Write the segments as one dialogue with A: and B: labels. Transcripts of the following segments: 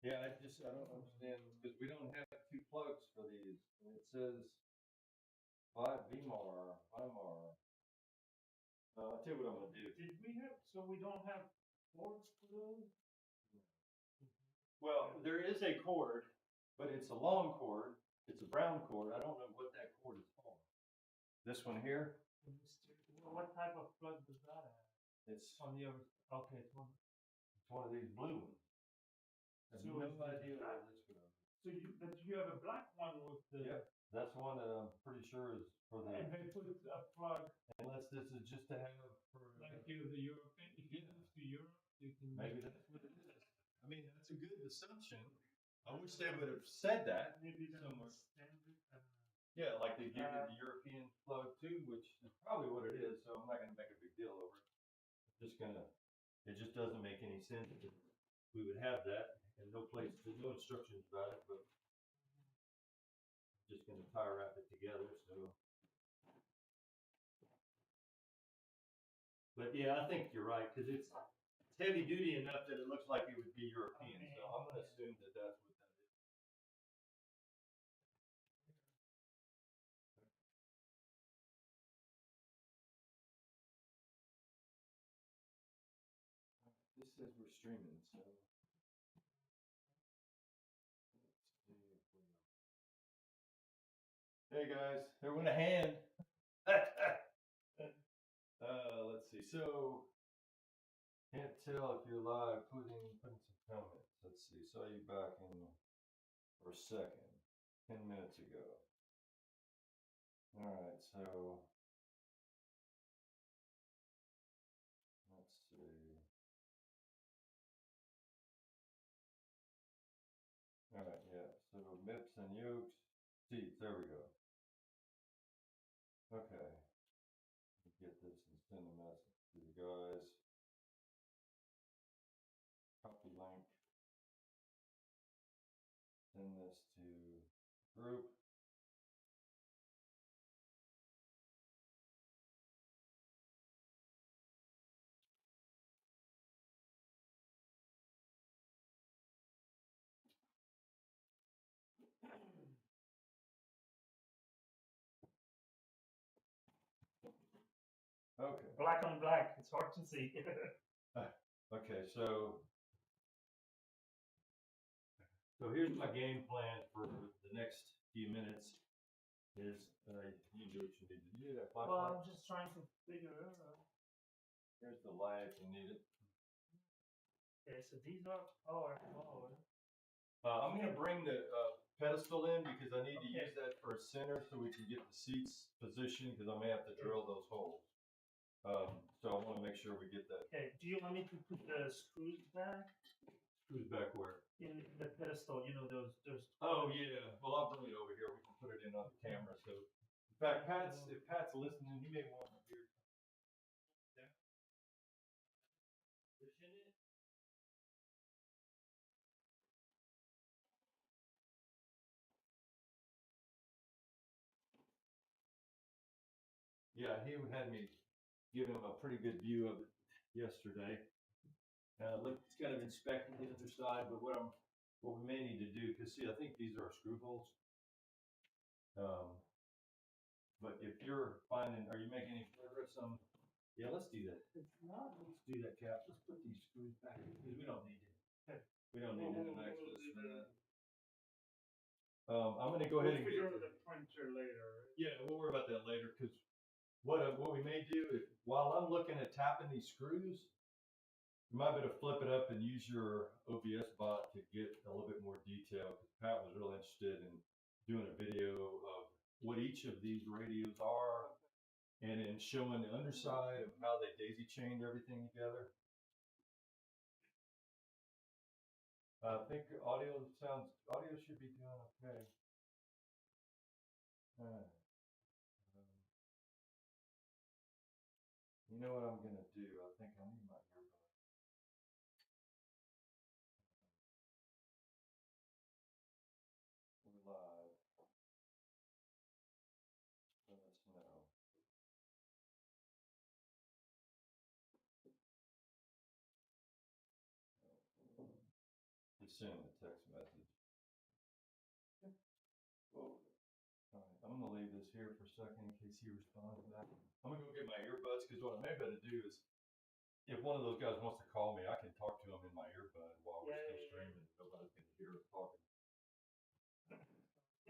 A: Yeah, I don't understand, because we don't have two plugs for these. And it says 5 VMAR, VMAR. I'll tell you what I'm gonna do.
B: Did we have, so we don't have cords for those?
A: Well, there is a cord, but it's a long cord. It's a brown cord. I don't know what that cord is for. This one here,
B: What type of plug does that have?
A: it's
B: On the other, okay, it's one.
A: one of these blue ones. I have
B: So
A: no
B: is it
A: idea
B: black?
A: what this goes.
B: So you, but you have a black one with the.
A: Yep, that's one that I'm pretty sure is for the,
B: And they put a plug,
A: unless this is just to have for,
B: like you, the European, if you move to Europe, you can.
A: maybe that's what it is. I mean, that's a good assumption. I wish they would have said that
B: Maybe that's
A: somewhere.
B: standard.
A: Yeah, like they give you the European plug too, which is probably what it is, so I'm not gonna make a big deal over it. Just gonna, it just doesn't make any sense that we would have that and no place, there's no instructions about it, but I'm just gonna tie wrap it together, so. But yeah, I think you're right, cause it's heavy duty enough that it looks like it would be European, so I'm gonna assume that that's what that is. This says we're streaming, so. Hey guys, everyone a hand. Let's see. So can't tell if you're live. Putting some comments. Let's see. Saw you back in for a second, 10 minutes ago. All right. So let's see. All right. Yeah. So MIPS and yokes. Seats. There we go. Okay. Get this and send a message to the guys. Copy link. Send this to group. Okay.
B: Black on black, it's hard to see.
A: Okay, so here's my game plan for the next few minutes. Is you do what you need to do. That
B: Well, I'm just trying to figure it out.
A: Here's the light if you need it.
B: Okay, so these are power.
A: I'm gonna bring the pedestal in because I need to use that for a center so we can get the seats positioned because I may have to drill those holes. So I want to make sure we get that.
B: Okay, do you want me to put the screws back?
A: Screws back where?
B: In the pedestal, you know, those.
A: Oh yeah, well I'll bring it over here. We can put it in on the camera. So in fact, if Pat's listening, you may want to hear. Pushing it. Yeah, he had me give him a pretty good view of it yesterday. Look, it's kind of inspecting the other side, but what we may need to do, because see, I think these are screw holes. But if you're finding, are you making any progress on? Yeah, let's do that. Let's do that, Cap. Let's put these screws back because we don't need it. We don't need an access for that. I'm going to go ahead and
B: figure out the printer later.
A: Yeah, we'll worry about that later because what we may do is while I'm looking at tapping these screws, you might be able to flip it up and use your OBS bot to get a little bit more detail. Because Pat was real interested in doing a video of what each of these radios are and in showing the underside of how they daisy chained everything together. I think audio should be doing okay. You know what I'm gonna do? I think I need my earbud. We're live. Let us know. just send him a text message. Whoa. All right, I'm gonna leave this here for a second in case he responds to that. I'm gonna go get my earbuds because what I may better do is, if one of those guys wants to call me, I can talk to him in my earbud while we're still streaming. Nobody can hear us talking.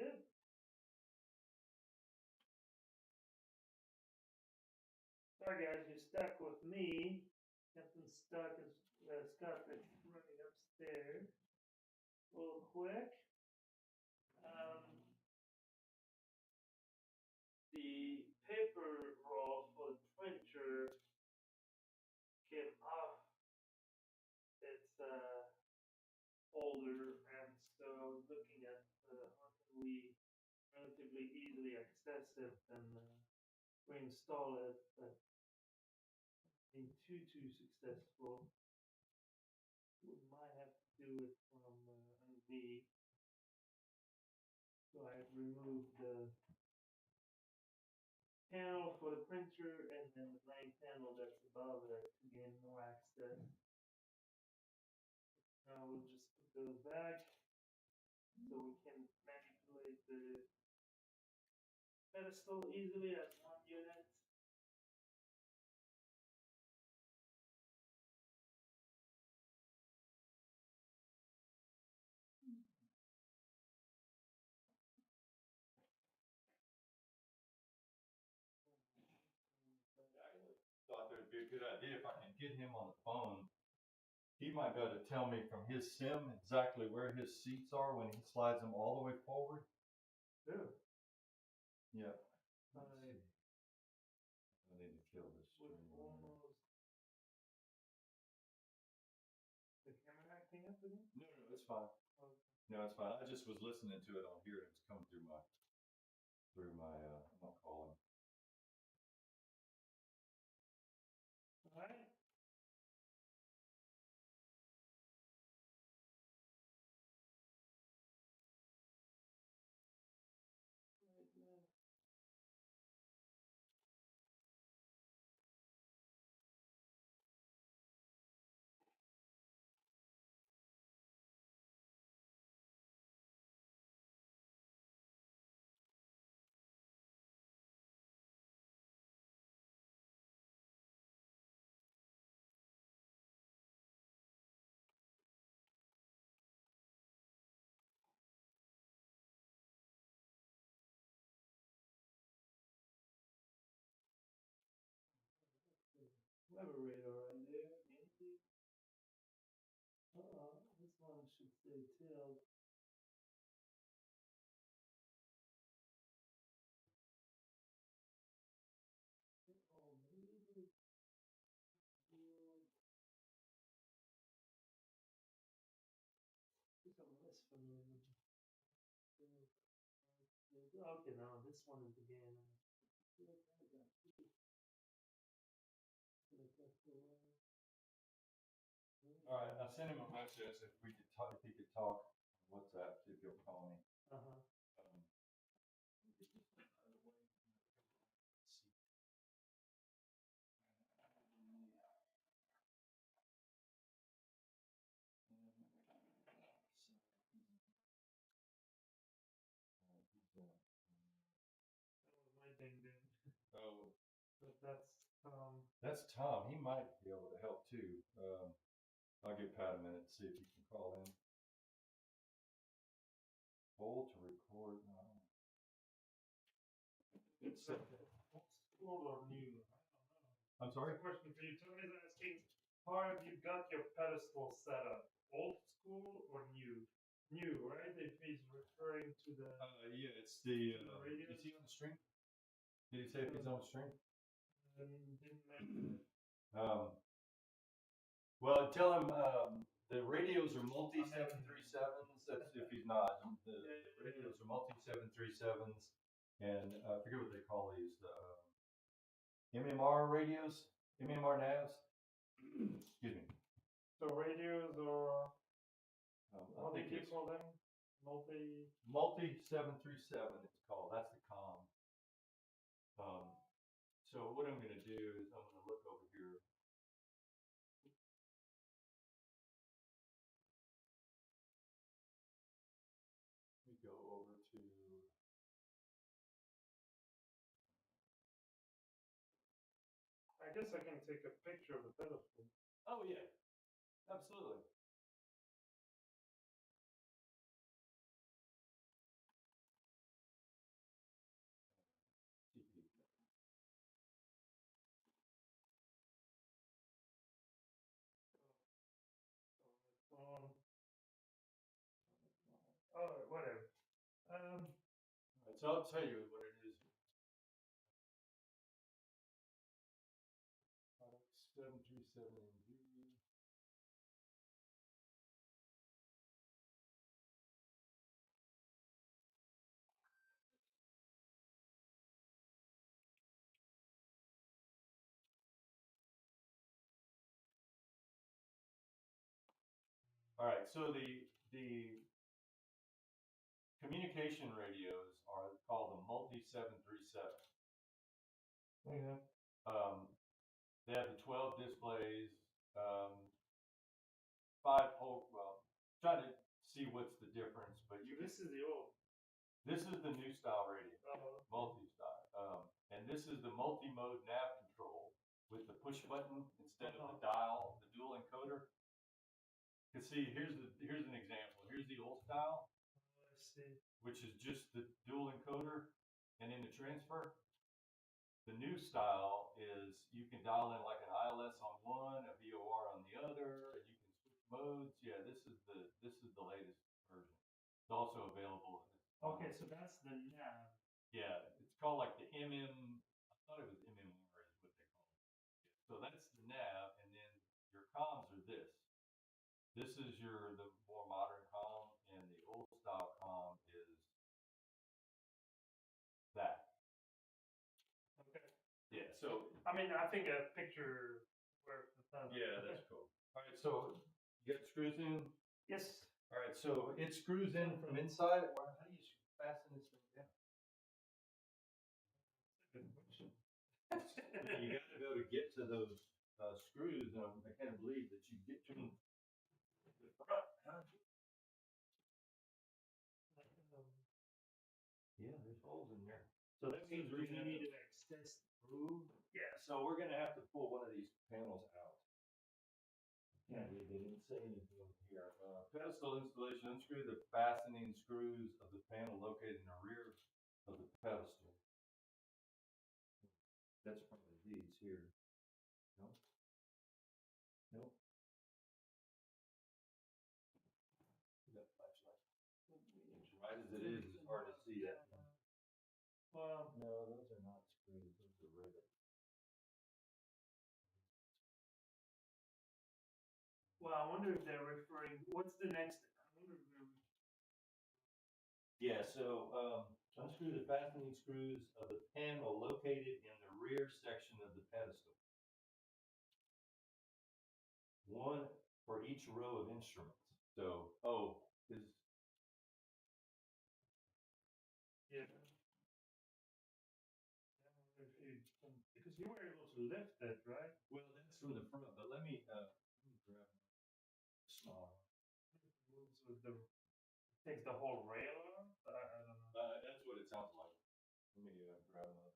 B: Good. Sorry guys, you're stuck with me. Captain Stuck is Scott is running upstairs. A little quick. The paper roll for the printer came off its folder, and so looking at how can we relatively easily access it and reinstall it, but being too successful, we might have to do it from underneath. So I removed the panel for the printer and then the main panel that's above it to gain more access. Now we'll just put those back so we can manipulate the pedestal easily as one unit.
A: Thought that would be a good idea if I can get him on the phone. He might be able to tell me from his sim exactly where his seats are when he slides them all the way forward.
B: Sure.
A: Yeah.
B: I
A: need to kill this stream.
B: The camera acting up again?
A: No, it's fine.
B: Okay.
A: No, it's fine. I just was listening to it on here and it's coming through my calling.
B: All right. Weather radar right there. This one should stay till. Okay, now this one is again.
A: All right, I sent him a message if we could talk, if he could talk on WhatsApp, see if he'll call me.
B: Uh-huh. My thing then.
A: Oh,
B: But that's
A: that's Tom. He might be able to help too. I'll give Pat a minute to see if he can call in. Hold to record. No.
B: It's old or new.
A: I'm sorry?
B: Question for you. Tony's asking, how have you got your pedestal set up? Old school or new? New, right? If he's referring to the
A: Yeah, it's the
B: radio.
A: Is he on the stream? Did he say if he's on the stream?
B: Didn't mention it.
A: Well, tell him the radios are multi 737s. That's if he's not. The radios are multi 737s, and I forget what they call these. The MMR radios, MMR navs. Excuse me.
B: So radios are
A: I
B: what do
A: think
B: you
A: it's
B: call them?
A: multi 737. It's called. That's the comm. So what I'm going to do is I'm going to look over here.
B: guess I can take a picture of the pedestal.
A: Oh yeah, absolutely.
B: Oh, whatever.
A: All right, so I'll tell you what it is. Product 737MV. All right, so the communication radios are called the Multi 737.
B: Yeah.
A: They have the 12 displays, 5 well, trying to see what's the difference, but
B: This is the old.
A: this is the new style radio,
B: Oh.
A: multi-style, and this is the multi-mode nav control with the push button instead of the dial, the dual encoder. Cause see, here's an example. Here's the old style,
B: I see.
A: which is just the dual encoder and in the transfer. The new style is you can dial in like an ILS on one, a VOR on the other, and you can switch modes. Yeah, this is the latest version. It's also available.
B: Okay, so that's the nav.
A: Yeah, it's called like the MM. I thought it was MMR is what they call it. So that's the nav, and then your comms are this. This is the more modern comm, and the old style comm is that.
B: Okay.
A: Yeah. So
B: I mean, I think a picture worth the time.
A: yeah, that's cool. All right, so you got screws in.
B: Yes.
A: All right, so it screws in from inside. How do you fasten this thing down?
B: Good question.
A: You got to be able to get to those screws, and I can't believe that you get to them. Yeah, there's holes in there. So that means
B: we need to access the groove.
A: Yeah, so we're gonna have to pull one of these panels out. Yeah, they didn't say anything here. Pedestal installation: unscrew the fastening screws of the panel located in the rear of the pedestal. That's probably these here. Nope. Nope. That flashlight. As bright as it is, it's hard to see that.
B: Well,
A: no, those are not screws. Those are rivets.
B: Well, I wonder if they're referring. What's the next? I wonder if they're.
A: Yeah, so unscrew the fastening screws of the panel located in the rear section of the pedestal. One for each row of instruments. So,
B: Yeah. Because you were able to lift that, right?
A: well, that's from the front, but let me grab my smaller.
B: Moves with the takes the whole rail off. I don't know.
A: That's what it sounds like. Let me grab another.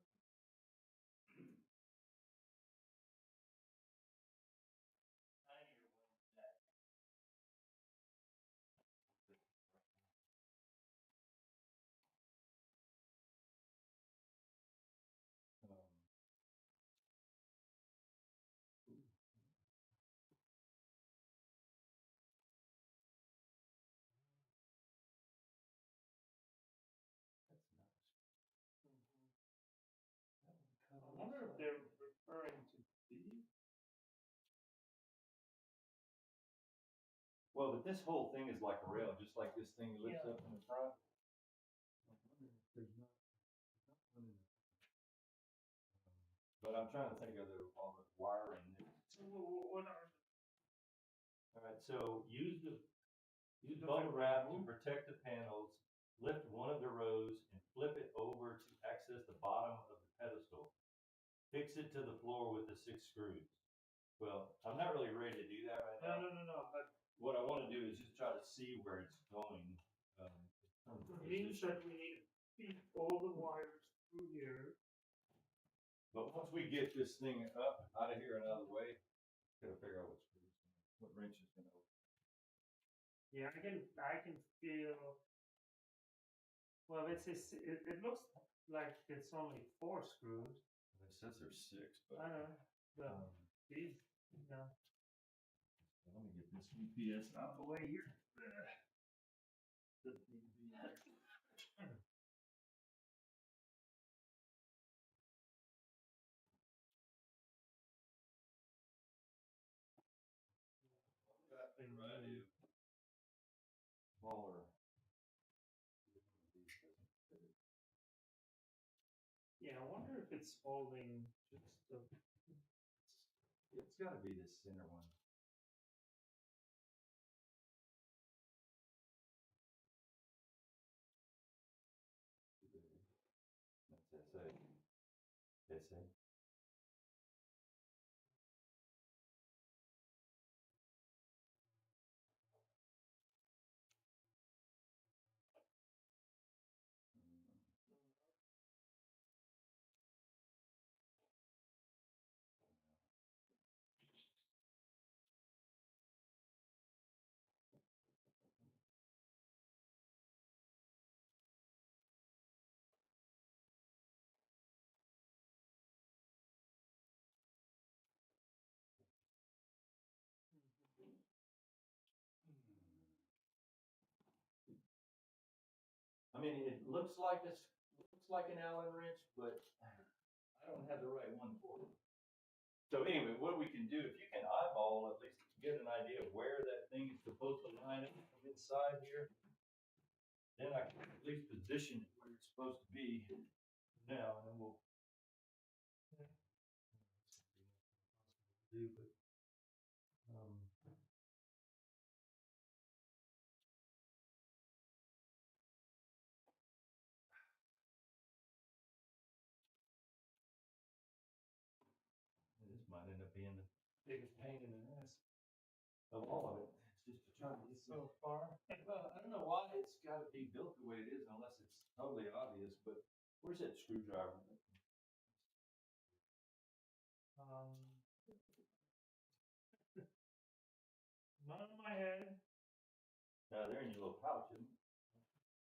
B: I wonder if they're referring to these.
A: Well, but this whole thing is like a rail, just like this thing lifts up in the front. I wonder if there's not one in the but I'm trying to think of all the wiring.
B: So what are?
A: All right, so use bubble wrap to protect the panels. Lift one of the rows and flip it over to access the bottom of the pedestal. Fix it to the floor with the 6 screws. Well, I'm not really ready to do that right now.
B: No. But
A: what I want to do is just try to see where it's going.
B: It means that we need to feed all the wires through here.
A: But once we get this thing up out of here and out of the way, gotta figure out what wrench is gonna open.
B: Yeah, I can feel. Well, it looks like it's only 4 screws.
A: It says there's 6, but
B: I know. The these, yeah.
A: let me get this UPS out of the way here. Doesn't need to be there. Smaller.
B: Yeah, I wonder if it's holding just the.
A: It's got to be this center one. That's SA. SA. I mean, it looks like an Allen wrench, but I don't have the right one for it. So anyway, what we can do, if you can eyeball, at least get an idea of where that thing is supposed to line up from inside here, then I can at least position it where it's supposed to be now, and then we'll. Do, but this might end up being the biggest pain in the ass of all of it. It's just to try to get
B: So far.
A: Well, I don't know why it's got to be built the way it is unless it's totally obvious. But where's that screwdriver?
B: Not on my head.
A: They're in your little pouch, isn't it?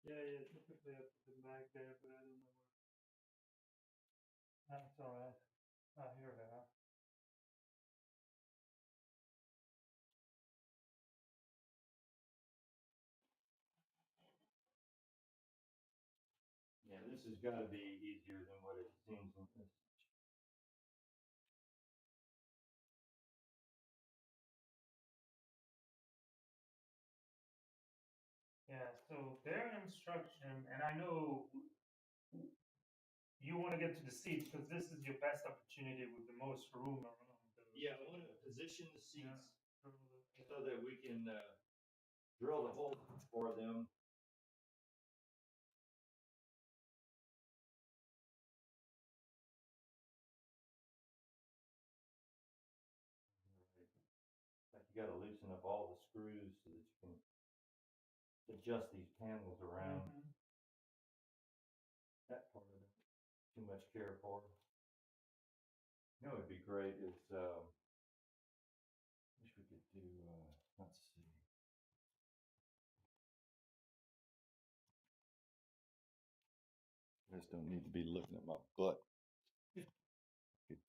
B: Yeah, typically I put them back there, but I don't know where. That's alright. Here they are.
A: Yeah, this has got to be easier than what it seems.
B: Yeah, so their instruction, and I know you want to get to the seats because this is your best opportunity with the most room around.
A: Yeah, I want to position the seats
B: Yeah.
A: so that we can drill the hole for them. Like you got to loosen up all the screws so that you can adjust these panels around. That part of it, too much care for. You know, it'd be great is, wish we could do, let's see. You guys don't need to be looking at my butt. Could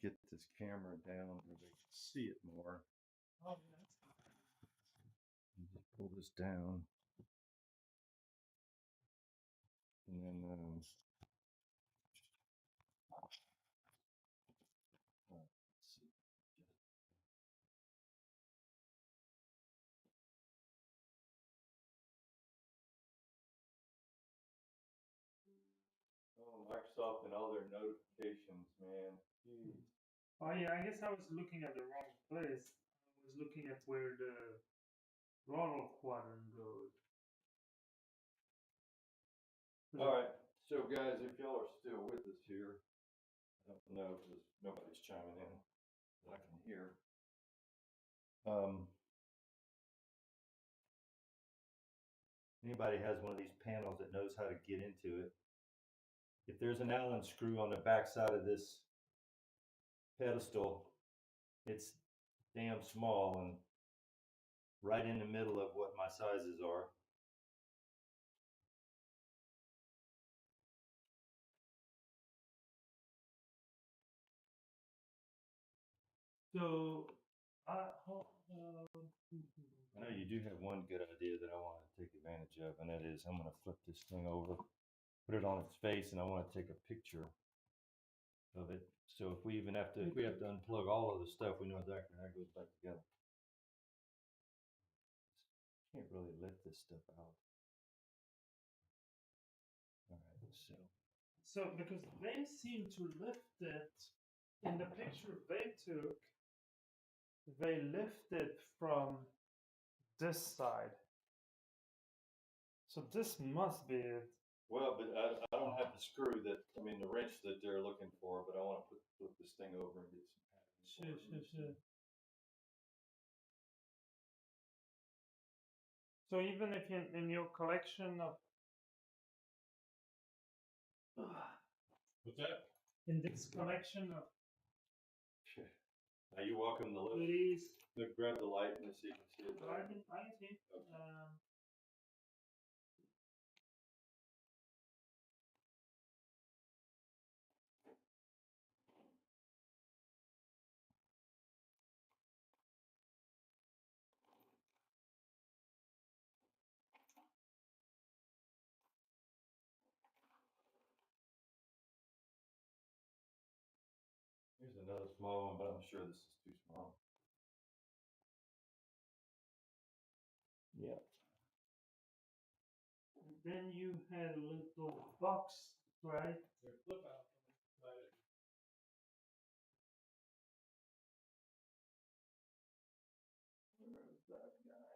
A: get this camera down where they can see it more.
B: Oh,
A: And just pull this down. And then, let's see. Oh, Microsoft and all their notifications, man. Jeez.
B: Oh yeah, I guess I was looking at the wrong place. I was looking at where the Ronald quadrant goes.
A: All right, so guys, if y'all are still with us here, I don't know because nobody's chiming in that I can hear. Anybody has one of these panels that knows how to get into it. If there's an Allen screw on the back side of this pedestal, it's damn small and right in the middle of what my sizes are.
B: So,
A: I know you do have one good idea that I want to take advantage of, and that is I'm going to flip this thing over, put it on its face, and I want to take a picture of it. So if we have to unplug all of the stuff, we know exactly how it goes back together. Can't really let this stuff out. All right,
B: so because they seem to lift it in the picture they took, they lifted from this side. So this must be it.
A: well, but I don't have the screw the wrench that they're looking for, but I want to flip this thing over and get some padding.
B: Sure. So even if in your collection of
A: What's that?
B: in this collection of
A: Now you're welcome to look.
B: please,
A: Look, grab the light and see if you can see it.
B: I can see.
A: Okay. Here's another small one, but I'm sure this is too small. Yeah.
B: And then you had a little box, right?
A: They're flip out from inside it.
B: Where's that guy?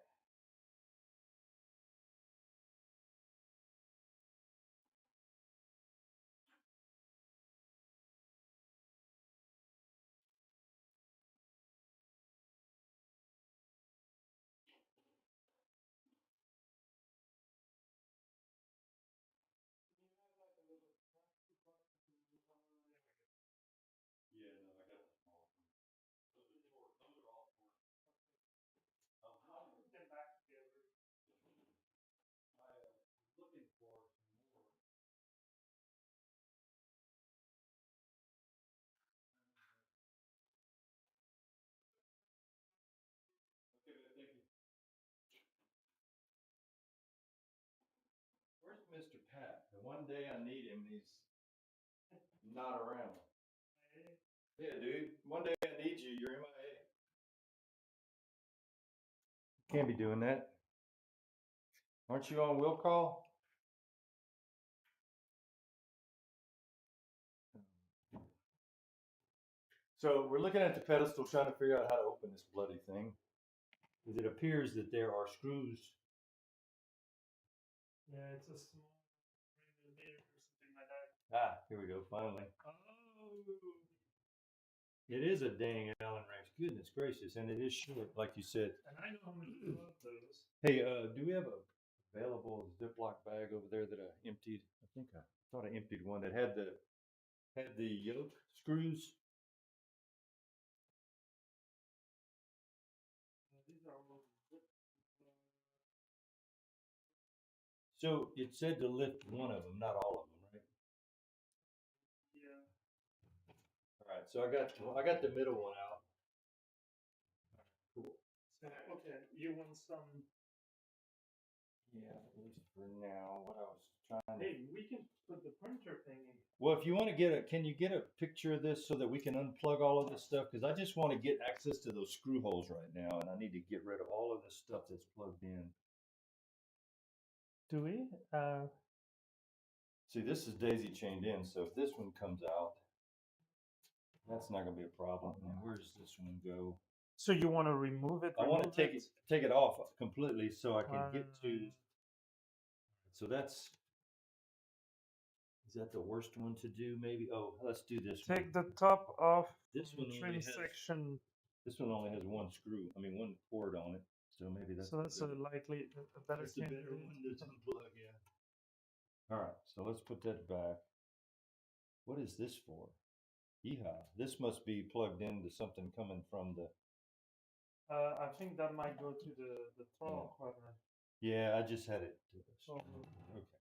A: Yeah, no, I got the small one. Those are short. Those are all short.
B: I'll put them back together.
A: I was looking for some more. Okay, man, thank you. Where's Mr. Pat? The one day I need him, he's not around. Yeah, dude. One day I need you, you're MIA. Can't be doing that. Aren't you on will call? So we're looking at the pedestal, trying to figure out how to open this bloody thing. Because it appears that there are screws.
B: Yeah, it's a small millimeter or something like that.
A: Ah, here we go, finally.
B: Oh.
A: It is a dang Allen wrench. Goodness gracious, and it is short, like you said.
B: And I know how much you love those.
A: Hey, do we have a available Ziploc bag over there that I emptied? I think I thought I emptied one that had the yoke screws.
B: These are all
A: So it said to lift one of them, not all of them, right?
B: yeah.
A: All right, so I got the middle one out. Cool.
B: So, okay, you want some?
A: Yeah, at least for now. What I was trying to.
B: Hey, we can put the printer thing in.
A: Well, if you want to can you get a picture of this so that we can unplug all of this stuff? Because I just want to get access to those screw holes right now, and I need to get rid of all of this stuff that's plugged in.
B: Do we?
A: See, this is daisy chained in, so if this one comes out, that's not going to be a problem. And where does this one go?
B: So you want to remove it?
A: I want to take it off completely so I can get to. So that's. Is that the worst one to do? Maybe. Oh, let's do this.
B: Take the top off.
A: This one
B: trim section.
A: This one only has one screw. I mean, one cord on it. So maybe that's.
B: So that's a likely a better
A: that's the better one to unplug. Yeah. All right. So let's put that back. What is this for? Yeehaw. This must be plugged into something coming from the.
B: I think that might go to the throttle quadrant.
A: Yeah, I just had it.
B: Oh.
A: Okay.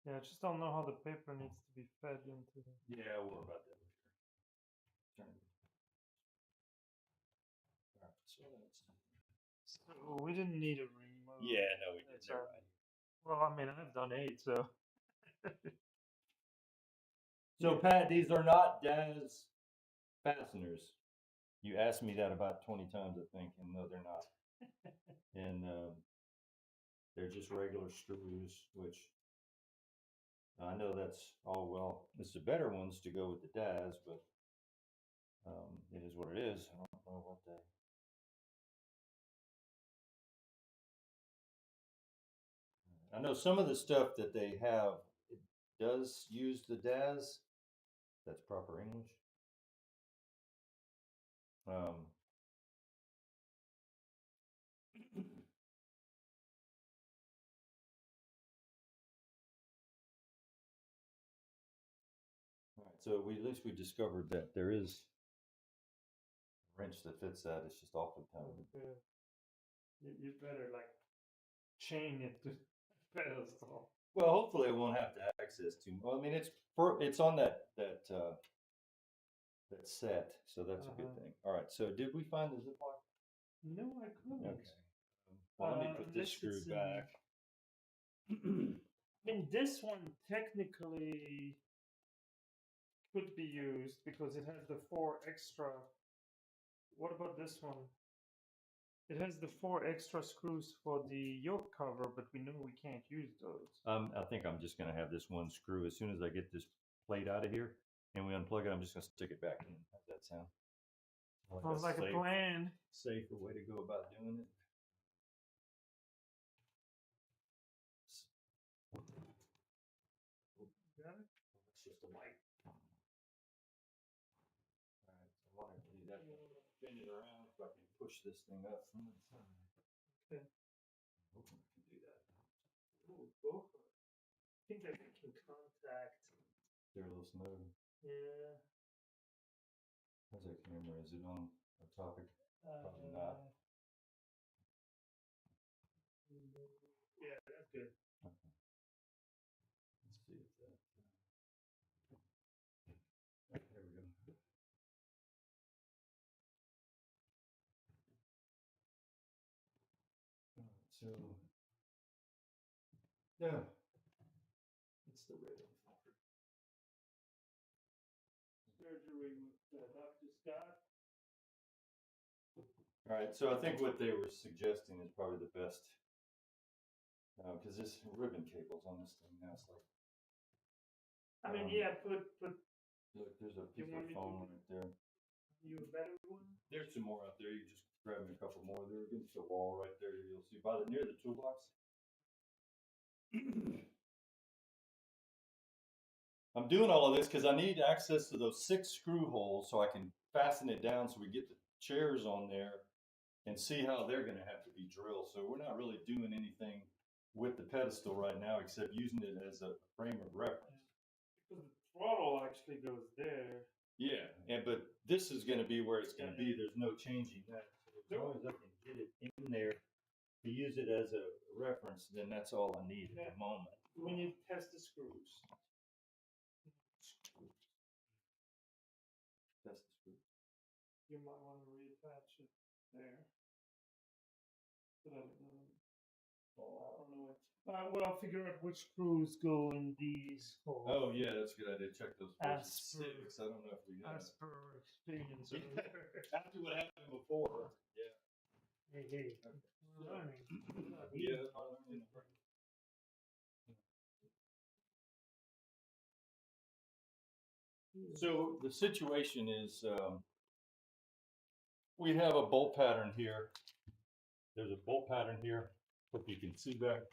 B: Yeah, I just don't know how the paper needs to be fed into the.
A: Yeah, we'll worry about that later. Turn it. All right, so that's.
B: So we didn't need a remote.
A: Yeah, no, we did.
B: It's,
A: Never mind.
B: Well, I mean, I've done 8, so.
A: So Pat, these are not DAS fasteners. You asked me that about 20 times, I think, and no, they're not. And they're just regular screws, which I know that's all well. It's the better ones to go with the DAS, but it is what it is. I don't know what they. I know some of the stuff that they have it does use the DAS. That's proper English. All right, so at least we discovered that there is a wrench that fits that. It's just awfully tiny.
B: You better like chain it to the pedestal.
A: Well, hopefully, I won't have to access too. Well, I mean, it's on that set, so that's a good thing. All right, so did we find the Ziploc?
B: No, I couldn't.
A: Okay. Well, let me put this screw back.
B: I mean, this one technically could be used because it has the 4 extra. What about this one? It has the 4 extra screws for the yoke cover, but we know we can't use those.
A: I think I'm just going to have this one screw. As soon as I get this plate out of here and we unplug it, I'm just going to stick it back in. How's that sound?
B: Sounds like a plan.
A: Safer way to go about doing it.
B: Got it?
A: It's just a light. All right, so I want to do that. Spin it around so I can push this thing up from the side.
B: Okay.
A: I hope I can do that.
B: Ooh, both. I think they're making contact.
A: They're a little snug.
B: Yeah.
A: How's that camera? Is it on a topic? Probably not.
B: Yeah, that's good.
A: Okay. Let's see if that. There we go. All right, so yeah, it's the red one.
B: Surgery with Dr. Scott.
A: All right, so I think what they were suggesting is probably the best, because this ribbon cable's on this thing now. It's like,
B: I mean, yeah, put.
A: look, there's a piece of foam right there.
B: You a better one?
A: There's some more out there. You just grab me a couple more. They're against the wall right there. You'll see by near the toolbox. I'm doing all of this because I need access to those 6 screw holes so I can fasten it down so we get the chairs on there and see how they're going to have to be drilled. So we're not really doing anything with the pedestal right now except using it as a frame of reference.
B: Because the throttle actually goes there.
A: Yeah, but this is going to be where it's going to be. There's no changing that. So as long as I can get it in there to use it as a reference, then that's all I need at the moment.
B: We need to test the screws.
A: Test the screw.
B: You might want to reattach it there. So that it doesn't fall. I don't know. Well, I'll figure out which screws go in these holes.
A: Oh yeah, that's a good idea. Check those
B: As per-
A: 6. I don't know if we got
B: As per experience.
A: after what happened before. Yeah.
B: Hey. We're learning.
A: Yeah. So the situation is, we have a bolt pattern here. There's a bolt pattern here. Hope you can see that.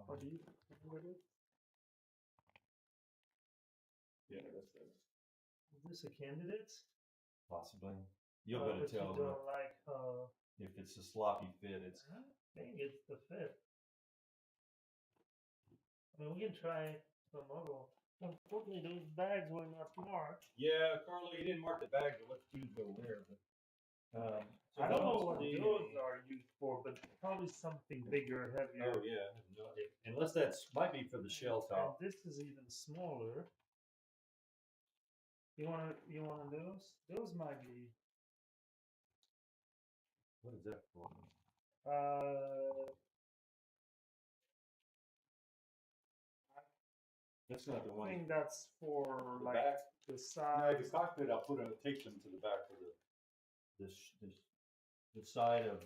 B: What do you with it?
A: Yeah, that's it.
B: Is this a candidate?
A: Possibly. You'll better
B: But
A: tell
B: you don't like
A: if it's a sloppy fit. It's.
B: I think it's the fit. Well, we can try some other one. Unfortunately, those bags were not marked.
A: Yeah, Carlo, you didn't mark the bag, but what shoes go where? But, so
B: I don't know what
A: see
B: those
A: any-
B: are used for, but probably something bigger, heavier.
A: Oh yeah, I have no idea. Unless that's might be for the shell
B: And
A: top.
B: this is even smaller. You want those? Those might be.
A: What is that for? That's not the
B: I
A: one.
B: think that's for
A: The
B: like
A: back.
B: the
A: No,
B: side.
A: the cockpit. I'll put a tape them to the back of the side of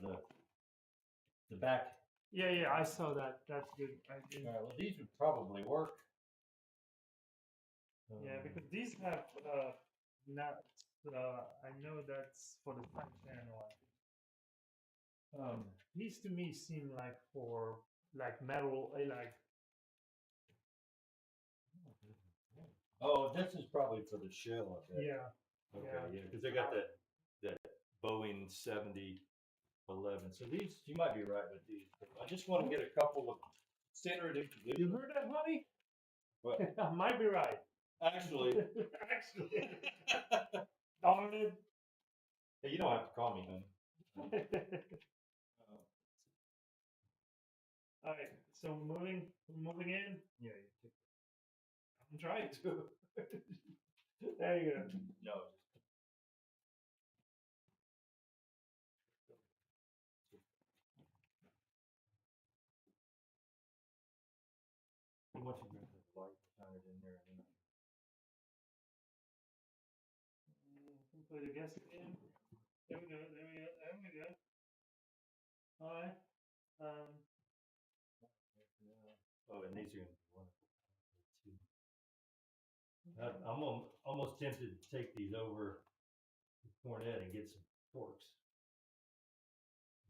A: the back.
B: Yeah, I saw that. That's good. I did.
A: All right, well, these would probably work.
B: Yeah, because these have nuts. I know that's for the front channel. These to me seem like for like metal, like.
A: Oh, this is probably for the shell. I bet.
B: Yeah.
A: Okay,
B: Yeah.
A: yeah, because they got that Boeing 7011. So these, you might be right with these. But I just want to get a couple of centered in
B: You
A: position.
B: heard that, honey?
A: What?
B: I might be right.
A: Actually,
B: Actually. Darn it.
A: hey, you don't have to call me, honey.
B: All right. So moving in.
A: Yeah,
B: I'm trying to. There you go.
A: no. Once you bring the light, kind of in there.
B: Play the guess again. There we go. All right.
A: Oh, and these are going to be wonderful. Too. I'm almost tempted to take these over to Cornet and get some forks.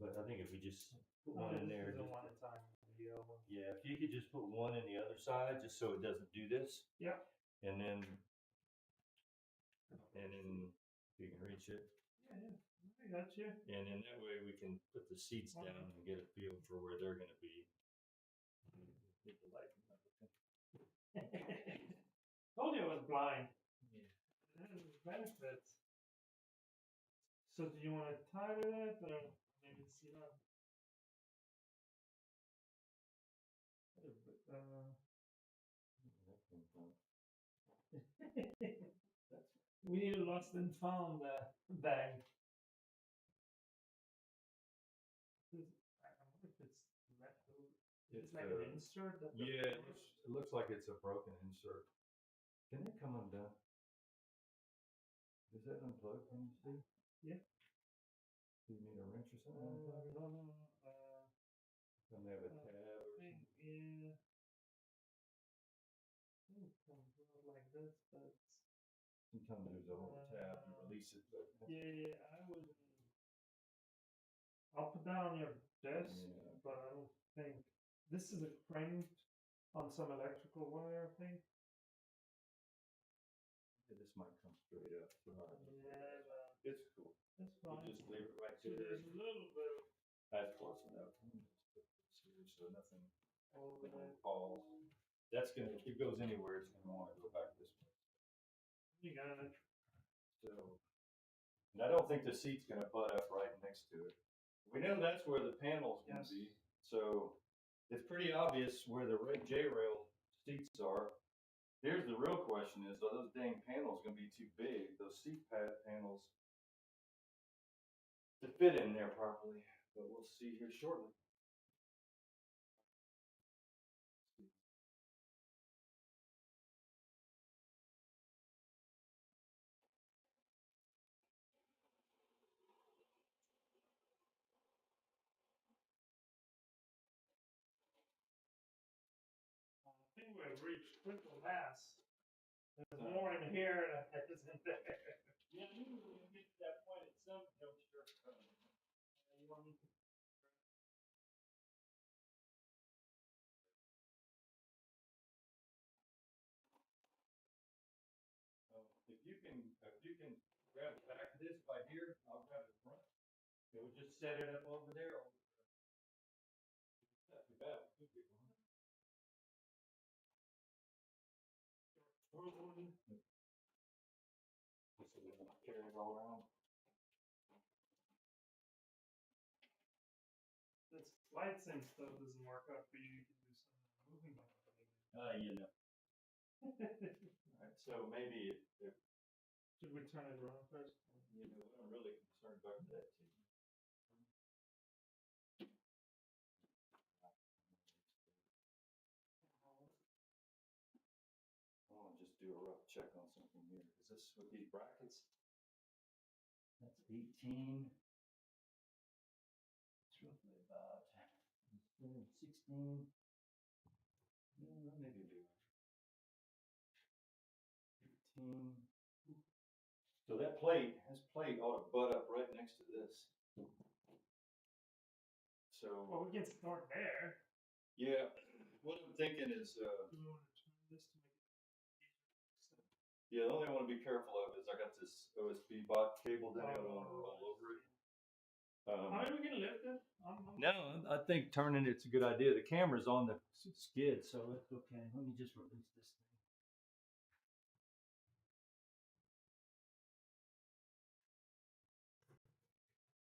A: But I think if we just put one in there.
B: One at a time.
A: Yeah, if you could just put one in the other side, just so it doesn't do this.
B: Yeah.
A: And then if you can reach it.
B: Yeah. I got you.
A: And then that way we can put the seats down and get a feel for where they're going to be. Get the light.
B: Told you I was blind.
A: Yeah.
B: Benefits. So do you want to tie to that or maybe see that? We need a lost and found bag. I wonder if it's metal. It's like an insert.
A: Yeah, it looks like it's a broken insert. Can it come undone? Is that unplugged? Can you see?
B: Yeah.
A: Do you need a wrench or something?
B: No.
A: Can they have a tab or something?
B: Yeah. It comes out like this, but
A: sometimes there's a whole tab you release it. But
B: yeah, I would. I'll put that on your desk,
A: yeah.
B: but I don't think this is a cranked on some electrical wire. I think.
A: Yeah, this might come straight up.
B: Yeah,
A: it's cool.
B: That's fine.
A: We'll just leave it right
B: So
A: there.
B: there's a little bit.
A: That's close enough. So nothing
B: Over there.
A: falls. That's gonna, if it goes anywhere, it's gonna want to go back this way.
B: You got it.
A: So, and I don't think the seat's gonna butt up right next to it. We know that's where the panel's gonna be. So it's pretty obvious where the J-rail seats are. Here's the real question is, are those dang panels gonna be too big? Those seat pad panels to fit in there properly, but we'll see here shortly.
B: I think we've reached critical mass. There's more in here than isn't there.
A: Yeah, you can get to that point at some juncture.
B: You want me to?
A: If you can grab the back of this by here, I'll grab the front. Okay, we'll just set it up over there. Not too bad. Carry it all around.
B: This flight sim stuff doesn't work out for you. You can do some moving.
A: You know. Alright, so maybe if
B: Should we turn it around first?
A: you know what I'm really concerned about that too. I want to just do a rough check on something here. Is this with these brackets? That's 18. It's roughly about 16. Yeah, maybe do 18. So that plate, this plate ought to butt up right next to this. So
B: Well, we can start there.
A: yeah, what I'm thinking is,
B: Do we want to turn this to make it easier?
A: yeah, the only thing I want to be careful of is I got this OSB bot cable that I don't want to roll over it.
B: I mean, we can lift it.
A: No, I think turning it's a good idea. The camera's on the skid, so it's okay. Let me just release this thing.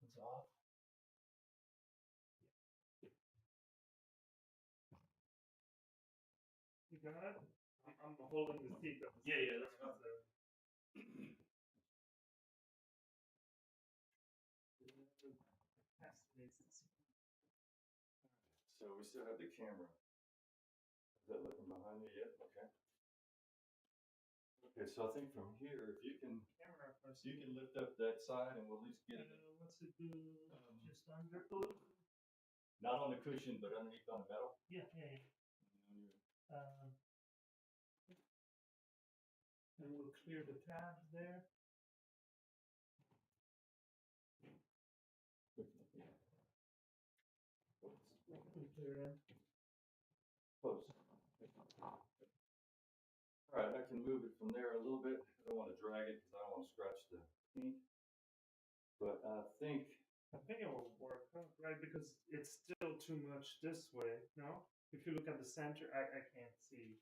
A: It's off.
B: You got it? I'm holding the seat up.
A: Yeah, that's fine. So we still have the camera. Is that looking behind you yet? Okay. Okay, so I think from here, if you can,
B: Camera first.
A: you can lift up that side and we'll at least get it.
B: What's it do? Just under the loop?
A: Not on the cushion, but underneath on the metal.
B: Yeah. And we'll clear the tabs there. Clear them.
A: Close. All right, I can move it from there a little bit. I don't want to drag it because I don't want to scratch the paint. But I think
B: it will work out, right? Because it's still too much this way, no? If you look at the center, I can't see.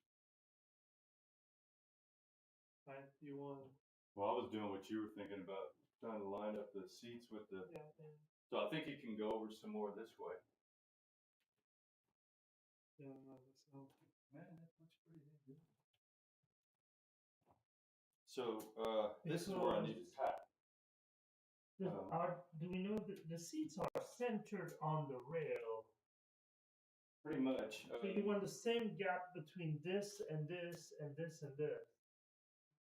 B: Right, you want...
A: Well, I was doing what you were thinking about, trying to line up the seats with the...
B: Yeah.
A: So I think you can go over some more this way.
B: Yeah, no, that's not...
A: Man, that looks pretty good. So this is where I need to tap.
B: Do we know that the seats are centered on the rail?
A: Pretty much.
B: So you want the same gap between this and this and this and this?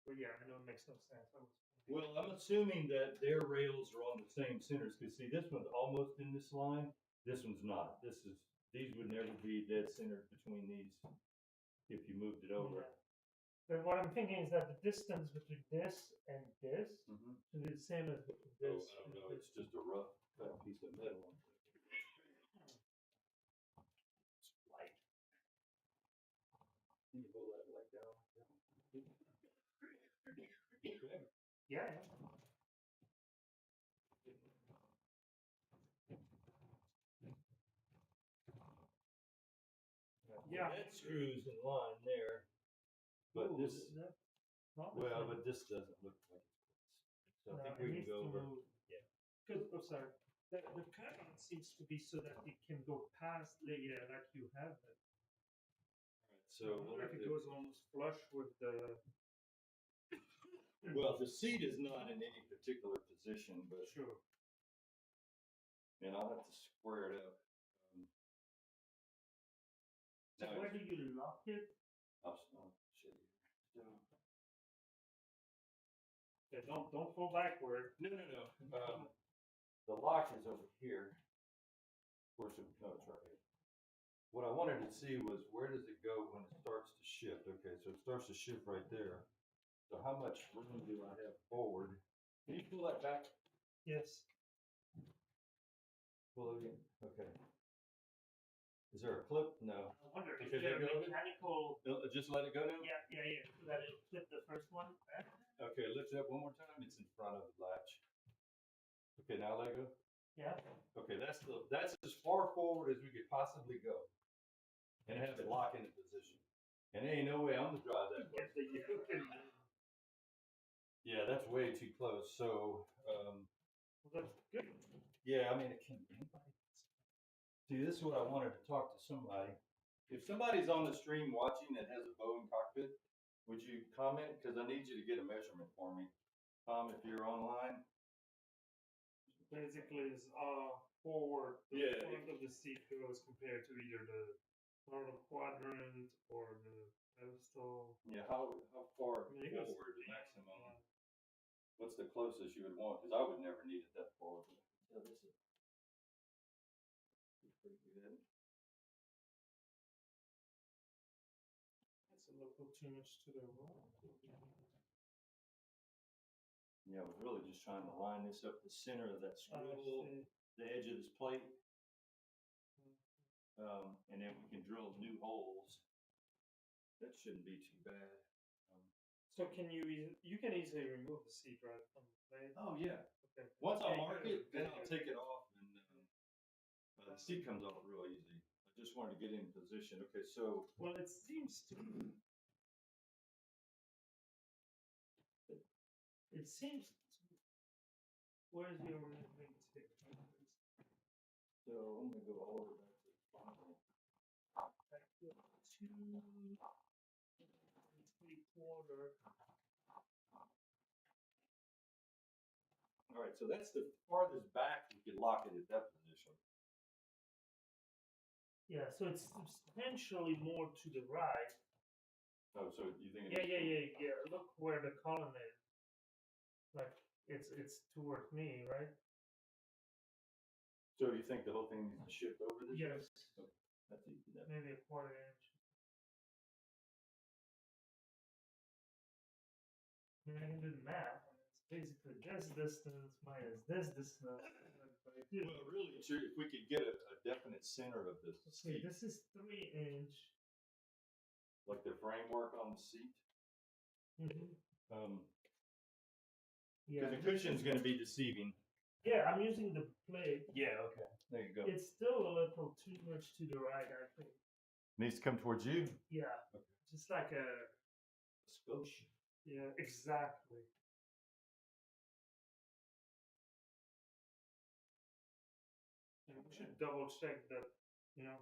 B: Well, yeah, I know it makes no sense.
A: Well, I'm assuming that their rails are on the same centers, because see, this one's almost in this line. This one's not. These would never be dead centered between these if you moved it over.
B: Yeah. But what I'm thinking is that the distance between this and this should be the same as between this.
A: I don't know. It's just a rough cut piece of metal. It's light. Can you hold that light down?
B: Yeah. Yeah.
A: That screws in line there, but
B: Ooh,
A: this,
B: well,
A: but this doesn't look like it's. So I think we can go over. Yeah.
B: Because, sorry, the cutting seems to be so that it can go past, like you have it.
A: Alright, so
B: I wonder if it goes almost flush with the.
A: Well, the seat is not in any particular position, but
B: Sure.
A: and I'll have to square it up.
B: So where do you lock it?
A: I'll show you. So,
B: Yeah, don't fall backward.
A: no. The lock is over here. Of course, no, it's right here. What I wanted to see was where does it go when it starts to shift? Okay, so it starts to shift right there. So how much room do I have forward? Can you pull that back?
B: Yes.
A: Pull it in. Okay. Is there a clip? No.
B: I wonder if
A: Because
B: there
A: they go-
B: mechanical.
A: Just let it go now?
B: Yeah. So that it'll flip the first one.
A: Okay, lift it up one more time. It's in front of the latch. Okay, now let it go.
B: Yeah.
A: Okay, that's as far forward as we could possibly go. And have it lock into position. And there ain't no way I'm gonna drive that way.
B: Yes, you can.
A: Yeah, that's way too close. So,
B: Well, that's good.
A: yeah, I mean, it can anybody. See, this is what I wanted to talk to somebody. If somebody's on the stream watching that has a Boeing cockpit, would you comment? Because I need you to get a measurement for me. If you're online.
B: Basically, is forward. The
A: Yeah.
B: front of the seat goes compared to either the normal quadrant or the pedestal.
A: Yeah, how far
B: I mean, it goes
A: forward the maximum?
B: yeah.
A: What's the closest you would want? Because I would never need it that forward. Yeah, this is pretty good.
B: It's a little too much to the right.
A: Yeah, I was really just trying to line this up the center of that
B: I
A: screw,
B: see.
A: the edge of this plate. And then we can drill new holes. That shouldn't be too bad.
B: So can you can easily remove the seat right from the plate?
A: Oh yeah.
B: Okay.
A: Once I
B: Yeah,
A: mark it, then I'll
B: good.
A: take it off, and the seat comes off real easy. I just wanted to get in position. Okay, so
B: Well, it seems to. It seems. Where's your measuring tape?
A: so I'm gonna go all the way back to the bottom.
B: Back to 2.75.
A: All right, so that's the farthest back we could lock it at that position.
B: Yeah, so it's substantially more to the right.
A: Oh, so you think?
B: Yeah. Look where the column is. Like it's towards me, right?
A: So you think the whole thing needs to shift over this?
B: Yes.
A: Okay, that's easy. Then.
B: Maybe a quarter inch. I mean, I can do the math. It's basically this distance minus this distance.
A: Well, really, sure, if we could get a definite center of this
B: Okay,
A: seat,
B: this is 3 inch.
A: like the framework on the seat.
B: Mm-hmm.
A: Because the cushion's going to be deceiving.
B: Yeah, I'm using the plate.
A: Yeah, okay. There you go.
B: It's still a little too much to the right, I think.
A: Needs to come towards you?
B: Yeah.
A: Okay.
B: Just like a
A: skosh.
B: Yeah, exactly. And we should double check that,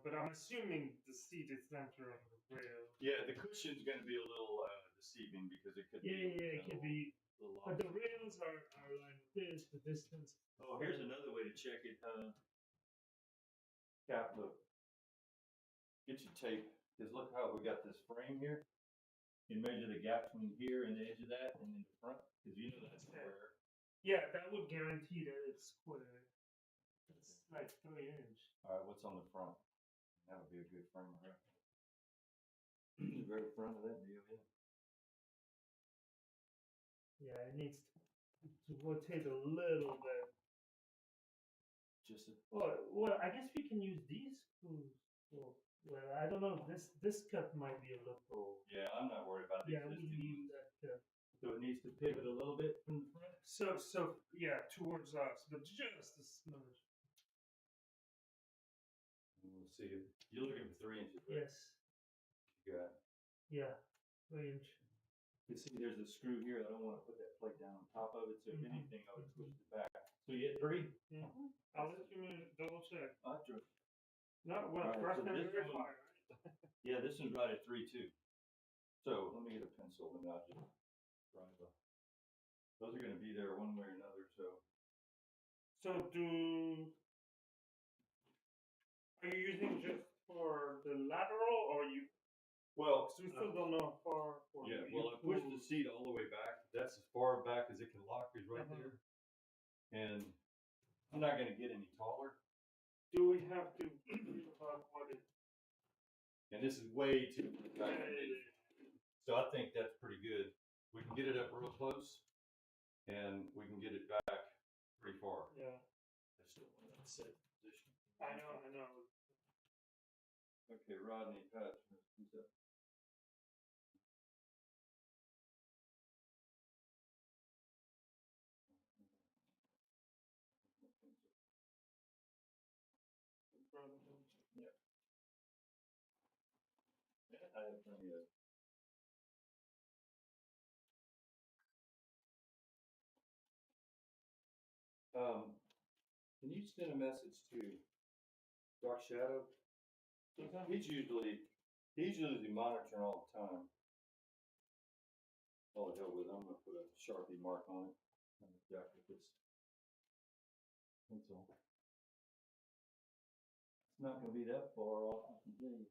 B: but I'm assuming the seat is centered on the rail.
A: Yeah, the cushion's going to be a little deceiving because it could
B: Yeah,
A: be.
B: it could be. But the rails are like this, the distance.
A: Oh, here's another way to check it. Cap, look. Get your tape. Because look how we got this frame here. You measure the gap between here and the edge of that and then the front. Because you know that's square.
B: Yeah, that would guarantee that it's square. It's like 3 inch.
A: All right, what's on the front? That would be a good frame of reference. The very front of that deal, yeah.
B: Yeah, it needs to rotate a little bit.
A: Just a,
B: well, I guess we can use these screws. Well, I don't know. This cut might be a little.
A: yeah, I'm not worried about the
B: Yeah, we can use that cut.
A: So it needs to pivot a little bit from the front.
B: So yeah, towards us, but just a smudge.
A: We'll see. You're looking for 3 inches. Right?
B: Yes.
A: You got.
B: Yeah, 3 inch.
A: You see, there's a screw here. I don't want to put that plate down on top of it. So if anything, I would push it back. So you hit 3.
B: Mm-hmm. I'll let you double check.
A: No,
B: well,
A: right,
B: first
A: so
B: time
A: this
B: verify,
A: one-
B: right?
A: Yeah, this one's right at 3 too. So let me get a pencil and I'll just drive up. Those are going to be there one way or another. So
B: are you using just for the lateral or you?
A: well,
B: Because we still don't know how far.
A: yeah. Well, I pushed the seat all the way back. That's as far back as it can lock. Is right
B: Uh-huh.
A: there. And I'm not going to get any taller.
B: Do we have to about what it?
A: And this is way too tight. So I think that's pretty good. We can get it up real close, and we can get it back pretty far.
B: Yeah.
A: I still want that set position.
B: I know.
A: Okay, Rodney, Pat, who's up? Yeah. Yeah, I have plenty of. Can you send a message to Dark Shadow? He's usually monitoring all the time. Oh, the hell with it. I'm gonna put a Sharpie mark on it. Exactly this. That's all. It's not gonna be that far off, I can tell you.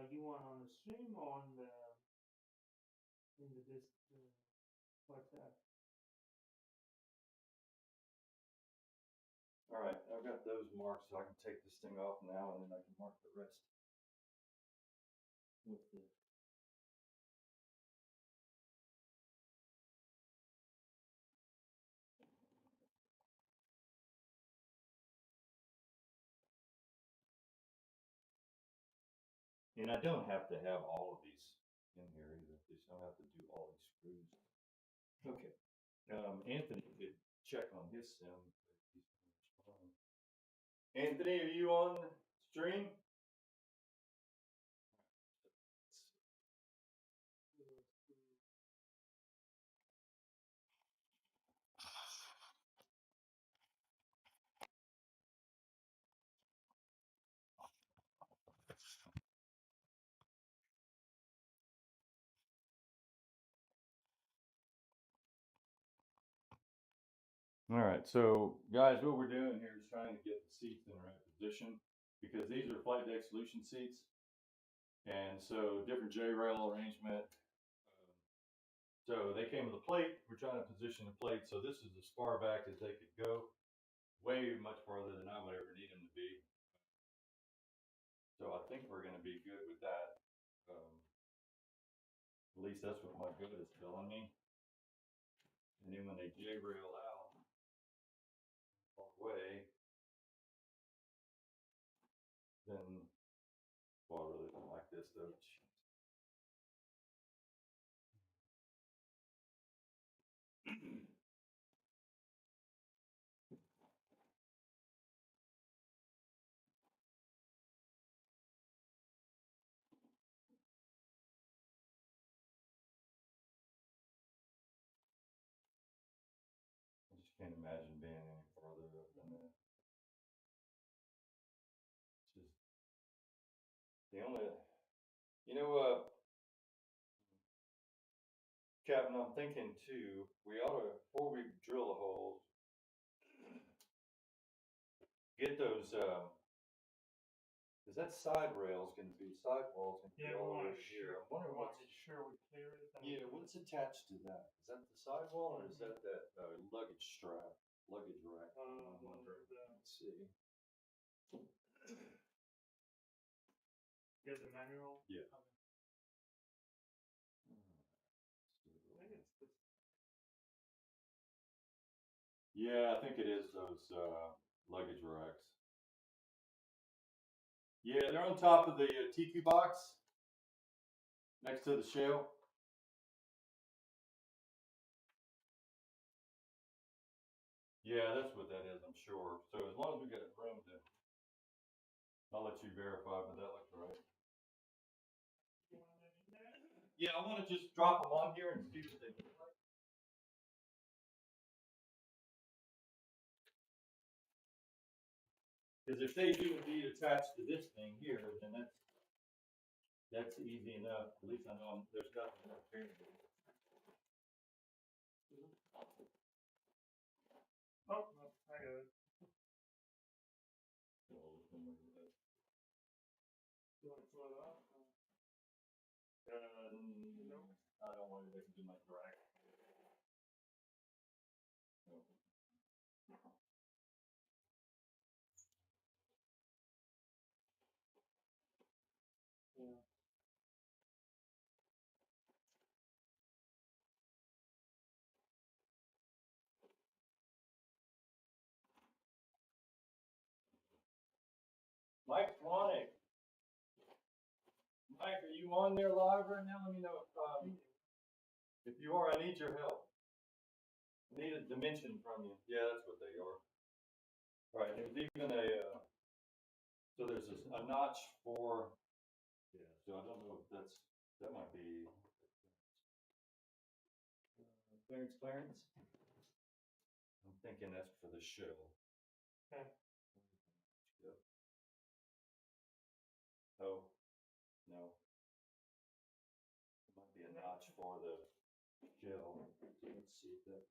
B: You want on the stream or on the in the WhatsApp?
A: All right, I've got those marked, so I can take this thing off now, and then I can mark the rest with the. And I don't have to have all of these in here either. Just don't have to do all these screws. Okay. Anthony could check on his sim. If he's responding. Anthony, are you on the stream? All right, so guys, what we're doing here is trying to get the seats in the right position because these are flight deck solution seats, and so different J-rail arrangement. So they came with a plate. We're trying to position the plate so this is as far back as they could go, way much farther than I would ever need them to be. So I think we're going to be good with that. At least that's what my gut is telling me. And then when they J-rail out all the way, then, well, I really don't like this though. I just can't imagine being any farther up than that. It's just the only, Captain, I'm thinking too, we ought to, before we drill the holes, get those, cause that side rail's gonna be, sidewall's gonna be all over here. I'm wondering what's,
B: sure we clear it.
A: yeah, what's attached to that? Is that the sidewall or is that luggage strap, luggage rack? I'm wondering. Let's see.
B: You have the manual?
A: Yeah. Yeah, I think it is those luggage racks. Yeah, they're on top of the TQ box next to the shell. Yeah, that's what that is, I'm sure. So as long as we got room to, I'll let you verify, but that looks right. Yeah, I want to just drop them on here and see what they look like. Because if they do indeed attach to this thing here, then that's easy enough. At least I know there's nothing up here.
B: Oh, no, I got it. You want to pull it off?
A: No, I don't want to do my drag. No.
B: Yeah.
A: Mike Flonick. Mike, are you on there live right now? Let me know if you are. I need your help. I need a dimension from you. Yeah, that's what they are. Right, there's even a, so there's a notch for, yeah, so I don't know if that might be clearance. I'm thinking that's for the shell.
B: Okay.
A: Yep. Oh, no. It might be a notch for the shell. So let's see if that.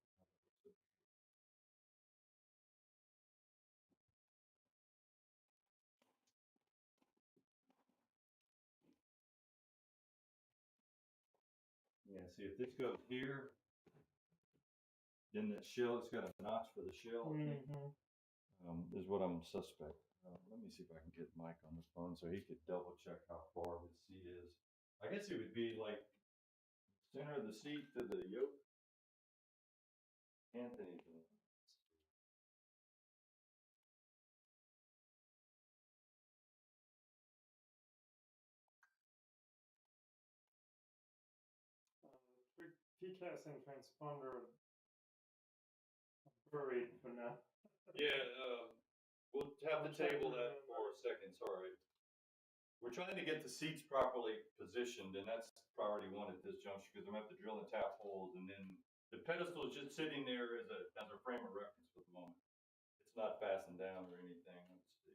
A: Yeah, see if this goes here, then the shell, it's got a notch for the shell. Is what I'm suspect. Let me see if I can get Mike on the phone so he could double check how far the seat is. I guess it would be like center of the seat to the yoke. Anthony.
B: T-class and transponder buried for now.
A: Yeah, we'll have to table that for a second, sorry. We're trying to get the seats properly positioned, and that's priority one at this juncture, because I'm gonna have to drill and tap holes, and then the pedestal is just sitting there as a frame of reference for the moment. It's not fastened down or anything. Let's see.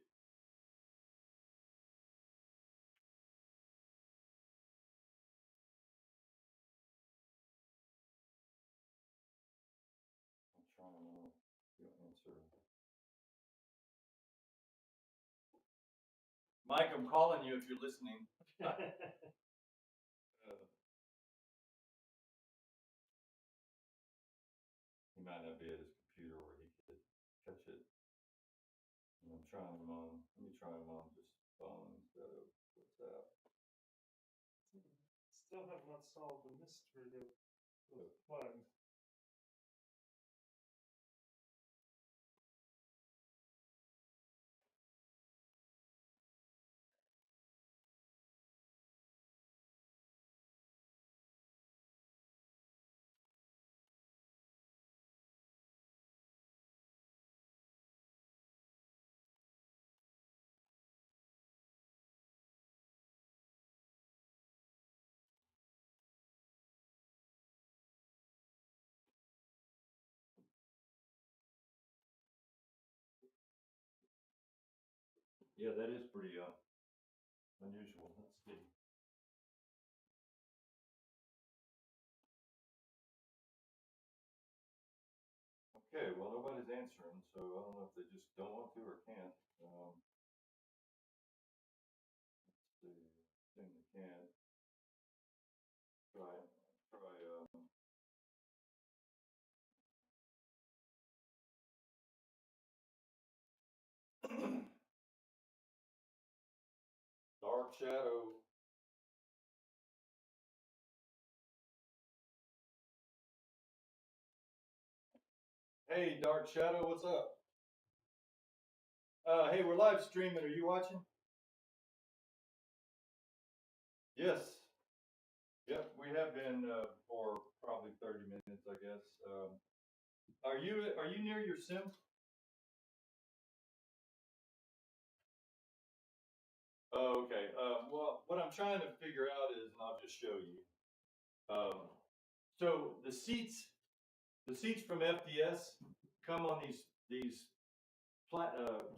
A: I'm trying to answer. Mike, I'm calling you if you're listening. He might not be at his computer where he could catch it. And I'm trying him on. Let me try him on just phone instead of WhatsApp.
B: Still have not solved the mystery of those plugs.
A: Yeah, that is pretty unusual. Let's see. Okay, well, nobody's answering, so I don't know if they just don't want to or can't. Let's see. Assume they can. Try. Dark shadow. Hey, Dark Shadow, what's up? Hey, we're live streaming. Are you watching? Yes. Yep, we have been for probably 30 minutes, I guess. Are you near your sim? Oh, okay. Well, what I'm trying to figure out is, and I'll just show you. So the seats from FDS come on these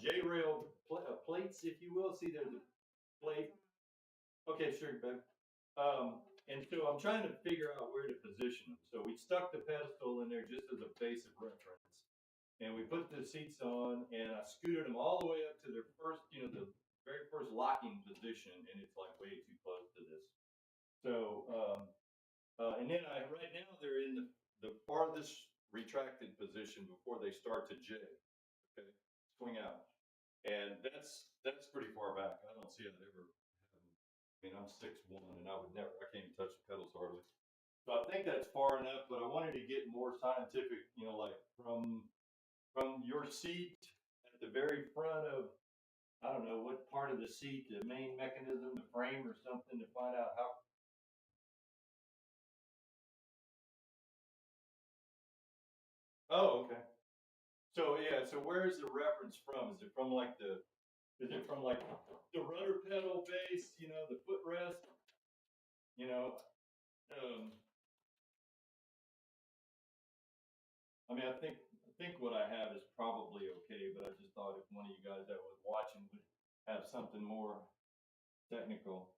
A: J-rail plates, if you will. See, there's a plate. Okay, sure, babe. And so I'm trying to figure out where to position them. So we stuck the pedestal in there just as a base of reference. And we put the seats on, and I scooted them all the way up to their first, the very first locking position, and it's like way too close to this. So, and then right now they're in the farthest retracted position before they start to J. Okay, swing out, and that's pretty far back. I don't see it ever. I mean, I'm 6'1", and I can't even touch the pedals hardly. So I think that's far enough, but I wanted to get more scientific, like from your seat at the very front of, I don't know what part of the seat, the main mechanism, the frame or something, to find out how. Oh, okay. So yeah, so where is the reference from? Is it from like the rudder pedal base, you know, the footrest? You know, I mean, I think what I have is probably okay, but I just thought if one of you guys that was watching would have something more technical.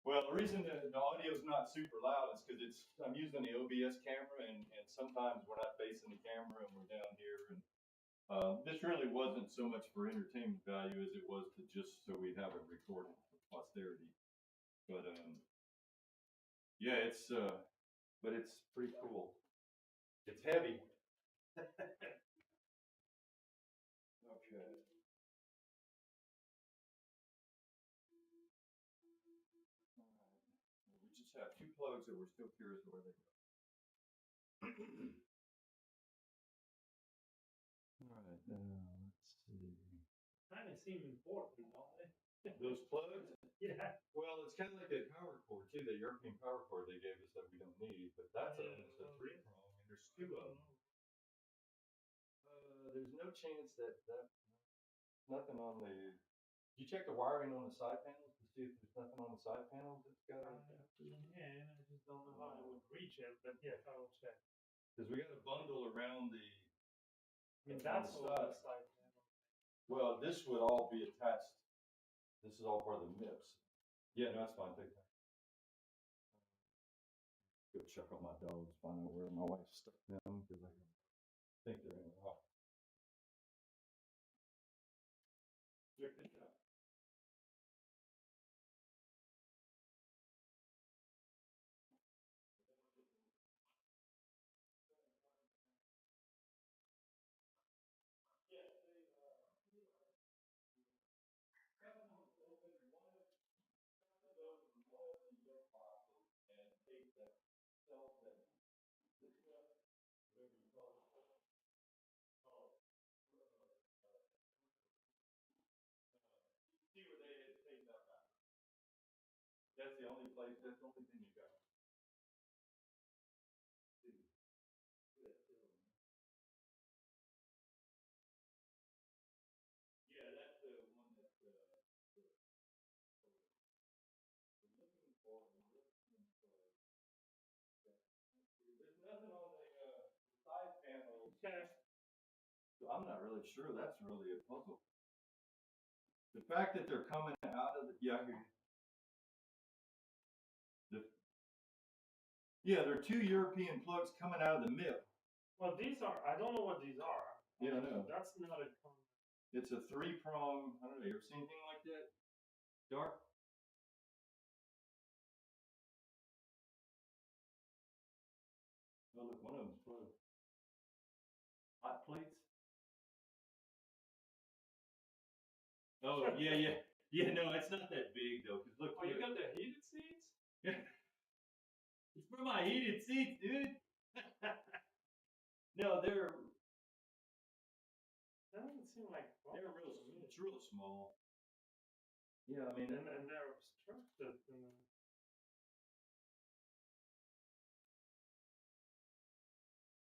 A: Well, the reason that the audio is not super loud is because I'm using the OBS camera, and sometimes we're not facing the camera and we're down here. And this really wasn't so much for entertainment value as it was to just so we have it recorded for posterity. But yeah, but it's pretty cool. It's heavy. Okay. We just have two plugs that we're still curious where they go. All right, let's see.
B: Kind of seem important, don't they?
A: Those plugs?
B: Yeah.
A: Well, it's kind of like that power cord too, the European power cord they gave us that we don't need, but that's it's a 3-prong, and there's two of them. There's no chance that nothing on the. Did you check the wiring on the side panels to see if there's nothing on the side panels that's got?
B: Yeah, I just don't know how I would reach it, but yeah, I will check.
A: Because we got a bundle around the.
B: I mean, that's all the side panel.
A: Well, this would all be attached. This is all part of the MIPS. Yeah, no, that's fine. Take that. Go check on my dogs, find out where my wife stuck them because I think they're in the rock. Check this out. That's the only place, that's the only thing you got. Yeah, that's the one that's looking for. There's nothing on the side panel.
B: Okay.
A: So I'm not really sure. That's really a puzzle. The fact that they're coming out of the they're two European plugs coming out of the MIP.
B: Well, these are. I don't know what these are.
A: Yeah, I know.
B: That's not a.
A: It's a 3-prong. I don't know. You ever seen anything like that? Dark. Oh, look, one of them's plugged. Hot plates. Oh yeah. No, it's not that big though. Cause look.
B: Oh, you got the heated seats?
A: Yeah. It's for my heated seats, dude. No, they're.
B: That doesn't seem like.
A: It's real small. Yeah, I mean,
B: and they're obstructed.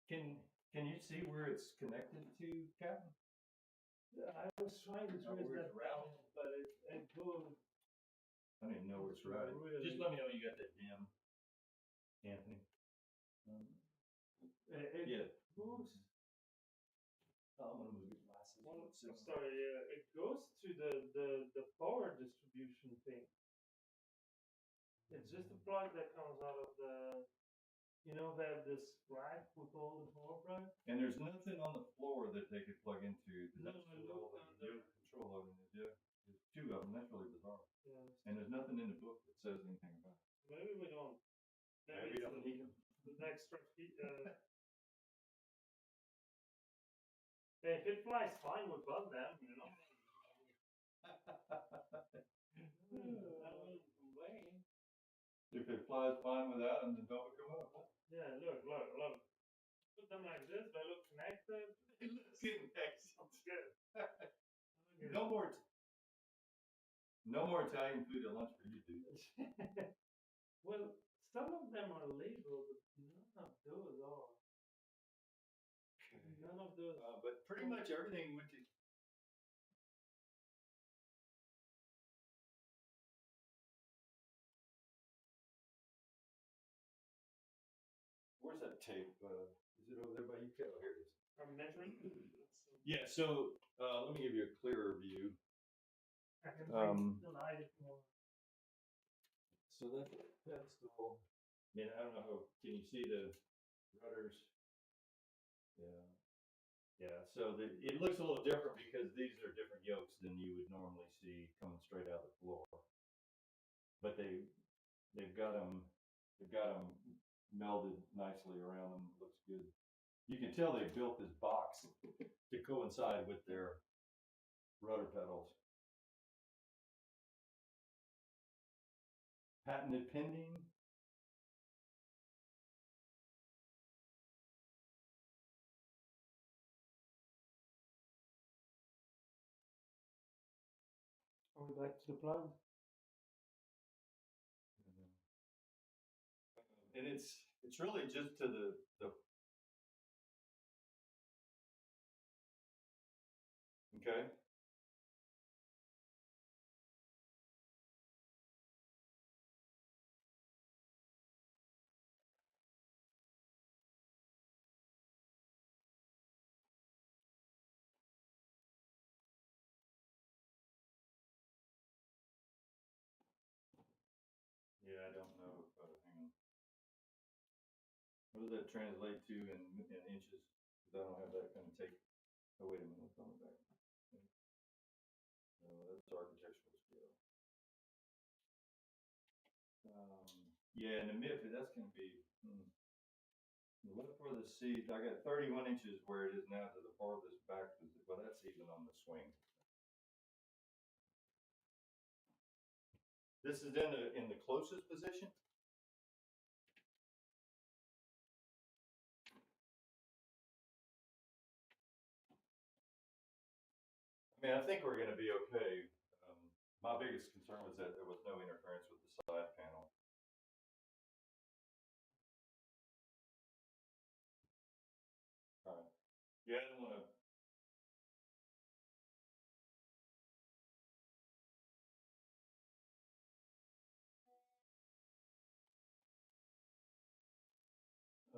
A: Can you see where it's connected to, Captain?
B: Yeah, I was trying to trace that down, but it goes.
A: I don't even know where it's routed. Really? Just let me know you got that jam, Anthony.
B: It goes.
A: Oh, I'm gonna move your glasses.
B: I'm sorry. It goes to the power distribution thing. It's just a plug that comes out of the. You know, they have this rack with all the power plugs.
A: And there's nothing on the floor that they could plug into.
B: No,
A: all the control of it. Yeah, there's two of them. That's really bizarre.
B: Yeah.
A: And there's nothing in the book that says anything about it.
B: Maybe we don't.
A: Maybe we don't need them.
B: The extra heat. If it flies fine without them, you know. I wouldn't complain.
A: If it flies fine without them, then don't come up. Huh?
B: Yeah, look. Put them like this, they look connected.
A: It looks connected.
B: Sounds good.
A: No more Italian food at lunch for you, dude.
B: Well, some of them are labeled none of those.
A: But pretty much everything went to. Where's that tape? Is it over there by you? Oh, here it is.
B: Are measuring?
A: Yeah, so let me give you a clearer view.
B: I can bring the light if you want.
A: So that's cool. I mean, I don't know how, can you see the rudders? Yeah. Yeah, so it looks a little different because these are different yokes than you would normally see coming straight out of the floor. But they've got them melded nicely around them. Looks good. You can tell they built this box to coincide with their rudder pedals. Patented pending.
B: Are we back to the plug?
A: And it's really just to the okay. Yeah, I don't know. Hang on. What does that translate to in inches? Because I don't have that kind of tape. Oh, wait a minute. It's on the back. No, that's architectural scale. Yeah, and the mid, that's going to be. Look for the seat. I got 31 inches where it is now to the farthest back. Well, that's even on the swing. This is in the closest position. I mean, I think we're going to be okay. My biggest concern was that there was no interference with the side panel. All right. Yeah, I don't want to.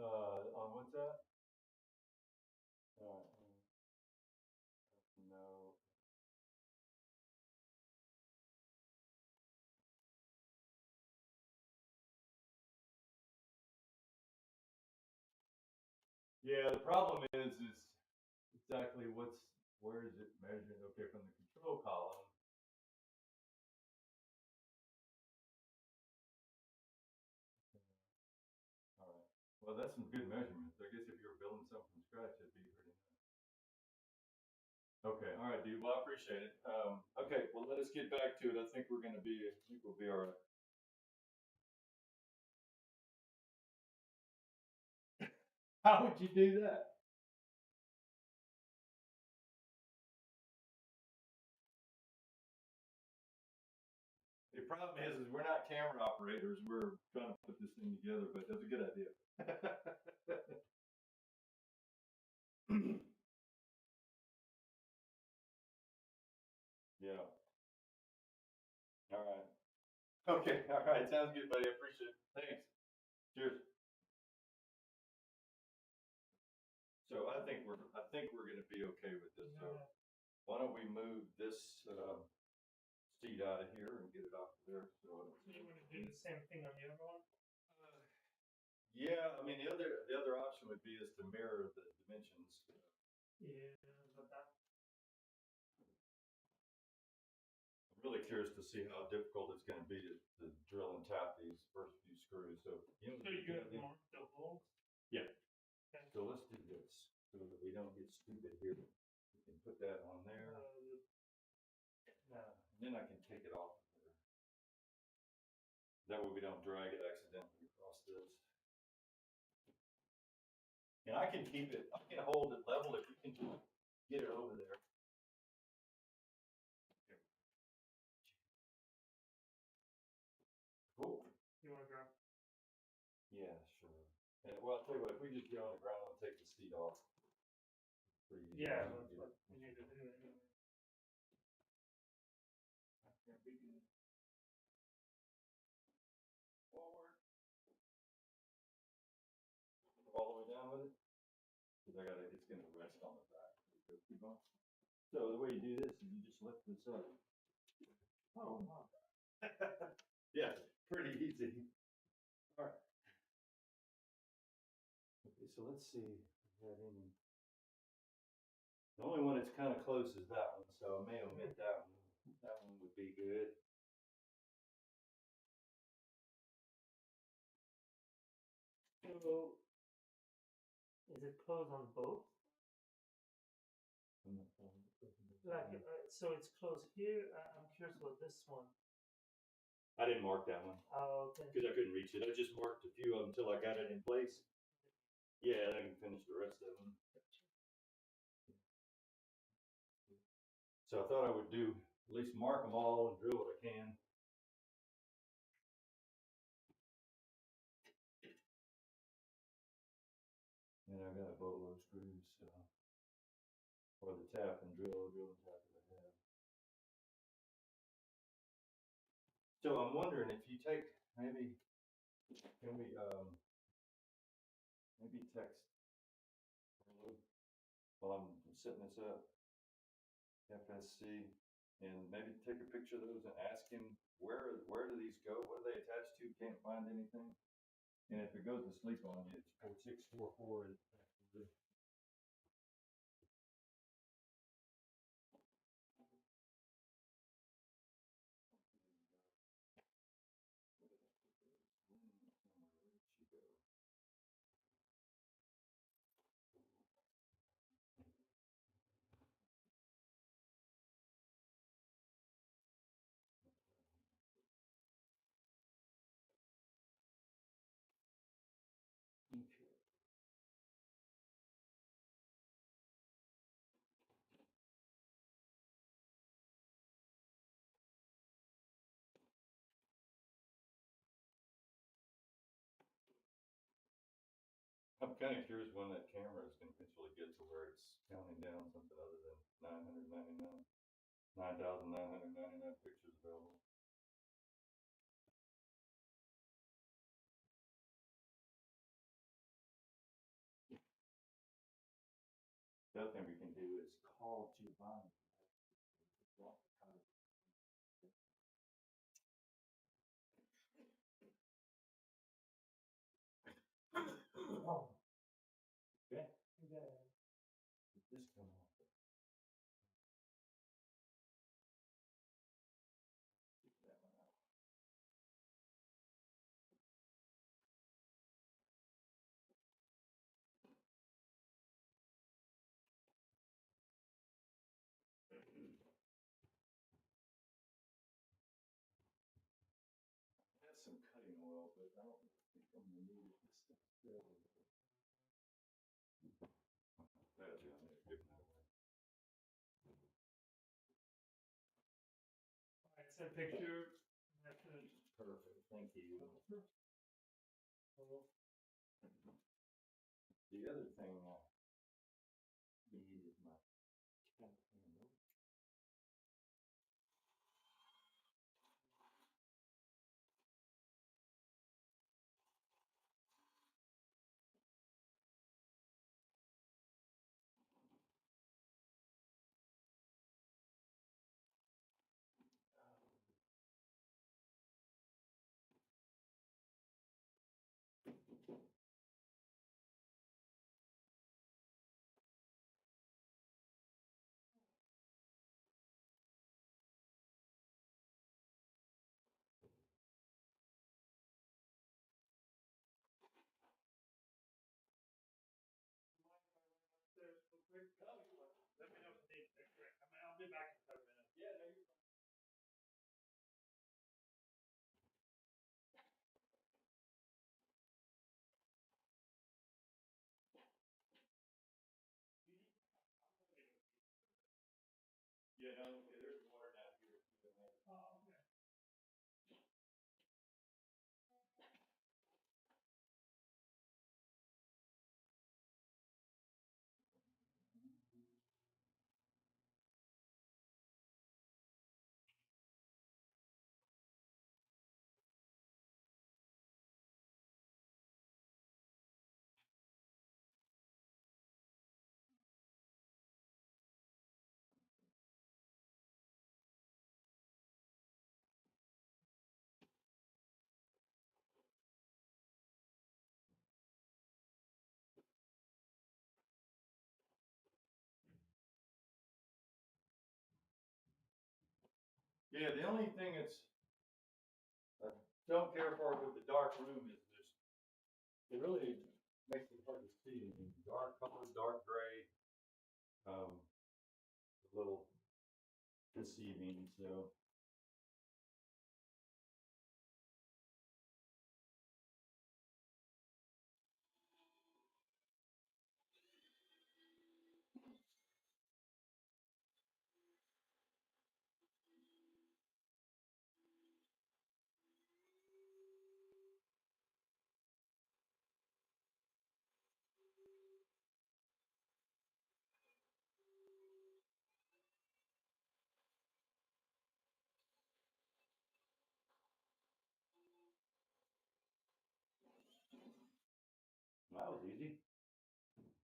A: On what's that? No. Yeah, the problem is exactly where is it measuring? Okay, from the control column. All right. Well, that's some good measurements. I guess if you were building something from scratch, it'd be pretty nice. Okay. All right, dude. Well, I appreciate it. Okay. Well, let us get back to it. I think we'll be all right. How would you do that? The problem is we're not camera operators. We're trying to put this thing together, but that's a good idea. Yeah. All right. Okay. All right. Sounds good, buddy. I appreciate it. Thanks. Cheers. So I think we're going to be okay with this. So why don't we move this seat out of here and get it off of there? So
B: you want to do the same thing on the other one?
A: Yeah, I mean the other option would be is to mirror the dimensions.
B: Yeah, but that.
A: I'm really curious to see how difficult it's going to be to drill and tap these first few screws. So
B: you have marked the holes.
A: Yeah. Okay. So let's do this so that we don't get stupid here. We can put that on there. And then I can take it off of there. That way we don't drag it accidentally across this. And I can hold it level if you can get it over there. Cool.
B: You want to grab?
A: Yeah, sure. And well, I'll tell you what, if we just get on the ground and take the seat off. pretty easy.
B: Yeah,
A: to
B: that's
A: get
B: what
A: it.
B: we need to do anyway. That can't be good.
A: Forward. All the way down with it. Cause it's gonna rest on the back. Keep on. So the way you do this is you just lift this up.
B: Oh, wow.
A: Yeah, pretty easy. All right. Okay, so let's see if we have any. The only one that's kind of close is that one, so I may omit that one. That one would be good.
B: So, is it closed on both? Like, so it's closed here. I'm curious about this one.
A: I didn't mark that one
B: Oh, okay.
A: because I couldn't reach it. I just marked a few of them until I got it in place. Yeah, I can finish the rest of them. So I thought I would do at least mark them all and drill what I can. And I've got a boatload of screws, so for the tap and drill and tap that I have. So I'm wondering if you take maybe can we maybe text while I'm setting this up FSC and maybe take a picture of those and ask him where do these go? What are they attached to? Can't find anything. And if it goes to sleep on you, it's 4644 is I'm kind of curious when that camera is going to eventually get to where it's counting down something other than 9,999 pictures available. The other thing we can do is call Giovanni.
B: Oh,
A: Okay.
B: yeah.
A: Did this come off? That one out. That's some cutting oil, but I don't think I'm gonna need it. This stuff. That's it. I'm gonna give that away.
B: Alright, so picture. That's it.
A: Perfect. Thank you.
B: Oh,
A: The other thing I need is my cat handle.
B: upstairs real quick. Let me know if you need picture. I mean, I'll be back in 7 minutes.
A: Yeah, no, you're fine. Yeah, no, okay, there's water down here.
B: Oh, okay.
A: Yeah, the only thing that's I don't care for with the dark room is this. It really makes it hard to see. Dark color, dark gray, a little deceiving. So that was easy.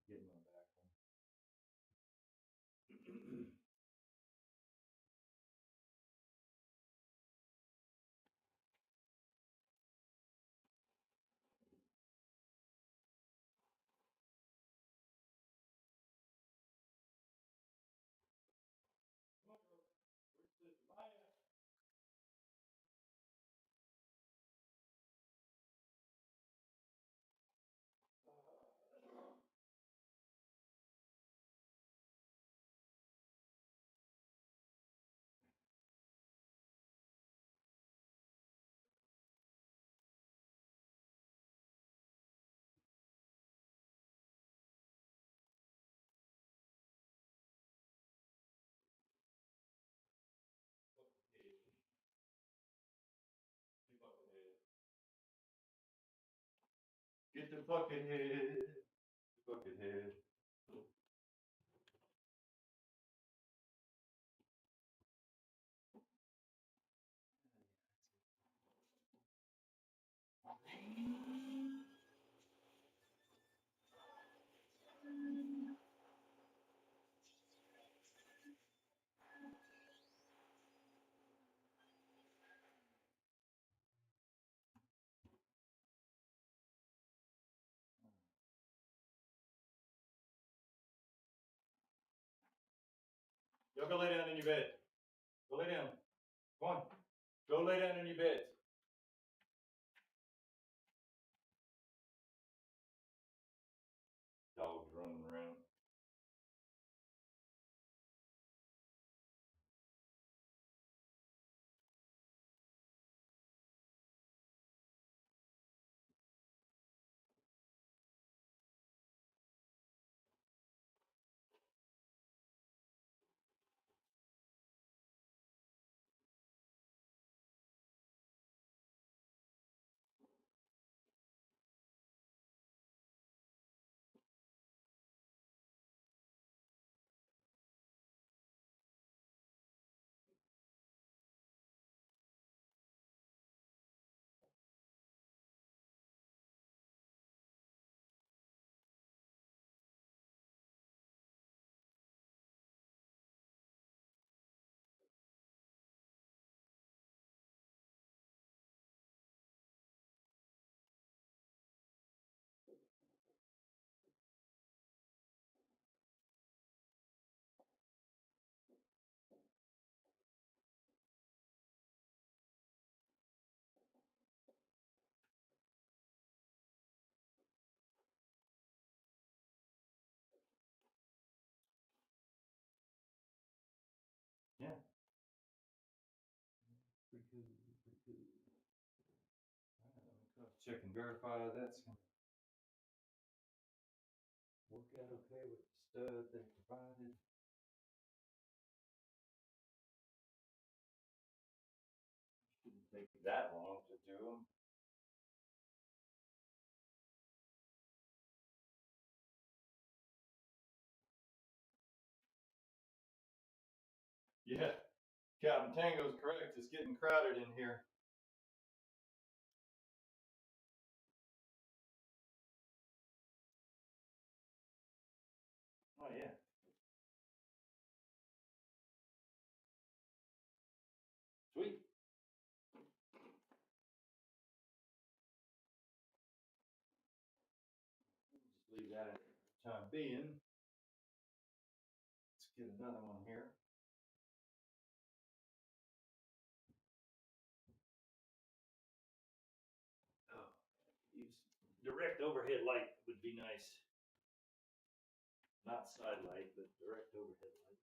A: Getting my back on. Get the bucket head. Bucket head. Y'all go lay down in your bed. Go lay down. Come on. Go lay down in your bed. Dogs running around. Yeah. Pretty cool. Pretty cool. All right, let me cross check and verify that's going to work out okay with the stud they provided. Shouldn't take that long to do them. Yeah, Captain Tango's correct. It's getting crowded in here. Oh yeah. Sweet. Just leave that in for the time being. Let's get another one here. direct overhead light would be nice. Not side light, but direct overhead light.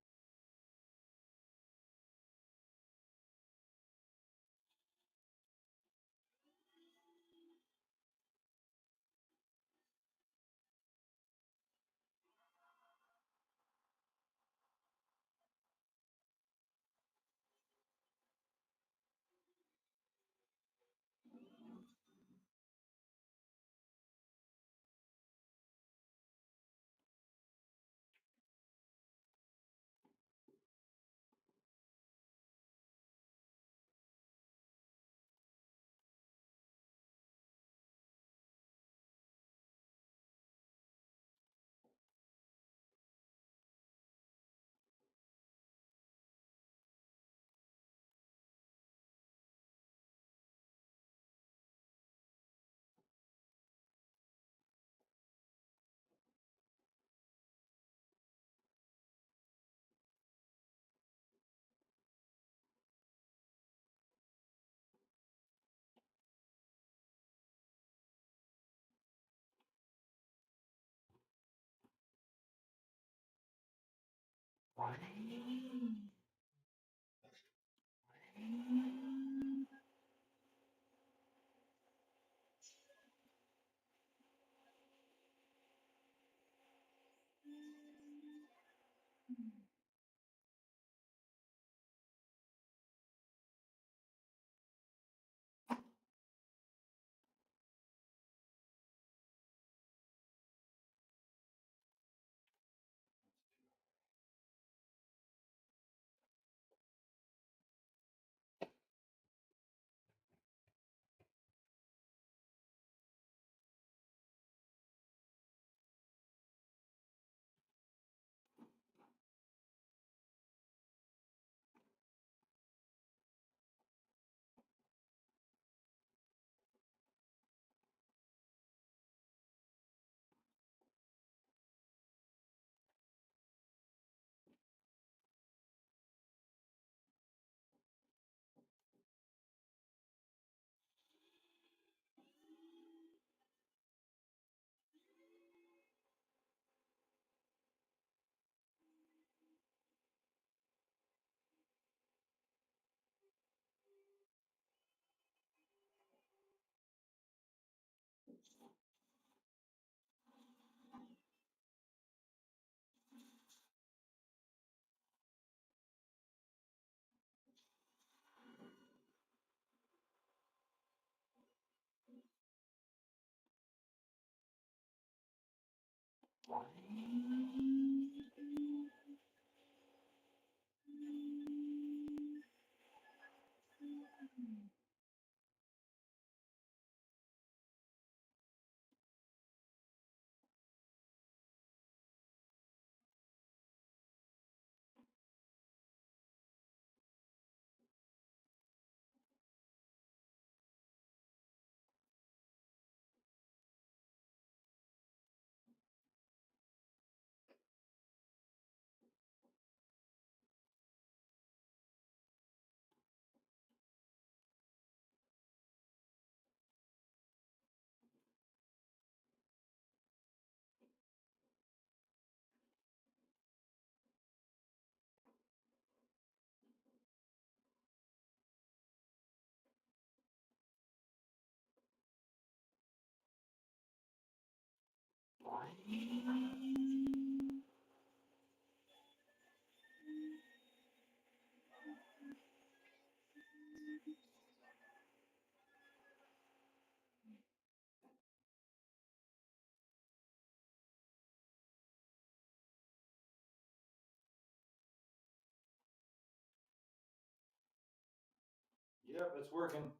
A: Yep, it's working.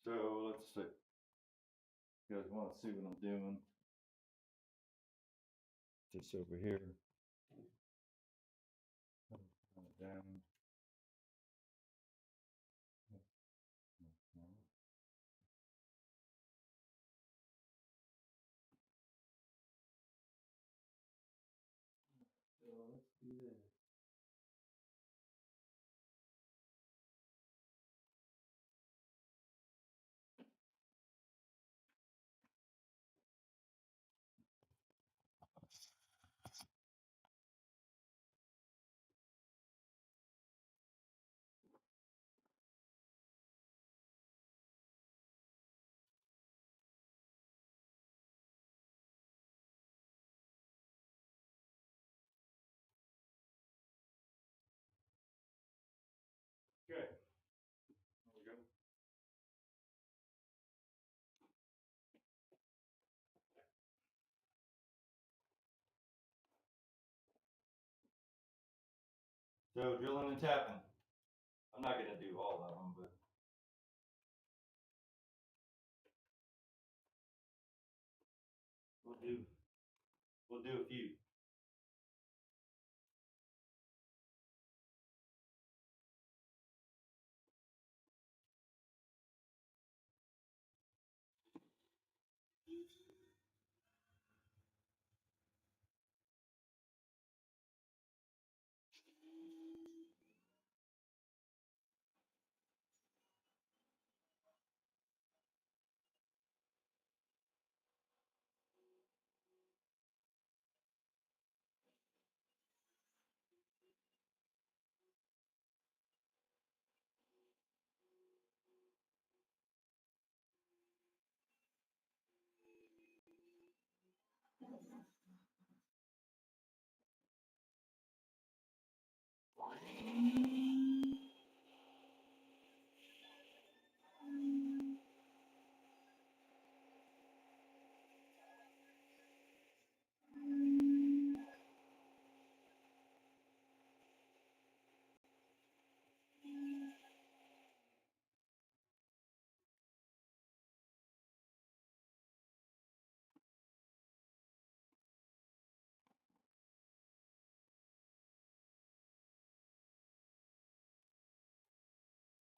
A: So let's see. You guys want to see what I'm doing? This over here. Turn it down. So let's do this. So drilling and tapping. I'm not gonna do all of them, but we'll do a few.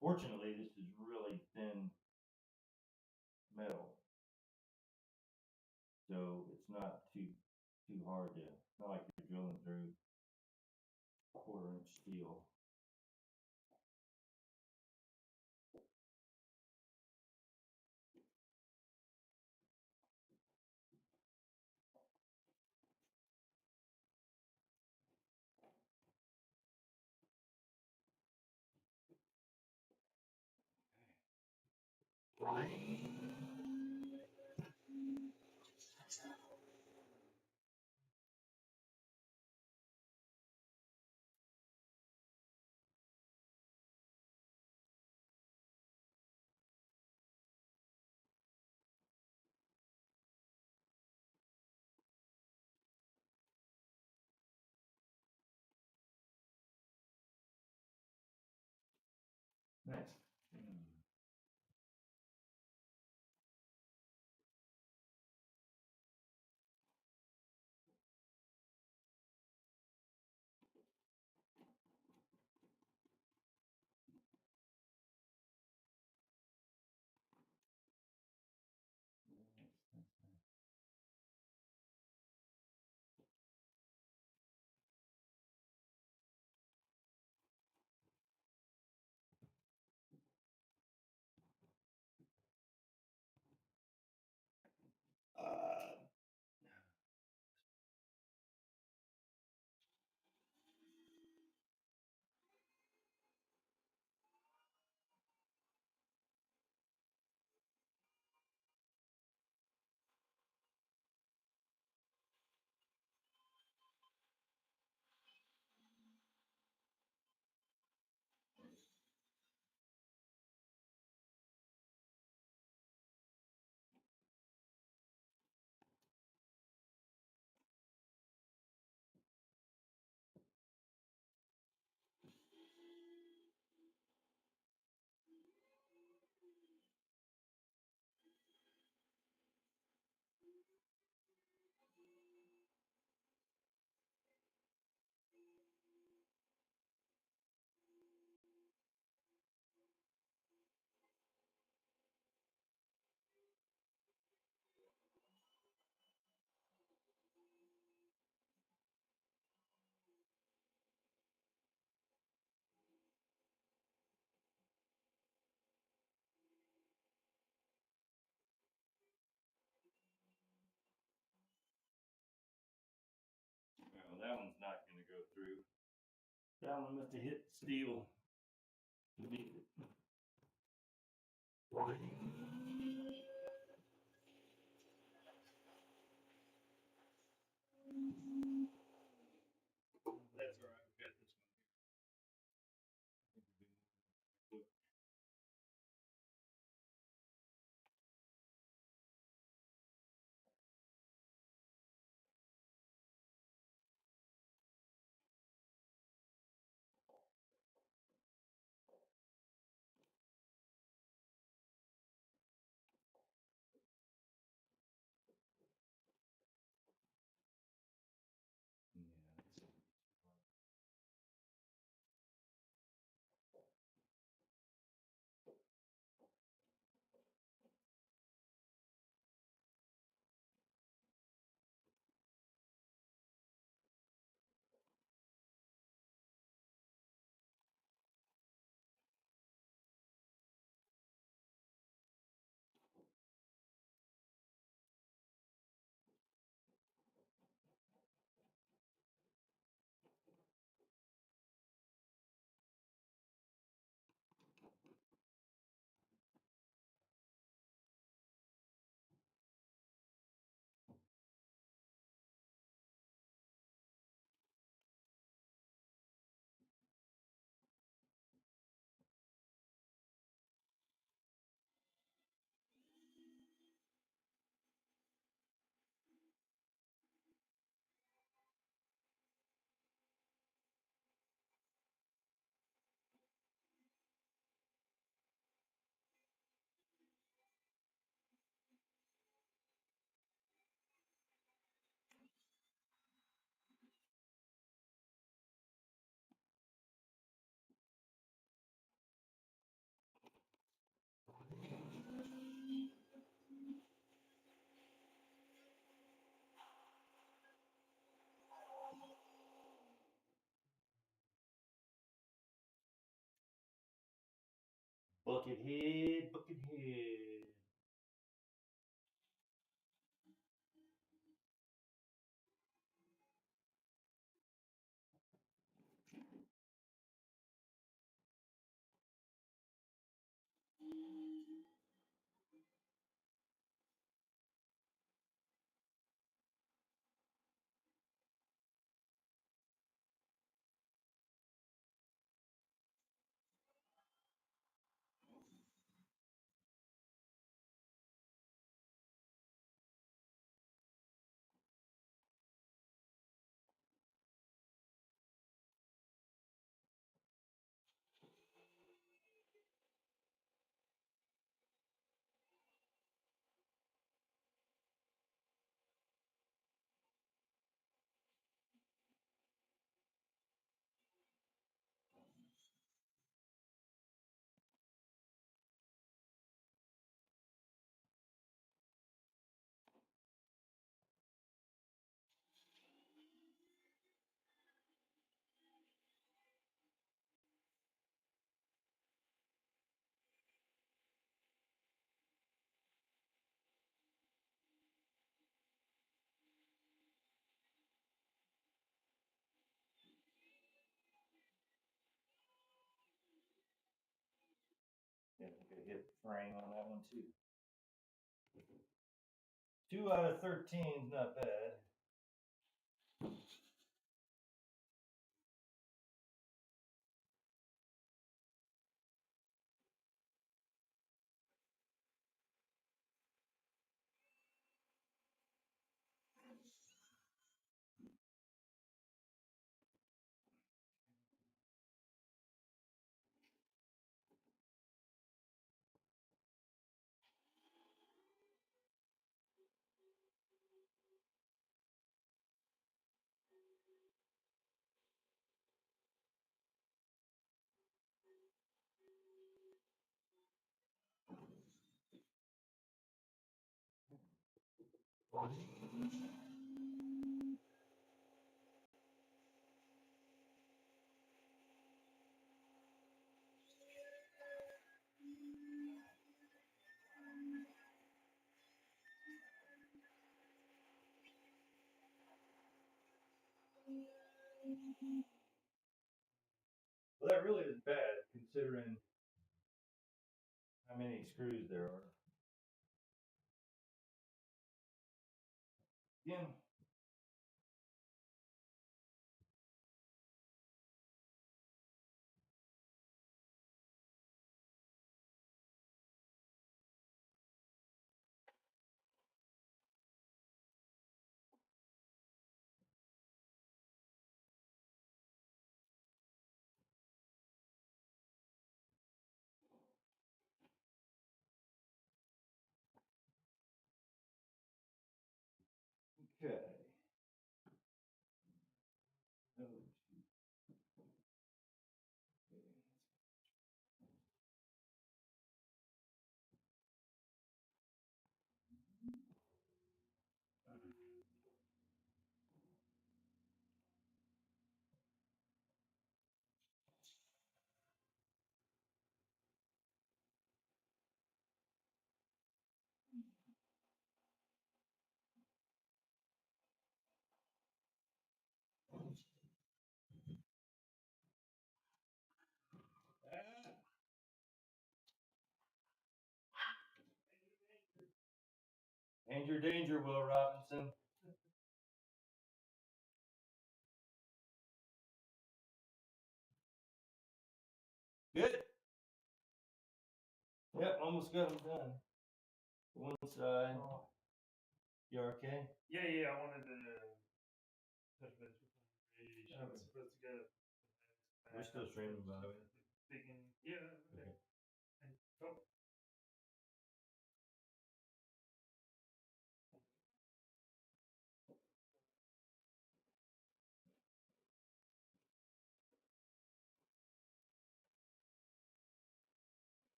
A: Fortunately, this is really thin metal, so it's not too hard to. Not like you're drilling through 1/4 inch steel. Nice. Well, that one's not going to go through. That one must have hit steel. That's all right. We got this one here. Buckethead, Buckethead. Yeah, I think I hit the frame on that one too. 2 out of 13 is not bad. Well, that really is bad considering how many screws there are. Again, okay. Oh, shoot. Okay. Danger, danger, Will Robinson. Good. Yep, almost got them done. One side. You okay?
B: Yeah, I wanted to touch base with you. I was supposed to go.
A: We're still streaming, by the way.
B: Speaking, yeah, okay.
A: Okay.
B: And oh,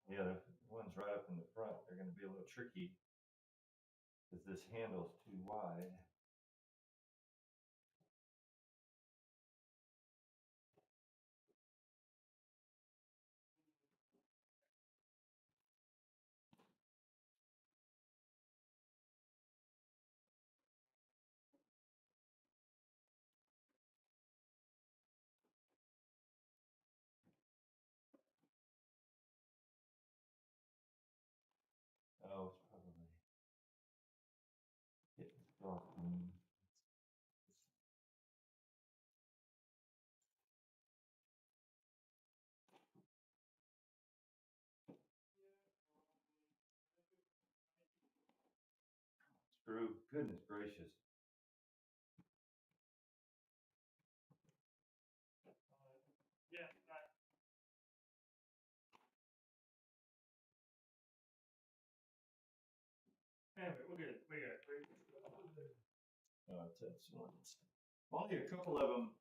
A: Yeah, the ones right up in the front, they're gonna be a little tricky because this handle's too wide. Oh, it's probably getting softened. Screw, goodness gracious.
B: Yeah. Anyway, we're good.
A: Oh, it's ones. Only a couple of them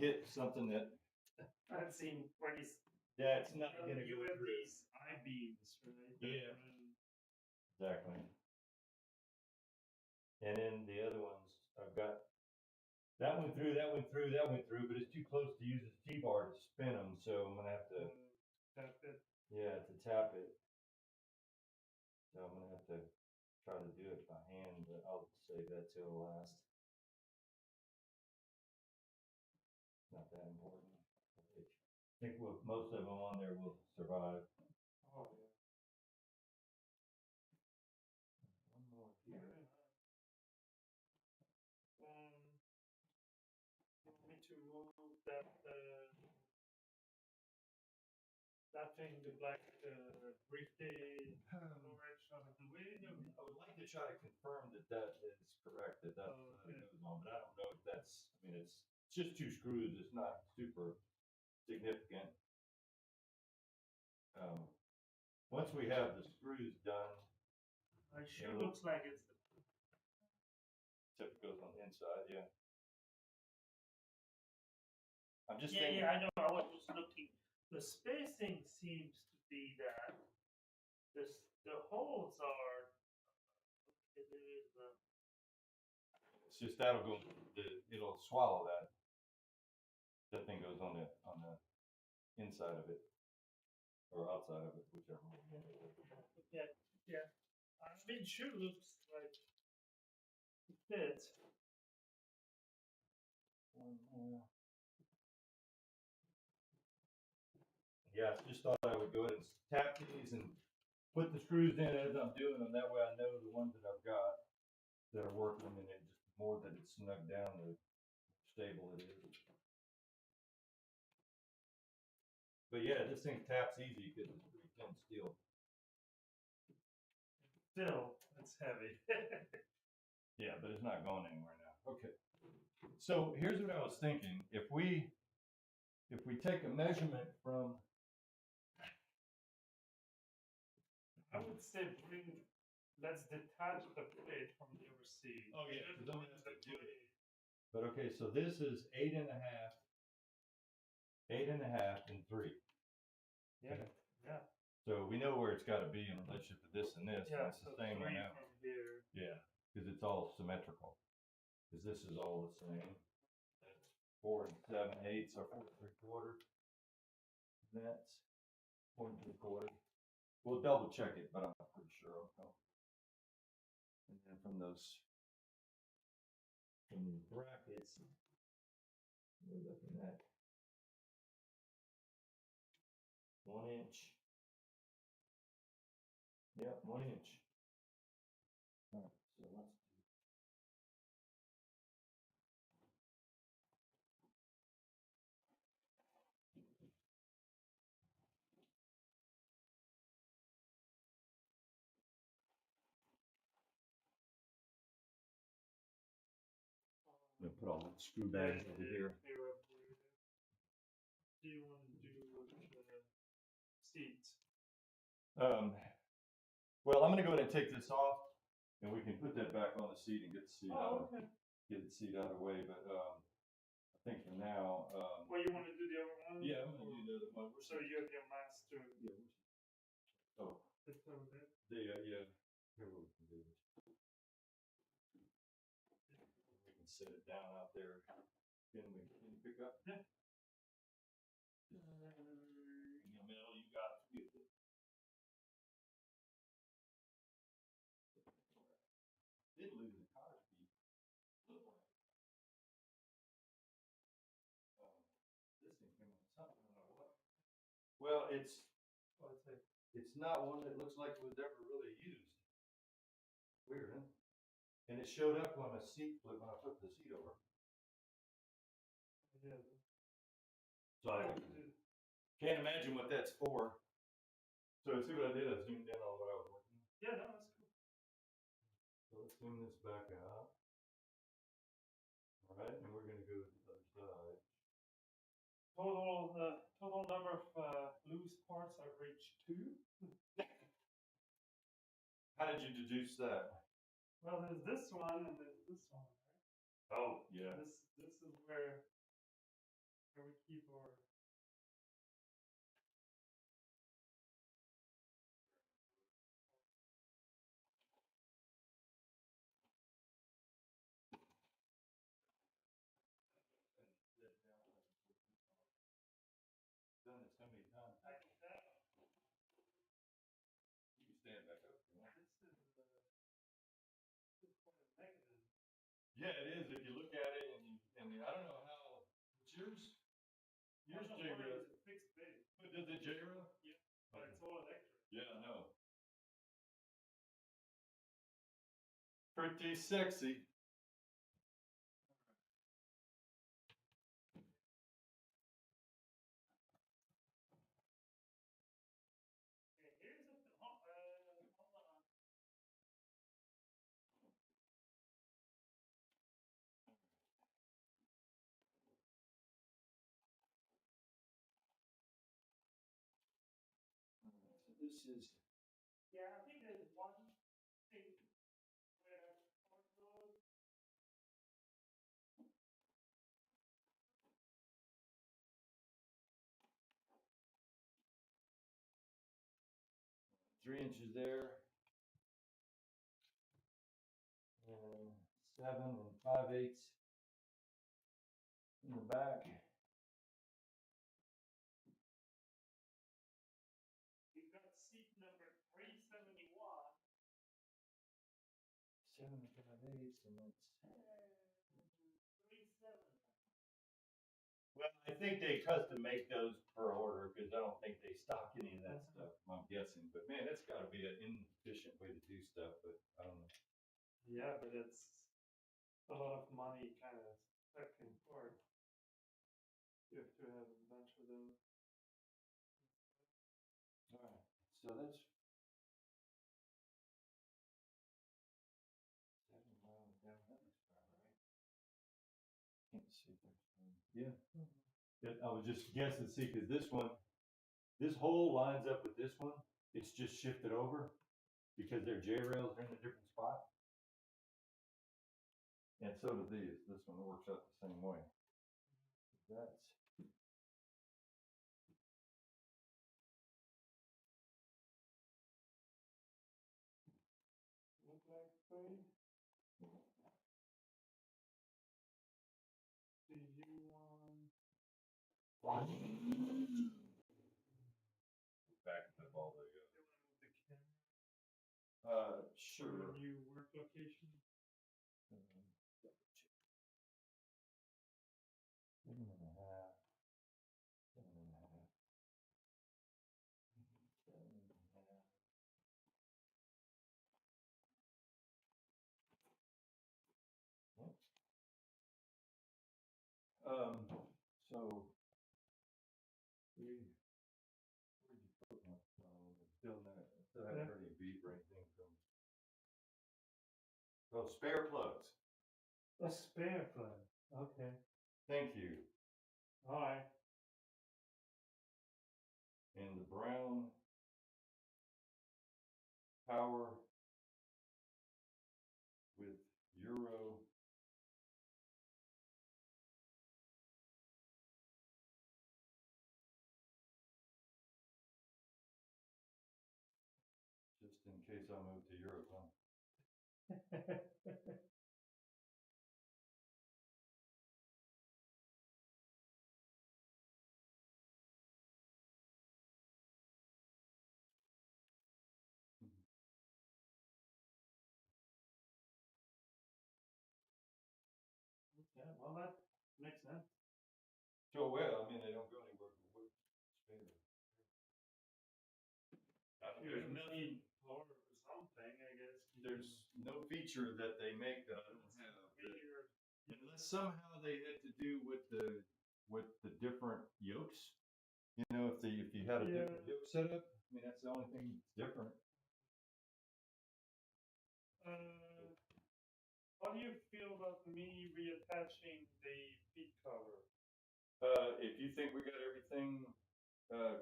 A: hit something that.
B: That seemed pretty.
A: Yeah, it's not gonna
B: You
A: go
B: have
A: through.
B: these I-beams, right?
A: Yeah. Exactly. And then the other ones, I've got that went through, that went through, that went through, but it's too close to use a T-bar to spin them, so I'm gonna have to.
B: Tap it.
A: Yeah, to tap it. So I'm gonna have to try to do it by hand, but I'll save that till last. Not that important. I think most of them on there will survive.
B: Oh yeah.
A: One more here.
B: You want me to move that that thing, the black briefcase storage out of the way?
A: I would like to try to confirm that that is correct, that that goes on, but I don't know if that's. I mean, it's just 2 screws. It's not super significant. Once we have the screws done,
B: it sure looks like it's the
A: tip goes on the inside. Yeah. I'm just thinking.
B: Yeah, I know. I was just looking. The spacing seems to be that the holes are. It is.
A: It's just that'll go. It'll swallow that. That thing goes on the inside of it or outside of it, whichever.
B: Yeah. I mean, it sure looks like it fits.
A: One more. Yeah, I just thought I would go ahead and tap these and put the screws in as I'm doing them. That way I know the ones that I've got that are working, and it just more that it's snugged down, the stable it is. But yeah, this thing taps easy because it's pretty thin steel.
B: Still, it's heavy.
A: Yeah, but it's not going anywhere now. Okay. So here's what I was thinking. If we take a measurement from.
B: I would say let's detach the plate from the receipt.
A: Oh yeah, because I'm gonna have to do it. But okay, so this is 8.5, 8.5, and 3.
B: Yeah.
A: Okay.
B: Yeah.
A: So we know where it's got to be in relationship to this and this.
B: Yeah.
A: And it's
B: So
A: the same one
B: 3
A: out.
B: from here.
A: Yeah, because it's all symmetrical. Because this is all the same. 4 7/8 or 4 3/4. That's 4 3/4. We'll double check it, but I'm pretty sure I'll go. And then from these brackets, we're looking at 1 inch. Yeah, 1 inch. All right, so let's do. I'm gonna put all the screw bags over here.
B: Do you want to do seats?
A: Well, I'm gonna go ahead and take this off, and we can put that back on the seat and get the seat out.
B: Okay.
A: Get the seat out of the way. But I think for now.
B: Well, you want to do the other one? one?
A: Yeah, I'm gonna do the other one.
B: So you have your master.
A: Yeah. Oh,
B: It's over there.
A: yeah. Here we can do this. We can set it down out there. Can you pick up?
B: Yeah.
A: In the middle, you got to get it. Did lose the car speed. Look like. This thing came on something. I don't know what. Well, it's not one that looks like it was ever really used. Weird, huh? And it showed up on a seat when I put the seat over.
B: Yeah.
A: So I can't imagine what that's for. So see what I did? I zoomed in on what I was working on.
B: Yeah, no, that's cool.
A: So let's zoom this back out. All right, and we're going to go to the other side.
B: Total number of loose parts I've reached 2.
A: How did you deduce that?
B: Well, there's this one and there's this one, right?
A: Oh, yeah.
B: This is where we keep our.
A: Done it so many times.
B: I can tell.
A: You can stand back up if you want.
B: This is quite a mechanism.
A: Yeah, it is. If you look at it and I don't know how. What's yours? Yours J-rail.
B: It's a fixed base.
A: But does it J-rail?
B: Yeah, but it's all electric.
A: Yeah, I know. Pretty sexy.
B: Okay, here's a hold on.
A: So this is.
B: Yeah, I think there's one thing where part goes.
A: 3 inches there. And 7 5/8 in the back.
B: We've got seat number 371.
A: 7 5/8, and that's.
B: 37.
A: Well, I think they custom make those per order because I don't think they stock any of that stuff. I'm guessing, but man, that's got to be an inefficient way to do stuff. But I don't know.
B: Yeah, but it's a lot of money kind of stuck in part. You have to have a bunch of those.
A: All right, so that's 7 miles down. That looks about right. Can't see there. Yeah. I was just guessing, see, because this hole lines up with this one. It's just shifted over because their J-rails are in a different spot. And so do these. This one works out the same way. That's.
B: Look like three. Do you want?
A: Back up all the.
B: You want to move the camera?
A: Sure.
B: To a new work location.
A: 7 and a half. 7 and a half. 7 and a half. Yep. So where'd you put my phone? Still not. Still haven't heard any beep or anything from. Oh, spare plugs.
B: A spare plug. Okay.
A: Thank you.
B: All right.
A: And the brown power with Euro. case I move to Europe, huh?
B: Yeah, well, that makes sense.
A: So well, I mean, they don't go anywhere but wood.
B: There's no need for something, I guess.
A: There's no feature that they make that I don't have. Unless somehow they had to do with the different yolks. You know, if you had a different yoke setup, I mean that's the only thing different.
B: How do you feel about me reattaching the feet cover?
A: If you think we got everything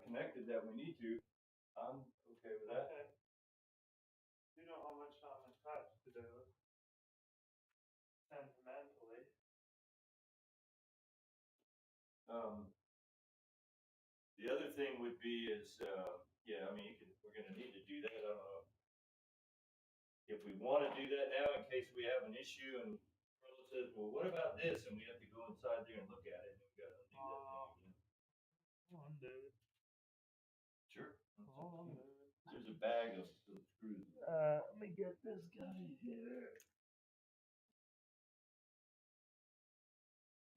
A: connected that we need to, I'm okay with that.
B: Okay. You know how much I'm attached to those sentimentally.
A: The other thing would be is, yeah, I mean, we're going to need to do that. I don't know if we want to do that now in case we have an issue and Carla says, well, what about this? And we have to go inside there and look at it and we got to undo that thing again.
B: I'll undo it.
A: Sure.
B: I'll undo it.
A: There's a bag of screws.
B: Let me get this guy here.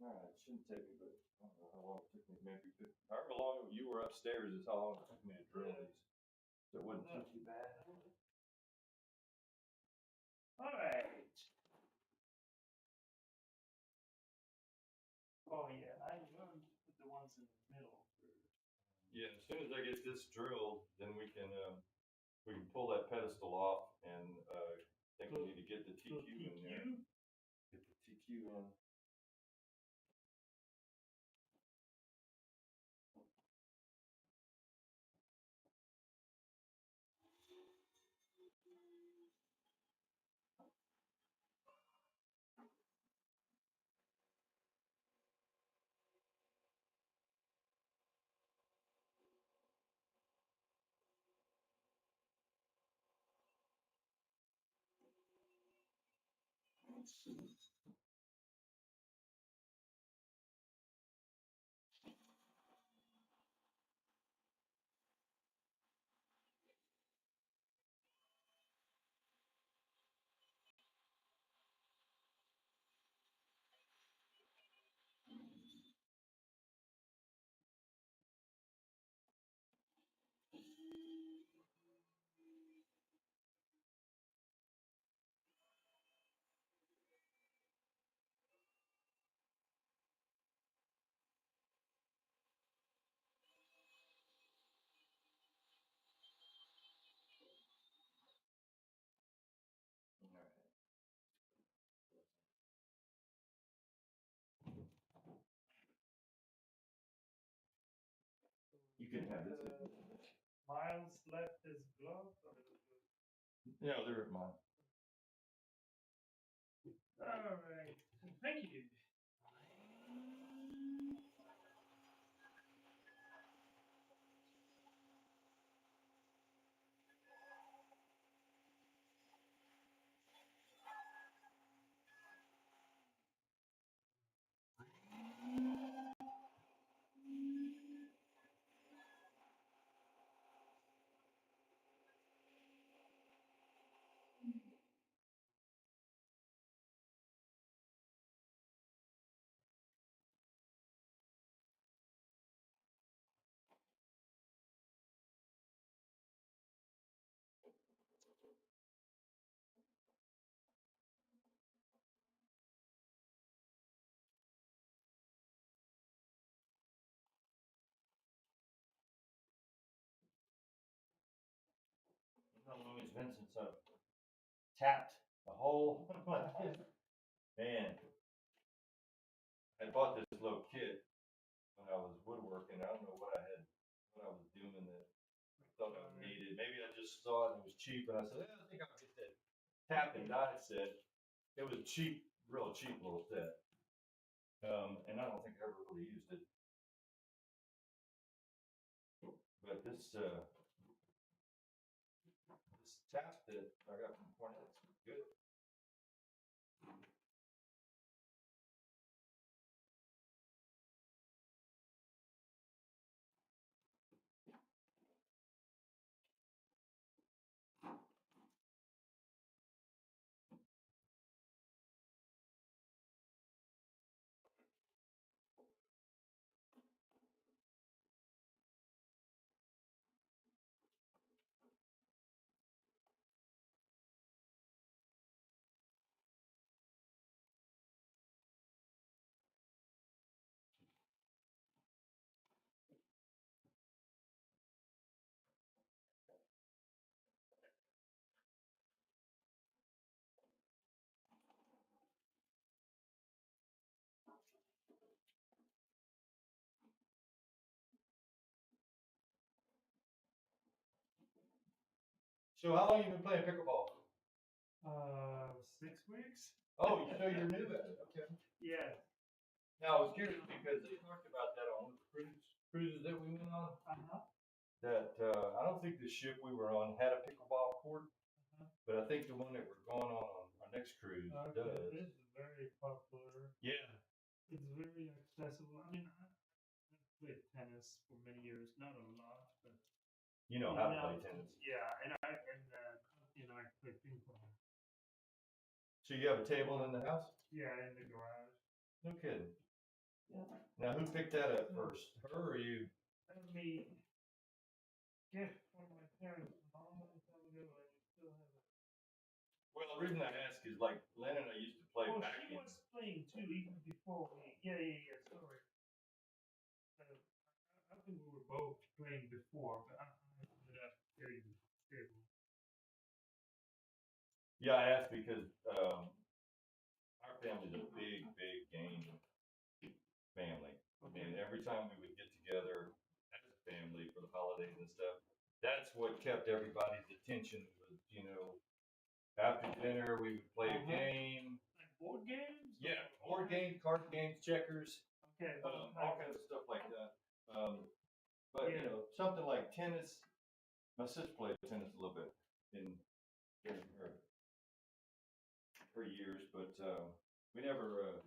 A: All right, it shouldn't take me, but I don't know how long it took me. Maybe however long you were upstairs is how long it took me to drill these. So it wouldn't take too bad.
B: All right. Oh yeah, I learned to put the ones in the middle first.
A: Yeah, as soon as I get this drilled, then we can pull that pedestal off, and I think we need to get the TQ in there. Get the TQ in. You can have this.
B: Miles left his glove.
A: Yeah, they're at mine.
B: All right. Thank you.
A: How long it's been since I've tapped a hole like this? Man, I bought this little kit when I was woodworking. I don't know what I was doing that I thought I needed. Maybe I just saw it and it was cheap, and I said, I think I'll get that tap and die set. It was cheap, real cheap little set. And I don't think I ever really used it. But this tap that I got from Cornette's. Good. So how long you been playing pickleball?
B: 6 weeks.
A: Oh, so you're new at it. Okay.
B: Yeah.
A: Now I was curious because they talked about that on the cruises that we went on. That I don't think the ship we were on had a pickleball court, but I think the one that we're going on our next cruise does.
B: It is very popular.
A: Yeah.
B: It's very accessible. I mean, I've played tennis for many years, not a lot, but
A: You know how to play tennis.
B: Yeah, and I play ping pong.
A: So you have a table in the house?
B: Yeah, in the garage.
A: No kidding.
B: Yeah.
A: Now who picked that up first? Her or you?
B: Let me gift from my parents a long time ago, and I still have it.
A: Well, the reason I ask is like Len and I used to play back
B: She
A: in.
B: was playing too, even before me. Yeah. Sorry. I think we were both playing before, but I ended up getting the table.
A: Yeah, I asked because our family's a big game family.
B: Okay.
A: And every time we would get together as a family for the holidays and stuff, that's what kept everybody's attention was, after dinner we would play a game.
B: Like board games?
A: Yeah, board games, card games, checkers,
B: Okay.
A: all kinds of stuff like that. But something like tennis. My sister played tennis a little bit in her years, but we never.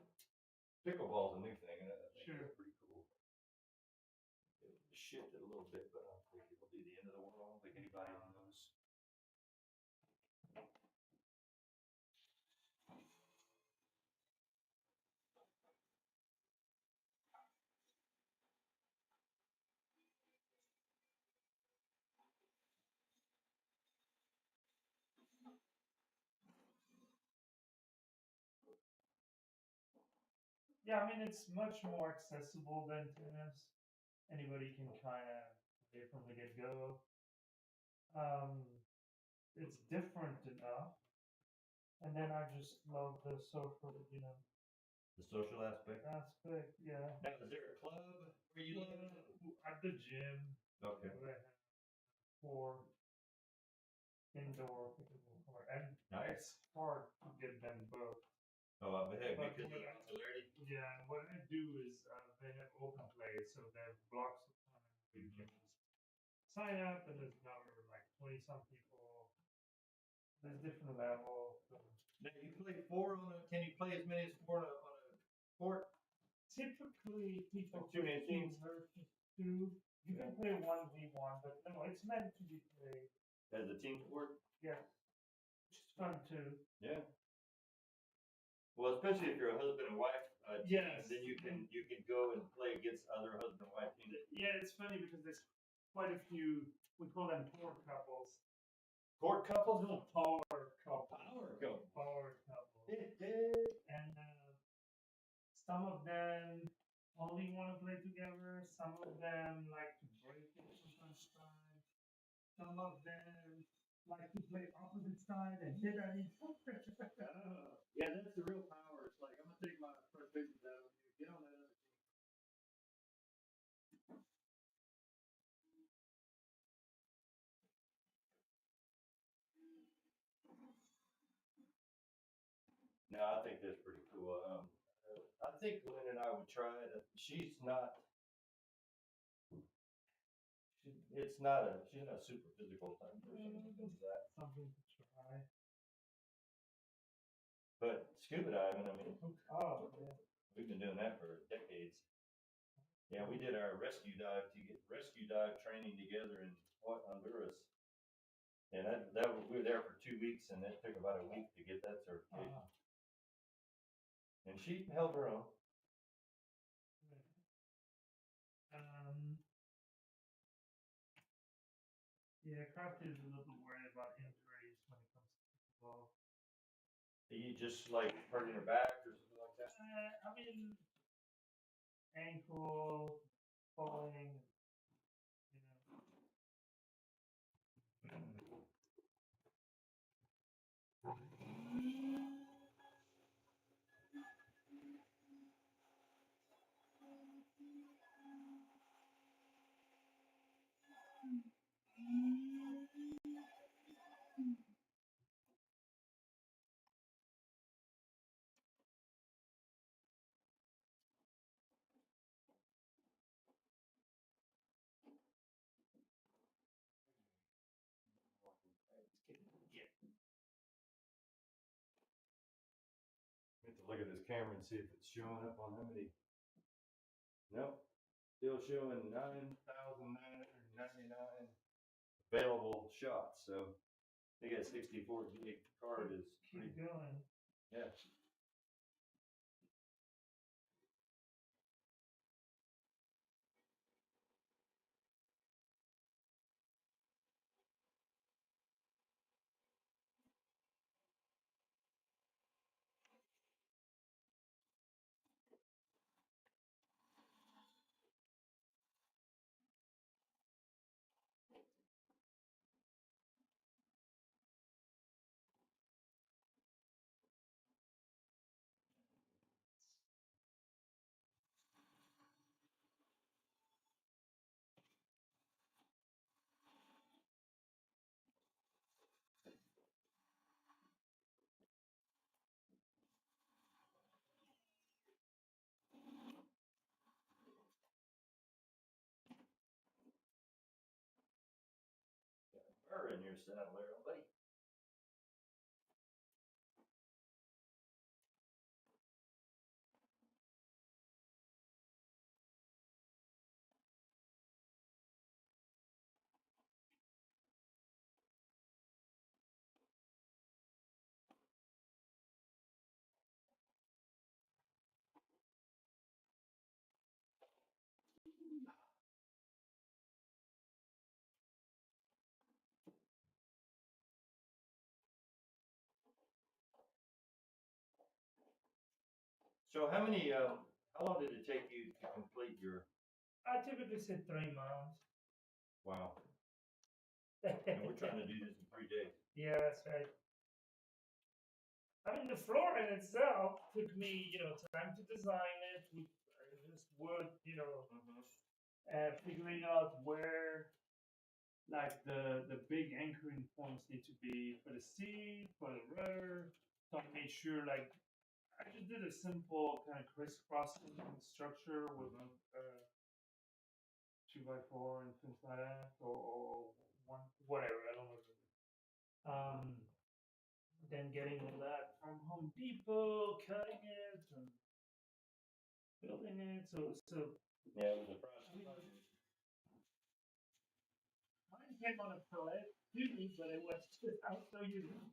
A: Pickleball's a new thing, and I think it's pretty cool. It shifted a little bit, but I don't think it'll be the end of the world. I don't think anybody knows.
B: Yeah, I mean, it's much more accessible than tennis. Anybody can kind of play from the get-go. It's different enough. And then I just love the social,
A: The social aspect.
B: yeah.
A: Now, is there a club where you live?
B: At the gym.
A: Okay.
B: They have 4 indoor pickleball court, and
A: Nice.
B: it's hard to get them both.
A: Oh, I bet
B: But
A: because of popularity.
B: Yeah, and what I do is they have open play, so they have blocks of time where you can just sign up, and there's another like 20 some people. There's different levels. So.
A: Now you play 4 on a. Can you play as many as 4 on a court?
B: Typically, people
A: Too many teams
B: versus 2. You can play 1v1, but no, it's meant to be played
A: as a team sport.
B: Yeah, which is fun too.
A: Yeah. Well, especially if you're a husband and wife team, then you can go and play against other husband and wife teams.
B: Yeah, it's funny because there's quite a few. We call them power couples.
A: Court couples?
B: No, power couples.
A: Power couples.
B: And some of them only want to play together. Some of them like to break it from time to time. Some of them like to play opposite side and hit at each other.
A: Yeah, that's the real power. It's like, I'm going to take my first bases out of you. Get on that other team. No, I think that's pretty cool. I think Lynn and I would try it. She's not. it's not a, she's not a super physical type person when it comes to that.
B: Something to try.
A: But scuba diving, I mean,
B: Oh, yeah.
A: we've been doing that for decades. Yeah, we did our rescue dive training together in Honduras. And we were there for 2 weeks, and it took about a week to get that certification. And she held her own.
B: Yeah, craft is a little bit worried about injuries when it comes to pickleball.
A: You just like hurting her back or something like that?
B: I mean, ankle, falling, you know.
A: We have to look at this camera and see if it's showing up on how many. Nope. Still showing 9,999 available shots. So they got 64 gig card is pretty
B: Keep going.
A: Yeah. Burr in your saddle there, buddy. So how long did it take you to complete your?
B: I typically say 3 months.
A: Wow. And we're trying to do this in 3 days.
B: Yeah, that's right. I mean, the floor in itself took me, time to design it with just wood, figuring out where, like, the big anchoring points need to be for the seat, for the rudder. So I made sure, like, I just did a simple kind of crisscrossing structure with 2x4 and things like that, or one, whatever. I don't know. Then getting all that from Home Depot, cutting it and building it. So
A: Yeah, it was a process.
B: mine came on a pellet, but it was just out so used.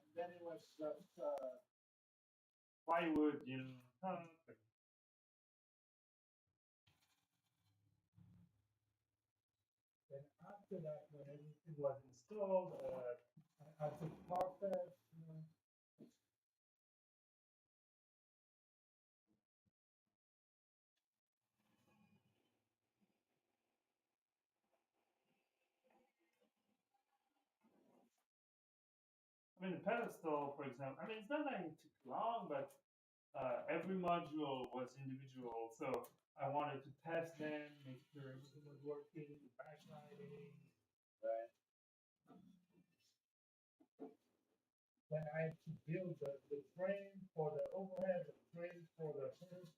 B: And then it was just plywood, top. Then after that, when everything was installed, I took Cockpit. I mean, the pedestal, for example. I mean, it's not like it took long, but every module was individual. So I wanted to test them, make sure everything was working, the backlighting. Right. Then I had to build the frame for the overhead, the frame for the pedestal.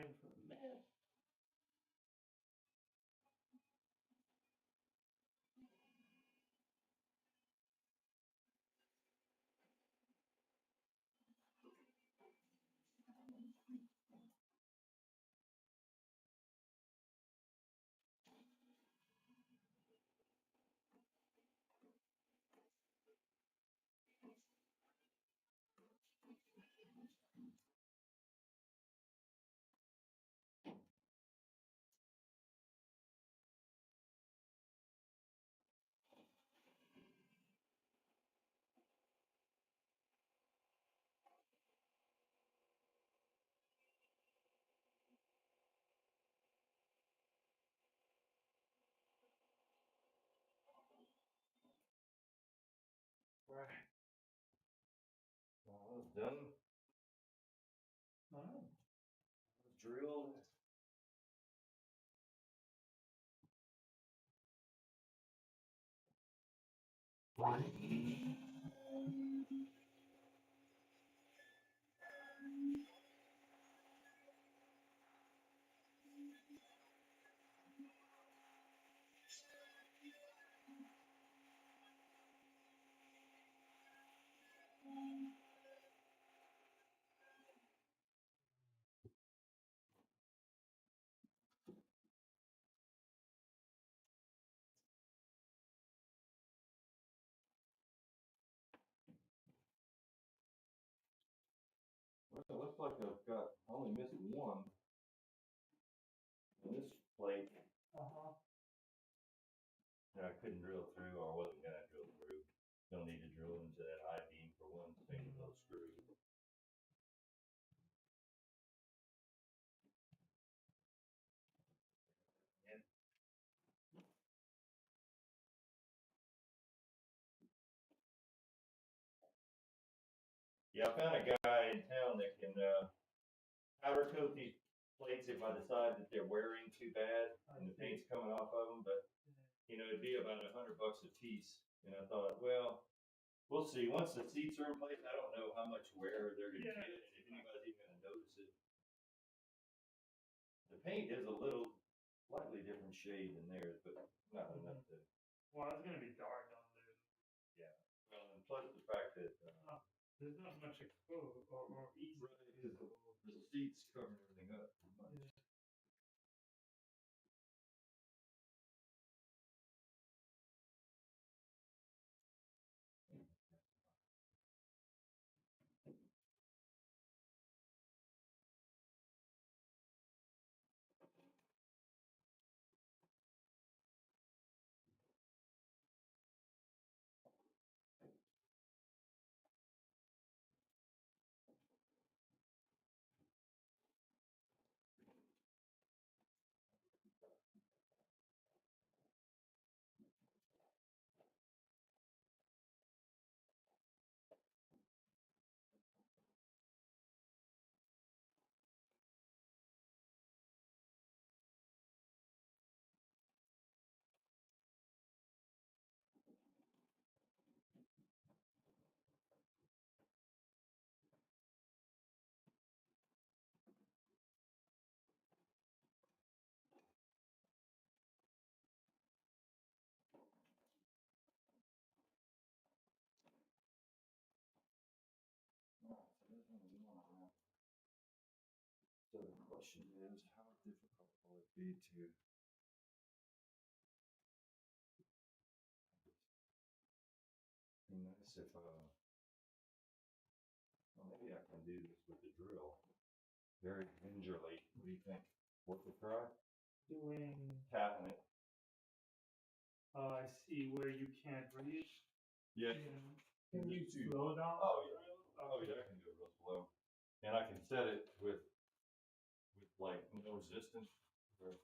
B: Waiting for the mail.
A: Right. Well, it's done.
B: Oh.
A: Drilled. Well, it looks like I've got only missed one. And this plate
B: Uh-huh.
A: that I couldn't drill through, or wasn't gonna drill through. Don't need to drill into that I beam for one single little screw. Yeah, I found a guy in town that can powder coat these plates if I decide that they're wearing too bad and the paint's coming off of them. But you know, it'd be about $100 a piece. And I thought, well, we'll see. Once the seats are in place, I don't know how much wear they're going to get, and if anybody's even going to notice it. The paint is a little slightly different shade than theirs, but not enough to.
B: Well, it's gonna be dark on there.
A: Yeah. Well, and plus the fact that
B: There's not much exposed or easy.
A: right, the seats cover everything up pretty much.
B: Yeah.
A: So the question is, how difficult will it be to be nice if well, maybe I can do this with the drill very gingerly. What do you think? Worth a try?
B: Doing.
A: Tapping it.
B: I see where you can't reach.
A: Yeah.
B: Can you slow down?
A: Oh yeah. Oh yeah, I can do it real slow. And I can set it with like no resistance. Where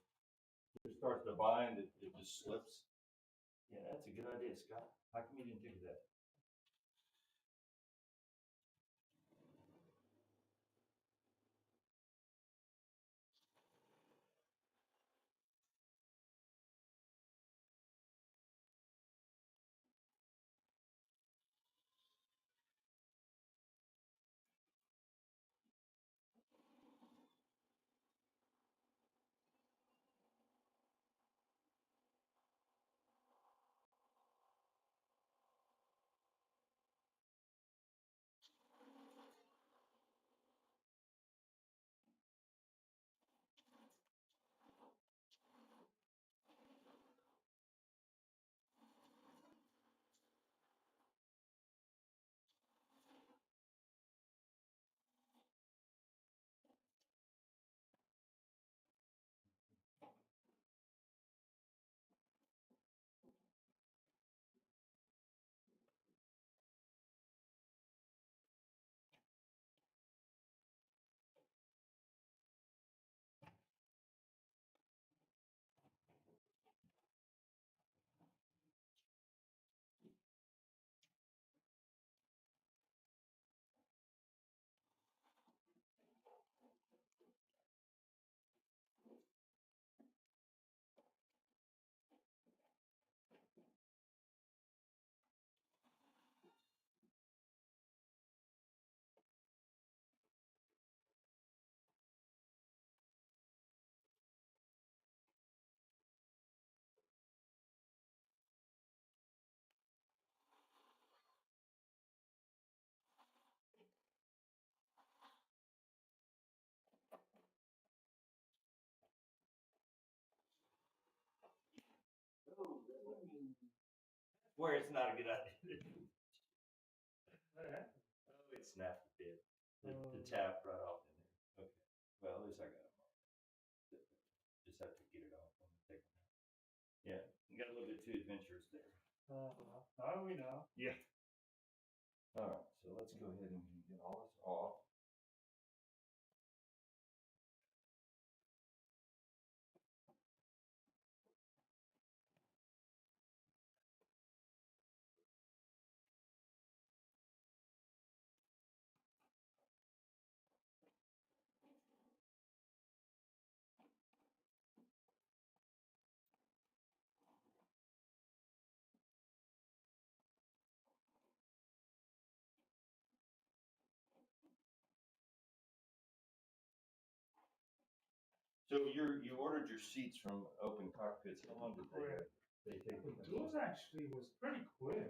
A: if it starts to bind, it just slips. Yeah, that's a good idea, Scott. How come you didn't think of that? where it's not a good idea.
B: What happened?
A: Oh, it snapped a bit. The
B: Oh.
A: tap right off in there. Okay. Well, at least I got it marked. Just have to get it off when I take it out. Yeah, you got a little bit too adventurous there.
B: Oh, we know.
A: Yeah. All right, so let's go ahead and get all this off. So you ordered your seats from Open Cockpits. How long did they take?
B: Those actually was pretty quick.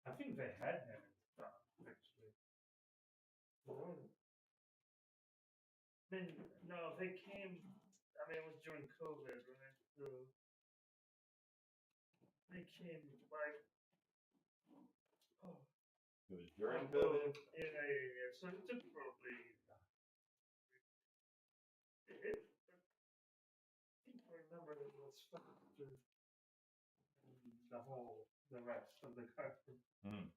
B: I think they had them in stock, actually. Then, no, they came, I mean, it was during COVID, right? So they came like, oh.
A: It was during COVID?
B: Yeah. So it took probably, I think I remember it was faster than the rest of the country.
A: Hmm.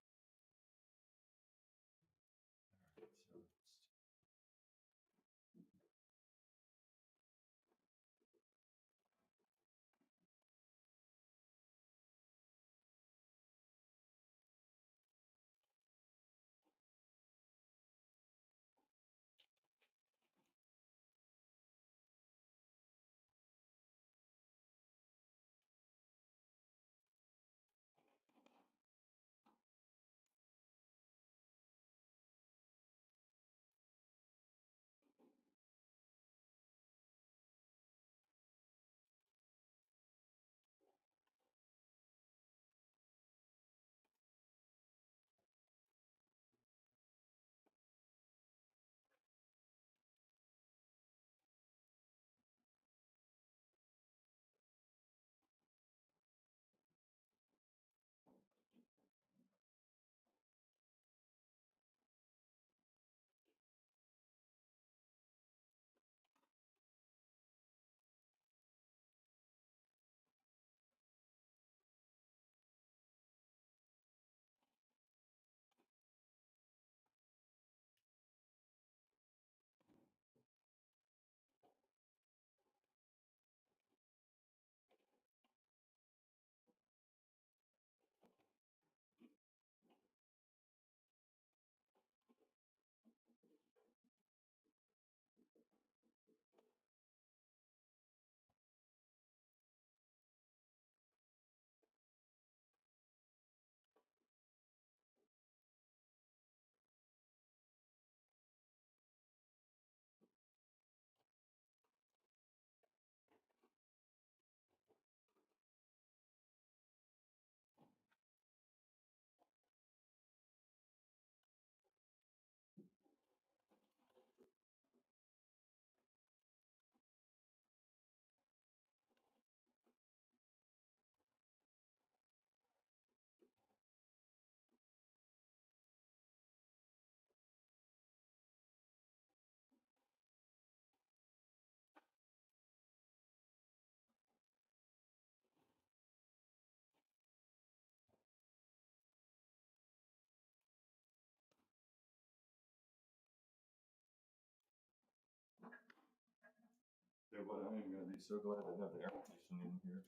A: Yeah, but I am going to be so glad to have the air conditioning in here.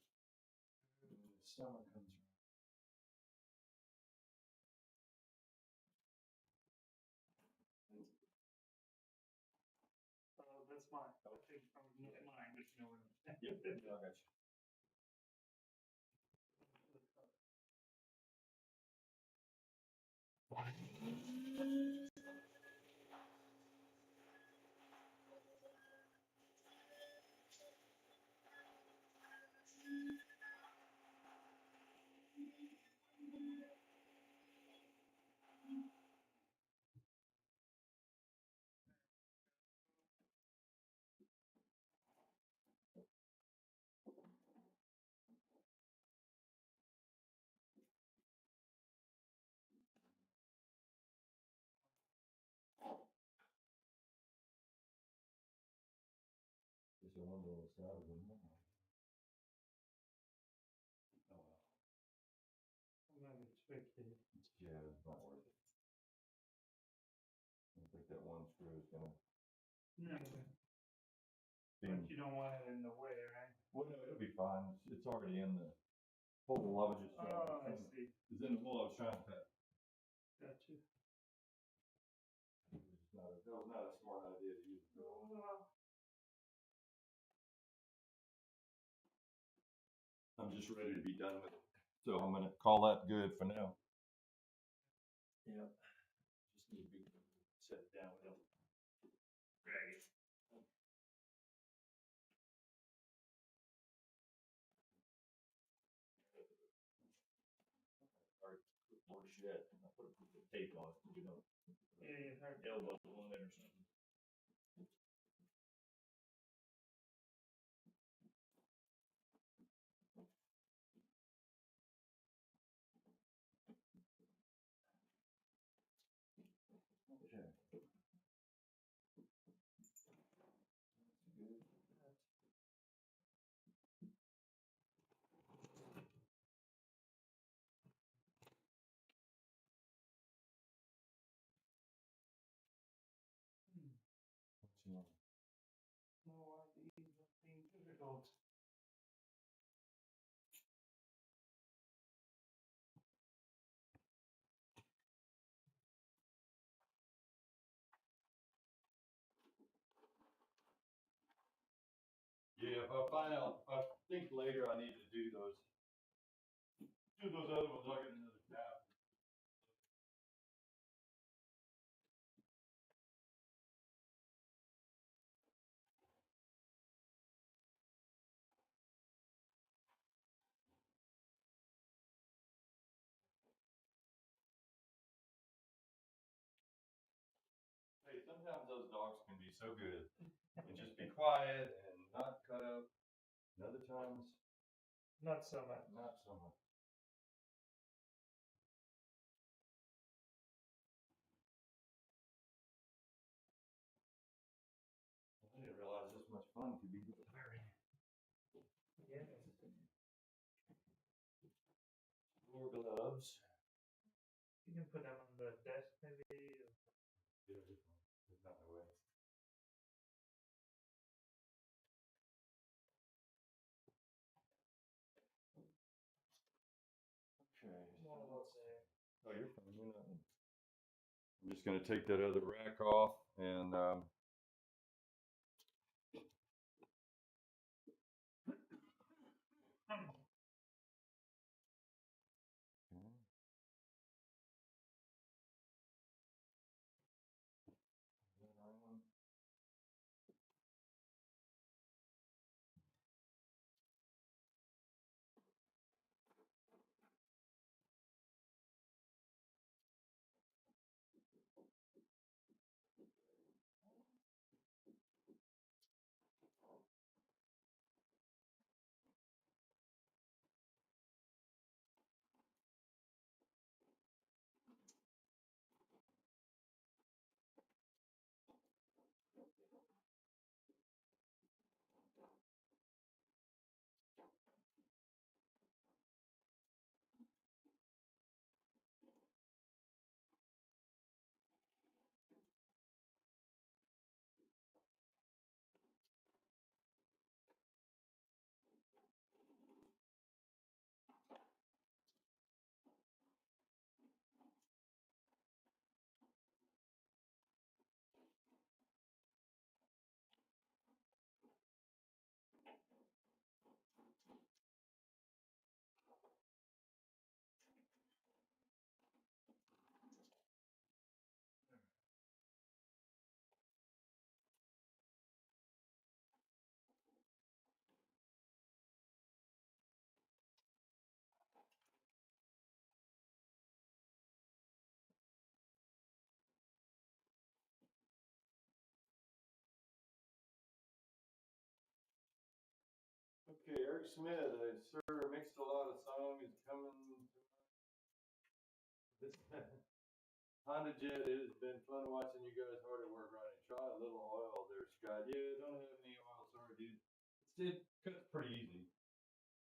A: When the summer comes around.
B: That's mine. I think from mine, but you know what I'm saying.
A: Yep, I got you. almost out of them now. Oh well.
B: I'm not expecting it.
A: Yeah, it's not worth it. I think that one screw is gonna
B: No.
A: be.
B: But you don't want it in the way, right?
A: Well, no, it'll be fine. It's already in the hole. I was just trying
B: Oh, I
A: to.
B: see.
A: It's in the hole I was trying to cut.
B: Gotcha.
A: That was not a smart idea to use the drill.
B: Well,
A: I'm just ready to be done with it. So I'm gonna call that good for now. Yep. Just need to be set it down without dragging. Or more shit. I put a piece of tape on it, you know.
B: yeah, you heard.
A: Elbow on it or something. Okay. Good. What's your
B: No, these are being difficult.
A: Yeah, if I find out, I think later I need to do those other ones. I'll get another tab. Hey, sometimes those dogs can be so good and just be quiet and not cut up. And other times,
B: Not so much.
A: not so much. I didn't realize this much fun could be tiring.
B: Yeah.
A: More gloves.
B: You can put them on the desk maybe.
A: Yeah, this one. It's not in the way. Okay.
B: What was it?
A: Oh, you're fine. You're not. I'm just gonna take that other rack off and okay, Eric Smith, sir, mixed a lot of songs. Is coming this Honda Jet. It has been fun watching you guys hard at work running. Try a little oil there, Scott. Yeah, don't have any oil. Sorry, dude. it cuts pretty easy,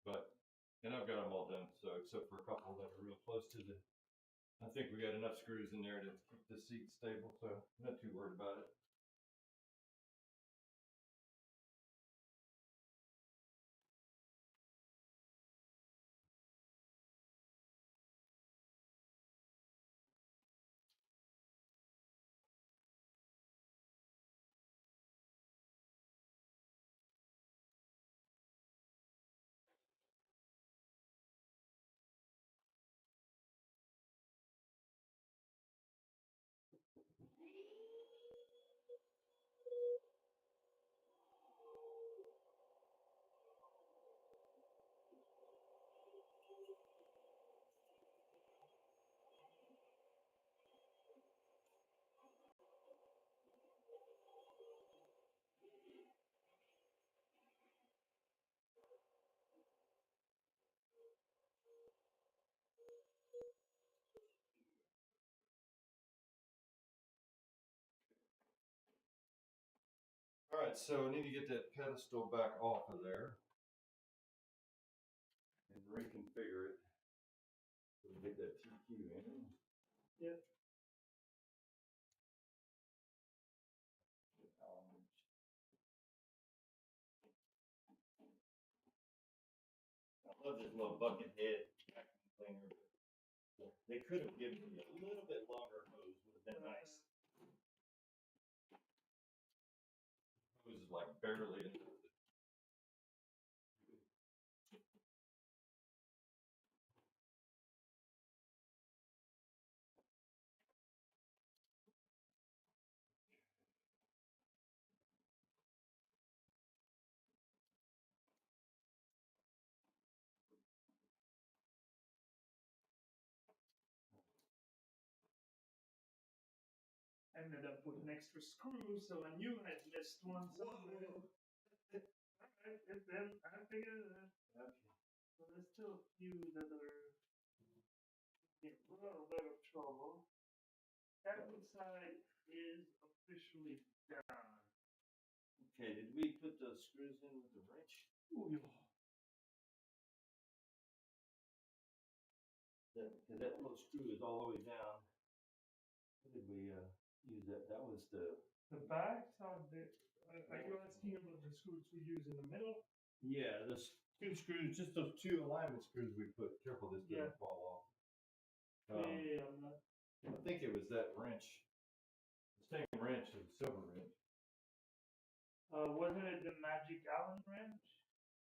A: but, and I've got them all done, so except for a couple that are real close to the, I think we got enough screws in there to keep the seat stable, so I'm not too worried about it. All right, so I need to get that pedestal back off of there and reconfigure it. So we get that TQ in.
B: Yep.
A: I love this little bucket head vacuum cleaner, but they could have given me a little bit longer hose, would have been nice. Hose is like barely in.
B: Ended up with an extra screw, so I knew I missed one somewhere. Alright, then I figured it out.
A: Okay.
B: So there's still a few that are in a little bit of trouble. Captain side is officially done.
A: Okay, did we put the screws in with the wrench?
B: Ooh, yeah.
A: Because that little screw is all the way down. What did we use that? That was the
B: back side bit. Are you asking about the screws we use in the middle?
A: Yeah, those two screws, just those two alignment screws we put. Careful, this doesn't fall off.
B: Yeah, I'm not.
A: I think it was that wrench. The same wrench, the silver wrench.
B: Wasn't it the Magic Allen wrench?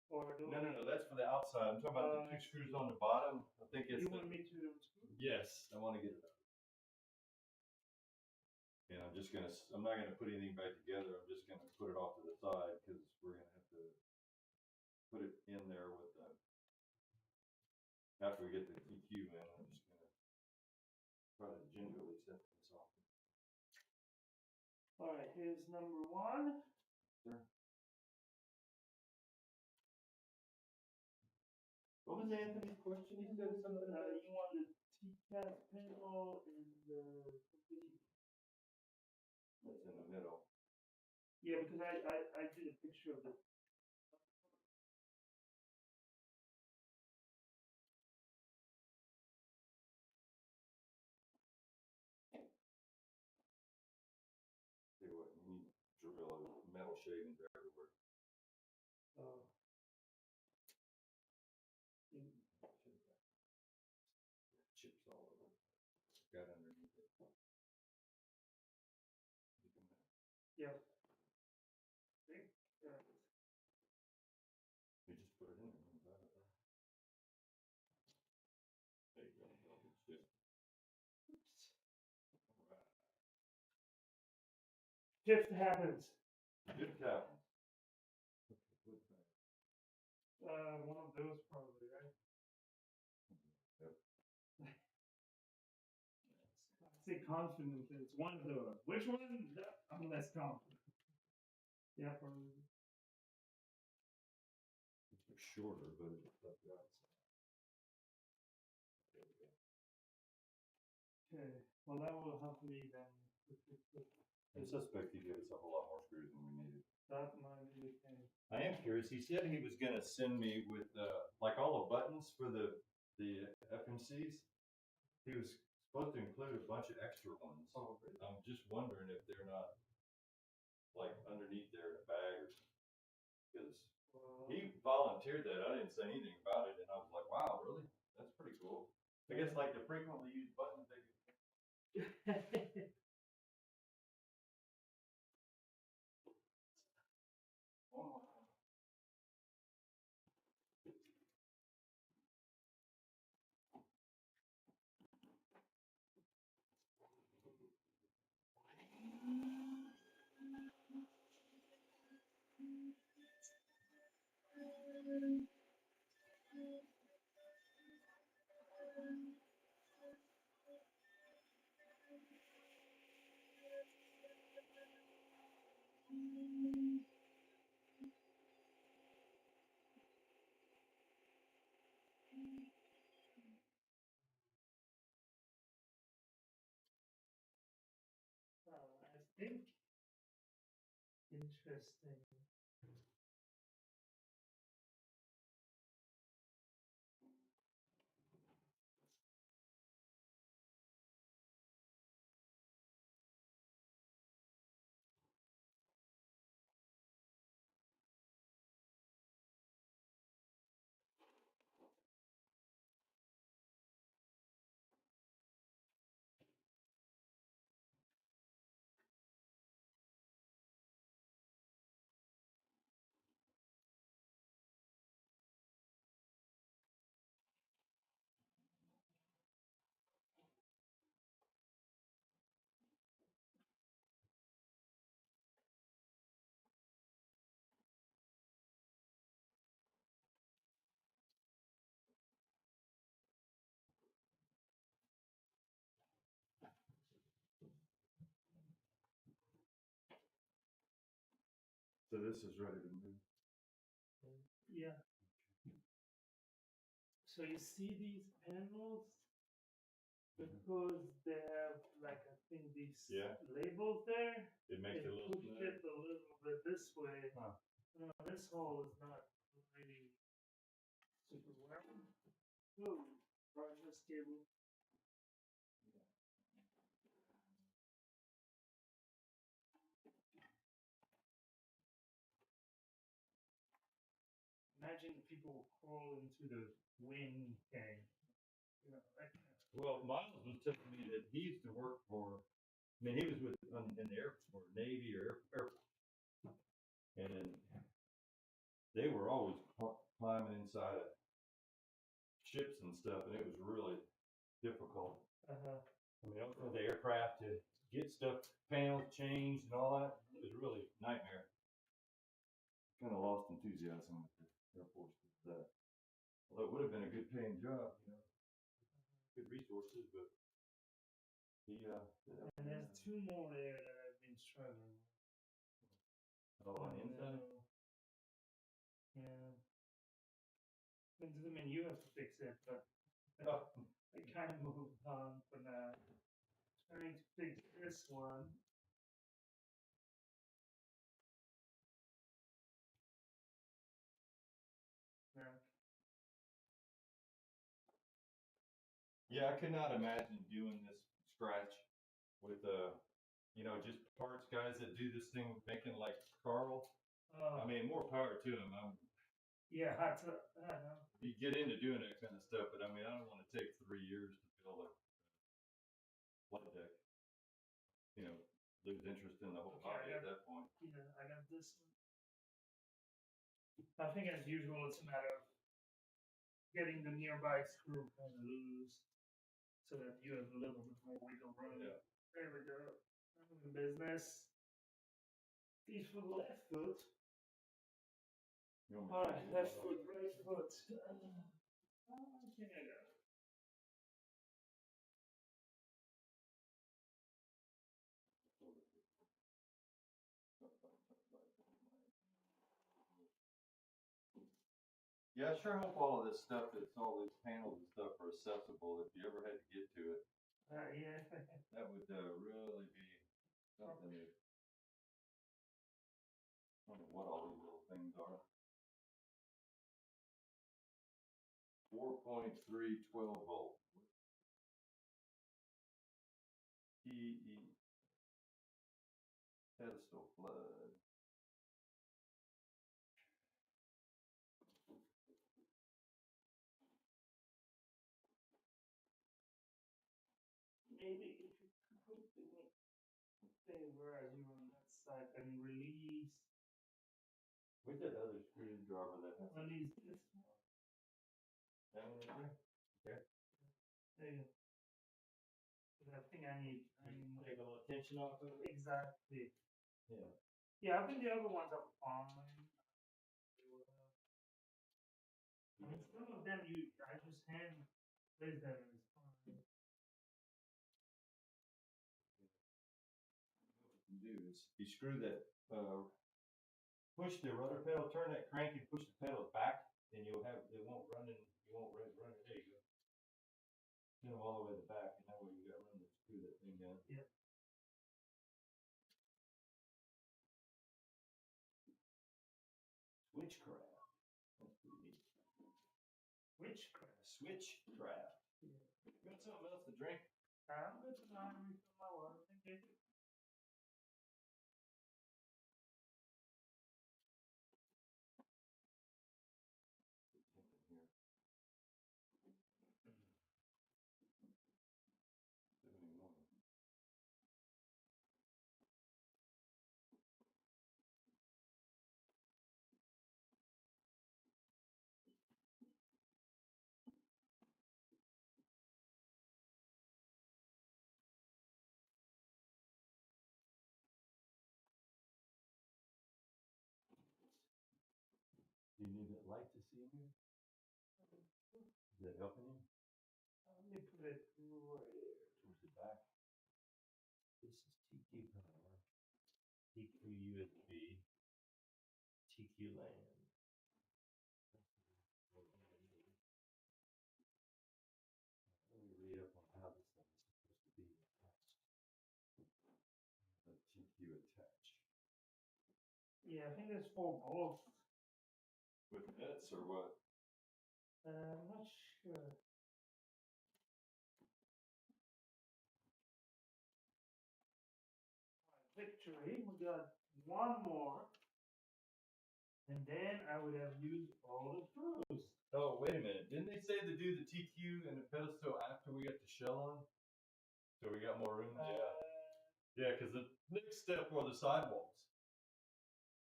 B: Or
A: No, that's for the outside. I'm talking about the two screws on the bottom. I think it's.
B: You want me to unscrew?
A: Yes, I want to get it out. And I'm not gonna put anything back together. I'm just gonna put it off to the side because we're gonna have to put it in there with the. After we get the TQ in, I'm just gonna try to gingerly set this off.
B: All right, here's number one.
A: Sure. What was Anthony's question? He said something about
B: You want the TCAS panel and the.
A: That's in the middle.
B: Yeah, because I did a picture of it.
A: See what you need drill metal shavings everywhere. Chips all over. Got underneath it.
B: Yeah.
A: You just put it in there and grab it. There you go. Good. Right.
B: Shift happens.
A: Good tap.
B: One of those probably, right?
A: Yep.
B: I say confident that it's one of those. Which one? I'm less confident. Yeah, probably.
A: It's shorter, but it's up the outside. There we go.
B: Okay. Well, that will help me then.
A: I suspect he gave us a whole lot more screws than we needed.
B: That might be the thing.
A: I am curious. He said he was going to send me with like all the buttons for the FMCs. He was supposed to include a bunch of extra ones.
B: Oh, really?
A: I'm just wondering if they're not like underneath there in a bag or something. Because he volunteered that. I didn't say anything about it, and I was like, "Wow, really? That's pretty cool." I guess like the frequently used buttons they could.
B: I think interesting.
A: So this is ready to move.
B: Yeah. So you see these panels because they have like I think these labels there.
A: It makes it a little
B: push it a little bit this way.
A: Huh.
B: No, this hole is not really super well. Oh, right, this cable. Imagine people crawl into the wing tank. You know, that kind of.
A: Well, Miles was telling me that he used to work for. I mean, he was with in the Air Force, Navy or Air Force, and they were always climbing inside of ships and stuff, and it was really difficult. I mean, also the aircraft to get stuff, panels changed and all that. It was really a nightmare. Kind of lost enthusiasm with the Air Force for that. Although it would have been a good paying job, you know, good resources, but he
B: and there's two more there that I've been struggling with.
A: Oh, on the inside?
B: Yeah. I mean, you have to fix it, but I kind of moved on for now. Trying to fix this one.
A: Yeah, I could not imagine doing this scratch with you know, just parts guys that do this thing making like Carl. I mean, more power to him.
B: Yeah,
A: you get into doing that kind of stuff, but I mean, I don't want to take 3 years to build a flight deck. You know, lose interest in the whole hobby at that point.
B: Yeah, I got this one. I think as usual, it's a matter of getting the nearby screw kind of loose so that you have a little bit more wiggle room.
A: Yeah.
B: There we go. I'm in business. These for the left foot. All right, left foot, right foot. Okay.
A: Yeah, I sure hope all of this stuff, all these panels and stuff are accessible if you ever had to get to it.
B: Yeah.
A: That would really be something that. don't know what all these little things are. 4.3 12-volt. PE pedestal flood.
B: Maybe if you could do me a favor as you're on that side and release
A: Where's that other screwdriver that has
B: release this one.
A: that one right there? Okay.
B: There you go. 'Cause I think I need
A: Take a little tension off of it.
B: exactly.
A: Yeah.
B: Yeah, I think the other ones are fine. I mean, some of them I just hand place them and it's fine.
A: What you do is you screw that, push the rudder pedal, turn that crank and push the pedal back, and it won't run it. There you go. Get them all the way to the back, and that way you got room to screw that thing down.
B: Yep.
A: Switchcraft. That's pretty neat.
B: Witchcraft.
A: Switchcraft.
B: Yeah.
A: Got something else to drink?
B: I'm good to know. Refill my water. Thank you.
A: Here. 71. Do you need that light to see here? Is that helping you?
B: Let me put it right here.
A: Towards the back. This is TQ power, TQ USB, TQ LAN. Let me read up on how this thing is supposed to be attached. The TQ attached.
B: Yeah, I think there's 4 bolts.
A: With nets or what?
B: I'm not sure. Victory. We got one more. And then I would have used all the screws.
A: Oh, wait a minute. Didn't they say to do the TQ and the pedestal after we got the shell on? So we got more room? Yeah. Yeah, because the next step were the sidewalls.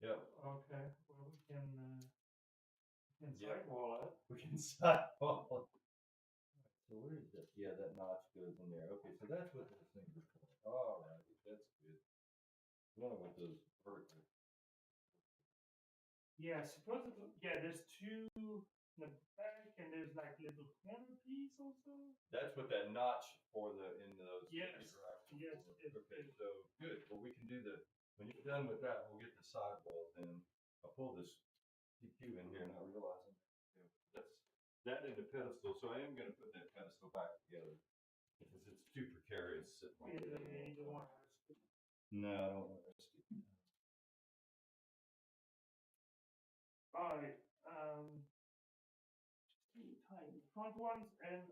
A: Yep.
B: Okay. Well, we can
A: Yeah.
B: sidewall it.
A: We can sidewall it. So where is that? Yeah, that notch goes in there. Okay, so that's what those things are for. All right, that's good. One of those vertical.
B: Yeah, supposedly. Yeah, there's 2 in the back, and there's like little corner piece also.
A: That's what that notch for in those.
B: Yes.
A: are actually
B: Yes.
A: for. Okay, so good. Well, we can do when you're done with that, we'll get the sidewalls in. I'll pull this TQ in here, not realizing. That's that in the pedestal. So I am going to put that pedestal back together because it's too precarious sitting like that.
B: Yeah, you don't want to risk it.
A: No, I don't want to risk it.
B: All right. Just tight the front ones and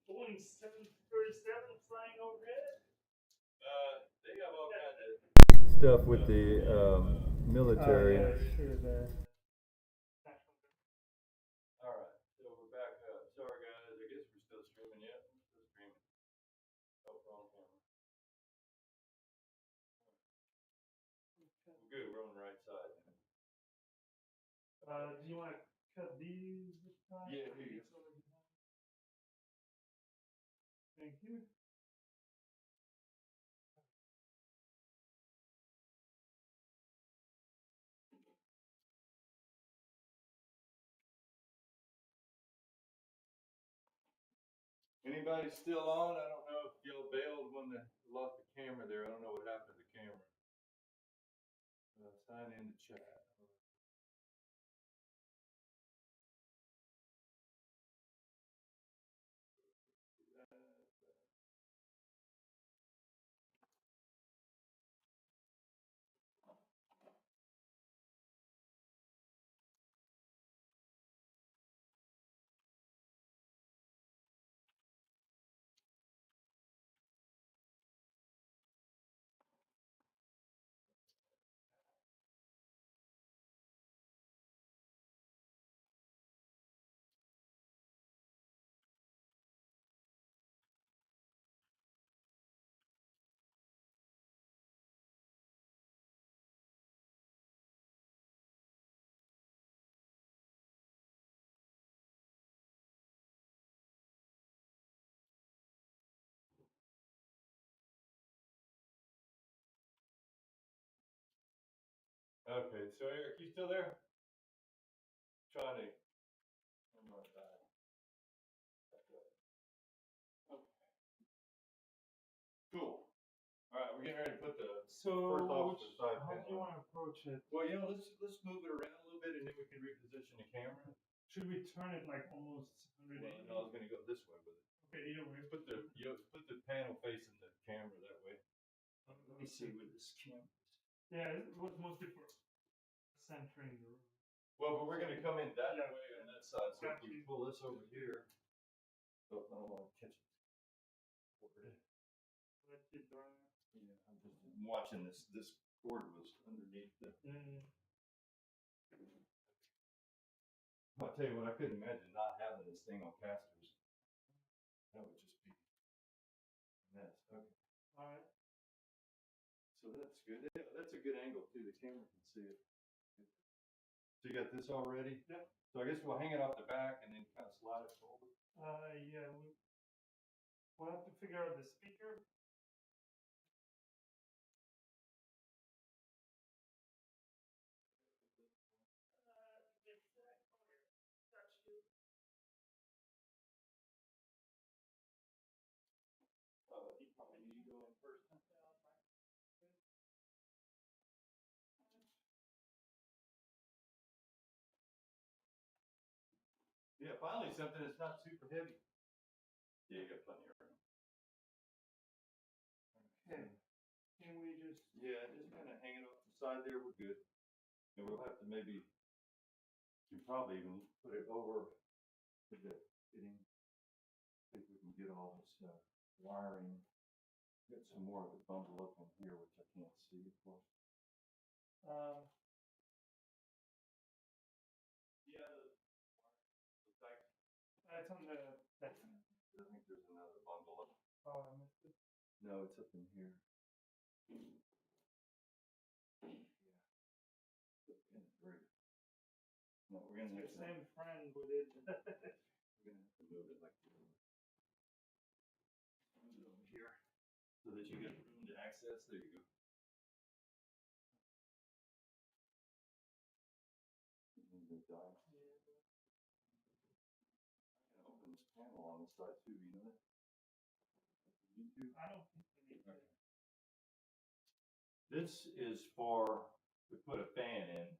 B: Boeing 737 flying overhead.
A: They have all kinds of stuff with the military.
B: Sure. The national.
A: All right, so we're back up. Sorry guys, I guess we're still streaming yet. We're still streaming. Oh, wrong camera. We're good. We're on the right side.
B: Do you want to cut these this time?
A: Yeah, here you go.
B: Thank you.
A: Anybody still on? I don't know if y'all bailed when they lost the camera there. I don't know what happened to the camera. Sign in the chat. Okay, so Eric, you still there? Trying to. I'm not dying. Okay. Cool. All right, we're getting ready to put the first off to the side
B: how
A: panel.
B: do you want to approach it?
A: Well, let's move it around a little bit, and then we can reposition the camera.
B: Should we turn it like almost 180?
A: Well, no, I was going to go this way with it.
B: Okay, either way.
A: Put the panel facing the camera that way. Let me see where this camera is.
B: Yeah, it was mostly for centering the room.
A: Well, but we're going to come in that
B: Yeah.
A: way on that side. So if
B: Got
A: we
B: you.
A: pull this over here, oh, I don't want to catch it.
B: Let it dry.
A: Yeah, I'm just watching this. This cord was underneath the. I'll tell you what, I couldn't imagine not having this thing on casters. That would just be a mess. Okay.
B: All right.
A: So that's good. Yeah, that's a good angle too. The camera can see it. So you got this all ready?
B: Yeah.
A: So I guess we'll hang it off the back and then kind of slide it forward.
B: Yeah, we'll have to figure out the speaker.
A: You probably need to go in first. Yeah, finally something that's not super heavy. Yeah, you got plenty of room.
B: Okay. Can we just?
A: Yeah, just kind of hang it off the side there. We're good. And we'll have to maybe, you probably even put it over to the fitting. See if we can get all this wiring. Get some more of it bundled up in here, which I can't see, of course. Yeah, the back.
B: It's on the.
A: I think there's another bundle up.
B: Oh, I missed it.
A: No, it's up in here. Yeah. Great. No, we're gonna
B: It's
A: have
B: the same friend with it.
A: we're gonna have to move it like this. Move it over here so that you get room to access. There you go. The dial. I'm gonna open this panel on this side too. You know that?
B: I don't think we need to.
A: Okay. This is for to put a fan in.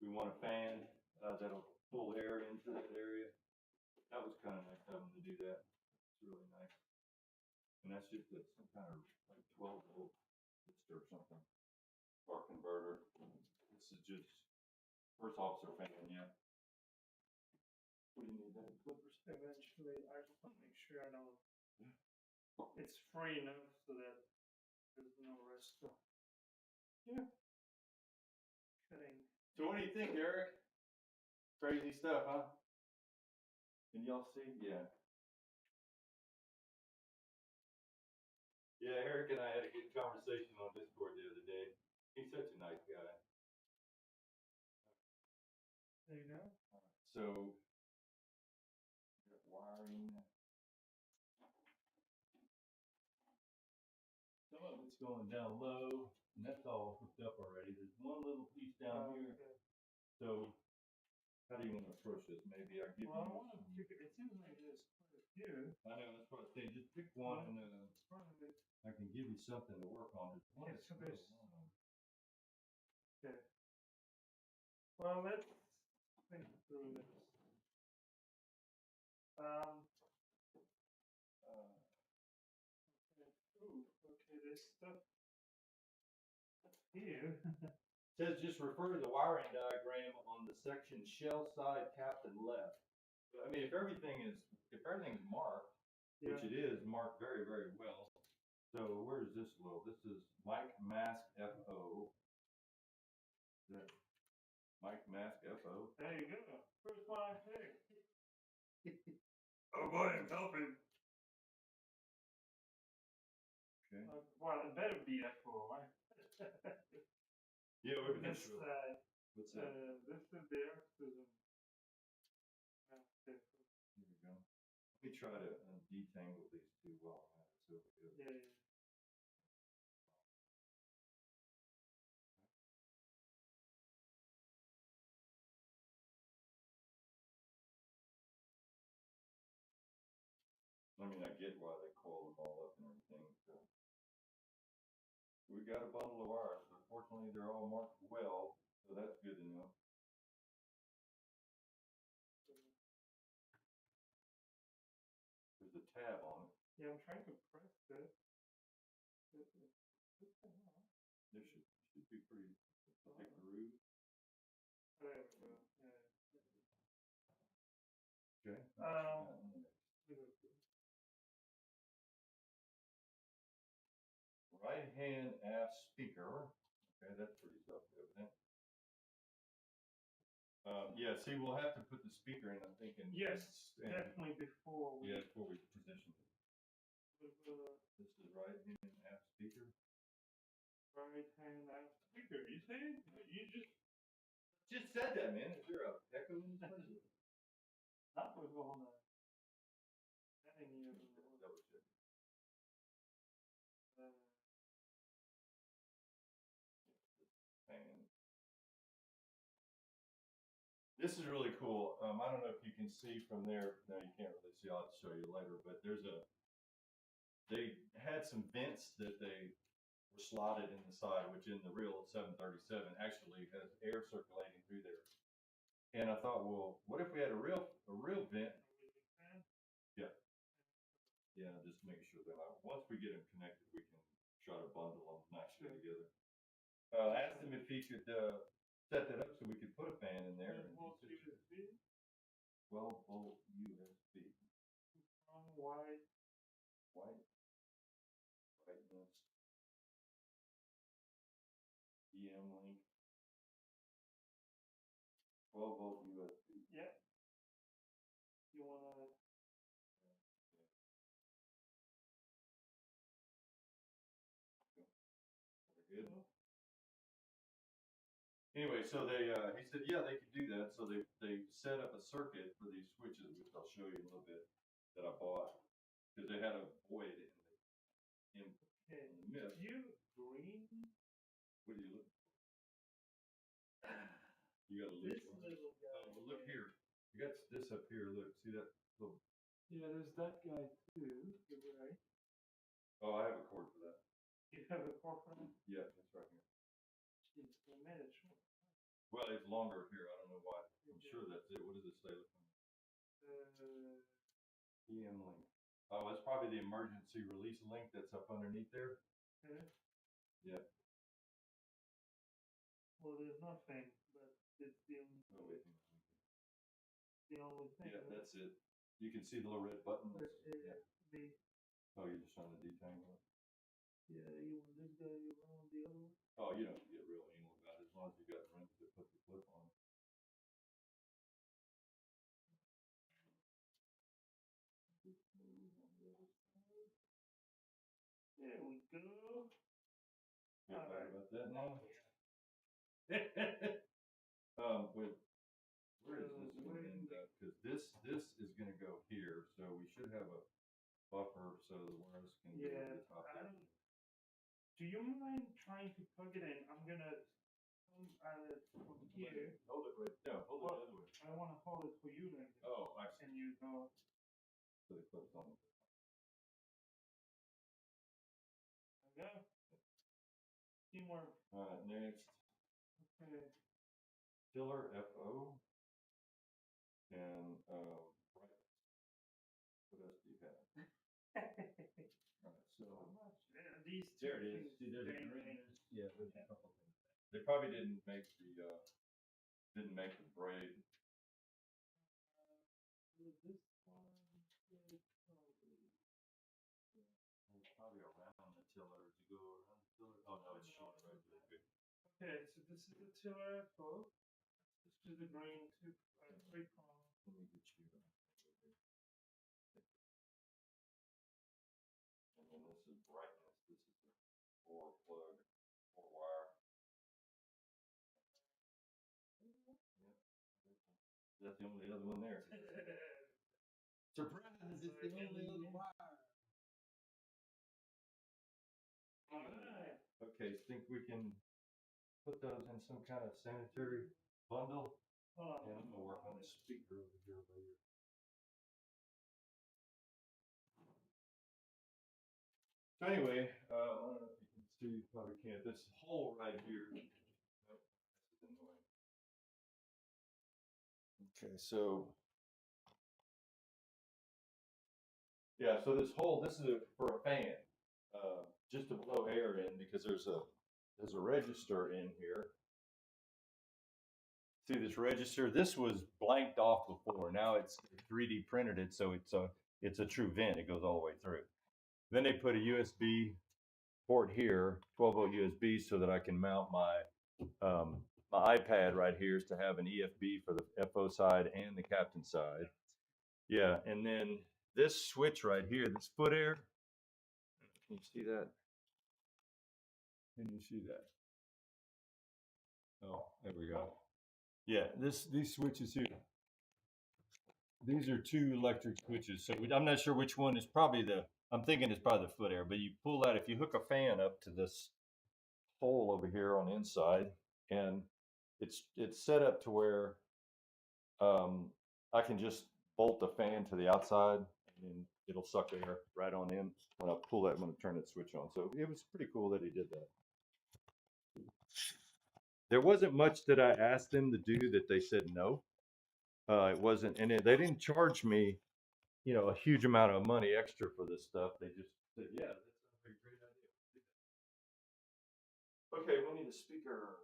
A: We want a fan that'll pull air into that area. That was kind of nice of them to do that. It's really nice. And that's just some kind of like 12-volt resistor or something. Or converter. This is just first officer fan, yeah. What do you need that clippers?
B: Eventually, I just want to make sure I don't. It's free enough so that there's no risk of cutting.
A: So what do you think, Eric? Crazy stuff, huh? Can y'all see? Yeah. Yeah, Eric and I had a good conversation on Discord the other day. He's such a nice guy.
B: There you go.
A: So, wiring. Some of it's going down low, and that's all hooked up already. There's one little piece down here.
B: Okay.
A: So, how do you want to approach this? Maybe I give
B: Well, I
A: you.
B: want to pick it. It seems like there's quite a few.
A: I know, that's what I say. Just pick one, and I can give you something to work on. There's one
B: Okay,
A: that's
B: so
A: really
B: there's.
A: long.
B: Okay. Well, let's think through this. Okay, this stuff here.
A: Says just refer to the wiring diagram on the section shell side captain left. I mean, if everything's marked, which it is marked very, very well. So where is this low? This is Mike Mask FO. Is that Mike Mask FO?
B: There you go. First one I picked.
A: Oh boy, I'm helping. Okay.
B: Well, it better be FO, right?
A: Yeah, we're
B: this side.
A: What's that?
B: This is the oxygen.
A: Here we go. Let me try to detangle these two while I'm at it. So
B: Yeah.
A: I mean, I get why they coil them all up and everything. So we got a bundle of wires. Unfortunately, they're all marked well, so that's good to know. There's a tab on it.
B: Yeah, I'm trying to press it.
A: There should be pretty like a groove.
B: There we go. Yeah.
A: Okay. Right hand aft speaker. Okay, that's pretty self-evident. Yeah, see, we'll have to put the speaker in, I'm thinking.
B: Yes, definitely before we.
A: Yeah, before we position it. This is right hand aft speaker.
B: Right hand aft speaker. You see? You
A: just said that, man. Is there a echo in this place?
B: That was on the.
A: Double check. This is really cool. I don't know if you can see from there. No, you can't really see. I'll show you later. But they had some vents that they were slotted in the side, which in the real 737 actually has air circulating through there. And I thought, well, what if we had a real vent? Yeah. Yeah, just make sure they're not. Once we get them connected, we can try to bundle them nicely together. I asked them if he could set that up so we could put a fan in there. 12 volt USB.
B: White.
A: Brightness. EM link. 12 volt USB.
B: Yep. You wanna?
A: Good. Anyway, so he said, yeah, they could do that. So they set up a circuit for these switches, which I'll show you in a little bit, that I bought because they had a void in the mist.
B: You green?
A: What do you look for? You got to look.
B: Little guy.
A: Oh, well, look here. You got this up here. Look, see that little.
B: Yeah, there's that guy too. You're right.
A: Oh, I have a cord for that.
B: You have a cord for that?
A: Yeah, that's right here.
B: Jeez, they made it short.
A: Well, it's longer here. I don't know why. I'm sure that's it. What does it say? EM link. Oh, that's probably the emergency release link that's up underneath there.
B: Okay.
A: Yeah.
B: Well, there's nothing, but it's the.
A: Oh, wait.
B: the only thing.
A: Yeah, that's it. You can see the little red button.
B: But,
A: Yeah.
B: the,
A: Oh, you're just trying to detangle it.
B: yeah, you want this guy, you want the other one.
A: Oh, you don't have to get real anal about it as long as you got room to put the clip on.
B: There we go.
A: Feel
B: All
A: better
B: right.
A: about that now? Wait, where is this going to end up? Because this is going to go here, so we should have a buffer so the wires can go over the top.
B: I don't. Do you mind trying to plug it in? I'm gonna come at it from here.
A: Hold it right. No, hold it the other way.
B: I want to hold it for you like this.
A: Oh, I see.
B: And you go.
A: So the clip's on.
B: There we go. Teamwork.
A: All right, next.
B: Okay.
A: Tiller FO. And brightness. What else do you have? All right, so
B: These
A: there it is. See, there's a green. Yeah, there's a couple things. They probably didn't make the braid.
B: This one is
A: probably around the tiller. As you go around the tiller. Oh no, it's short right there. Good.
B: Okay, so this is the tiller FO. This is the green 3-prong.
A: Let me get you. And then this is brightness. This is the 4-plug, 4-wire. That's the only other one there. Surprise! It's the only other wire.
B: Alright.
A: Okay, think we can put those in some kind of sanitary bundle?
B: Hold on.
A: And I'm gonna work on the speaker over here later. So anyway, I don't know if you can see, you probably can't. This hole right here. Nope, this is annoying. Okay, so yeah, so this hole, this is for a fan, just to blow air in because there's a register in here. See this register? This was blanked off before. Now it's 3D printed it, so it's a true vent. It goes all the way through. Then they put a USB port here, 12-volt USB, so that I can mount my my iPad right here is to have an EFB for the FO side and the captain side. Yeah, and then this switch right here, this foot air. Can you see that? Can you see that? Oh, there we go. Yeah, these switches here. These are 2 electric switches. So I'm not sure which one is probably I'm thinking it's probably the foot air, but you pull that, if you hook a fan up to this hole over here on the inside, and it's set up to where I can just bolt the fan to the outside and it'll suck air right on in when I pull that, I'm going to turn that switch on. So it was pretty cool that he did that. There wasn't much that I asked them to do that they said no. It wasn't, and they didn't charge me, a huge amount of money extra for this stuff. They just said, yeah, that sounds like a great idea. Okay, we need a speaker.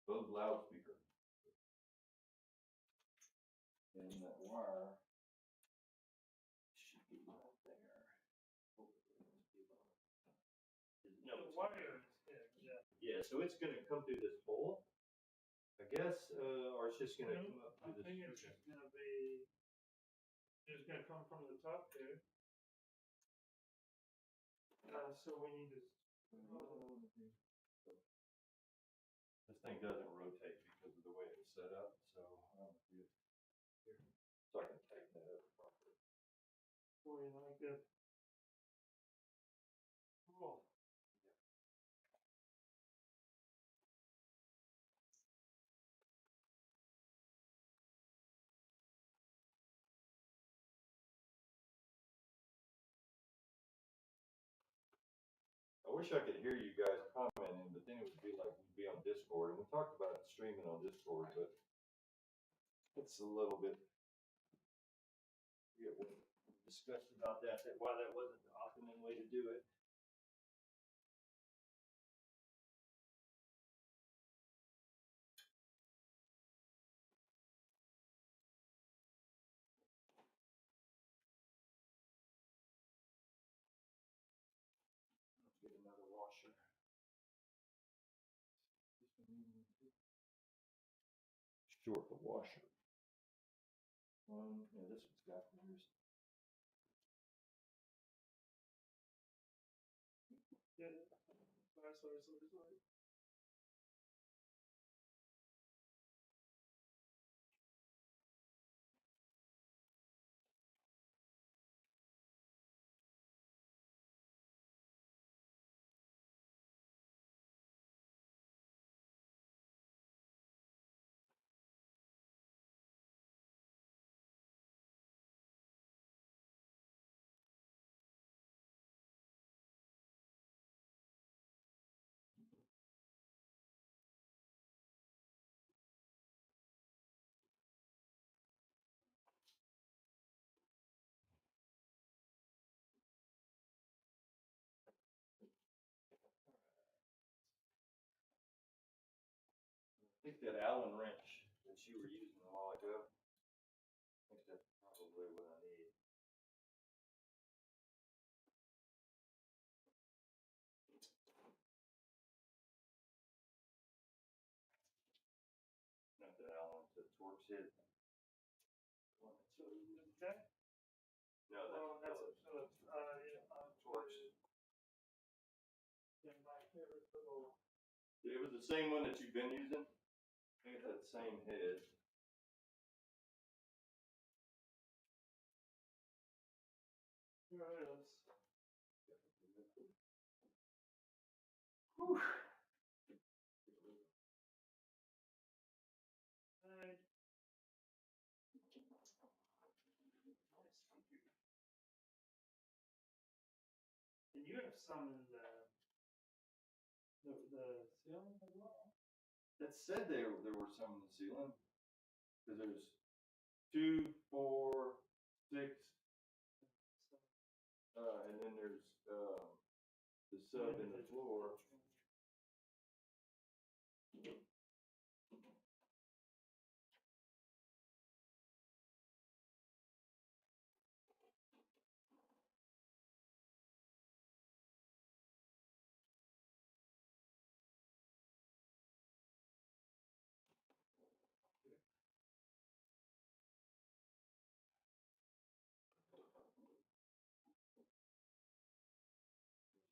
A: Bose loudspeaker. And that wire should be right there. No,
B: The wire is here, yeah.
A: Yeah, so it's going to come through this hole, I guess, or it's just going to come up
B: I
A: through
B: think
A: this.
B: it's just gonna be. It's gonna come from the top there. So we need to.
A: This thing doesn't rotate because of the way it's set up, so I don't see it here. So I can tighten that up properly.
B: So we like it. Cool.
A: I wish I could hear you guys commenting, but then it would be like we'd be on Discord, and we talked about streaming on Discord, but it's a little bit. We discussed about that why that wasn't the optimum way to do it. short the washer. One, yeah, this one's got theirs.
B: Yeah. Sorry.
A: I think that Allen wrench that you were using a while ago, I think that's probably what I need. Not the Allen, the Torx hit.
B: Okay.
A: No,
B: Oh,
A: that's
B: that's
A: Phillips.
B: a Phillips.
A: Torx.
B: Yeah, my favorite little.
A: It was the same one that you've been using? I think it's that same head.
B: Here it is.
A: Whew.
B: Alright. And you have some in the ceiling as well?
A: It said there were some in the ceiling. Because there's 2, 4, 6, and then there's the sub in the floor.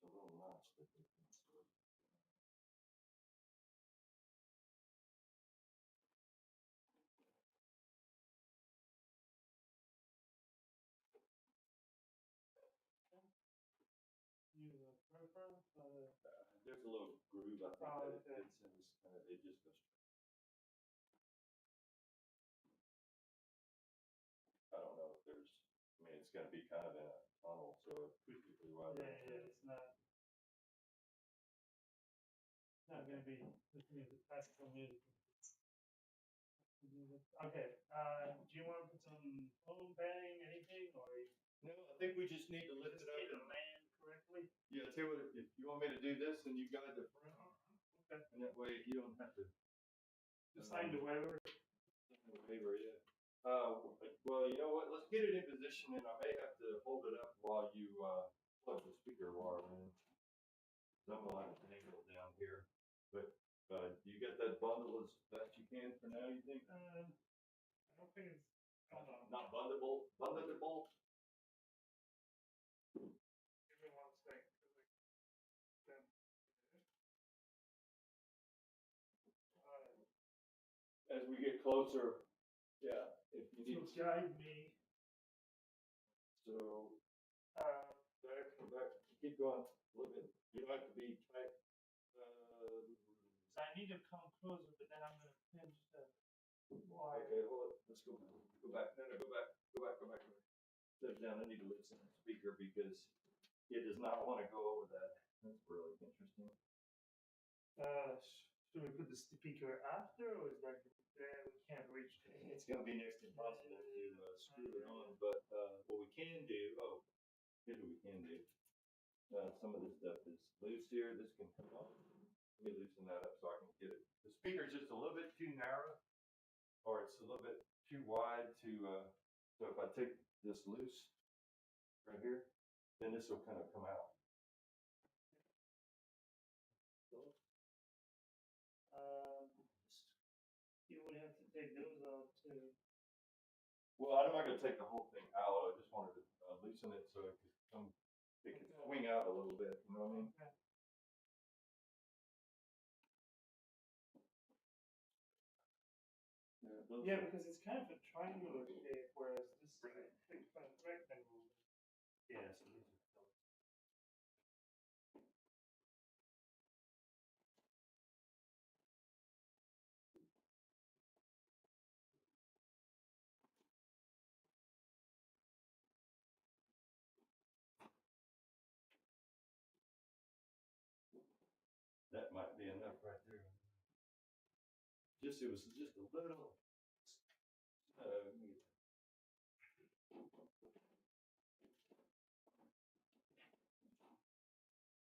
A: There's a little notch that they can sort. There's a little groove, I think, that it fits in this kind of, it just goes. I don't know if there's, I mean, it's gonna be kind of in a tunnel, so acoustically wise.
B: Yeah, it's not gonna be classical music. Okay, do you want to put some foam padding, anything, or
A: No, I think we just need to lift it up.
B: need to land correctly?
A: Yeah, tell you what, if you want me to do this, then you guide the front.
B: Okay.
A: And that way you don't have to.
B: Just sign the waiver.
A: Waiver, yeah. Well, you know what? Let's get it in position, and I may have to hold it up while you plug the speaker wire in. I'm gonna have to angle it down here. But you get that bundle as best you can for now, you think?
B: I don't think it's.
A: Not bundleable? Bundleable?
B: Give me 1 sec.
A: As we get closer, yeah, if you need.
B: So guide me.
A: So, back, keep going a little bit. You don't have to be tight.
B: So I need to come closer, but then I'm gonna pinch the wire.
A: Okay, hold it. Let's go. Go back. No, go back. Step down. I need to listen to the speaker because it does not want to go over that. That's really interesting.
B: Should we put the speaker after, or is that we can't reach it?
A: It's going to be next to impossible to screw it on, but what we can do, here's what we can do. Some of this stuff is loose here. This can come off. Let me loosen that up so I can get it. The speaker's just a little bit too narrow, or it's a little bit too wide to, so if I take this loose right here, then this will kind of come out.
B: You would have to take those
A: not gonna take the whole thing out, I just wanted to loosen it so it could swing out a little bit, you know what I mean?
B: Okay. Yeah, because it's kind of a triangular shape, whereas this is a big fat rectangle.
A: Yeah, so these are still. That might be enough right there. It was just a little. Let me get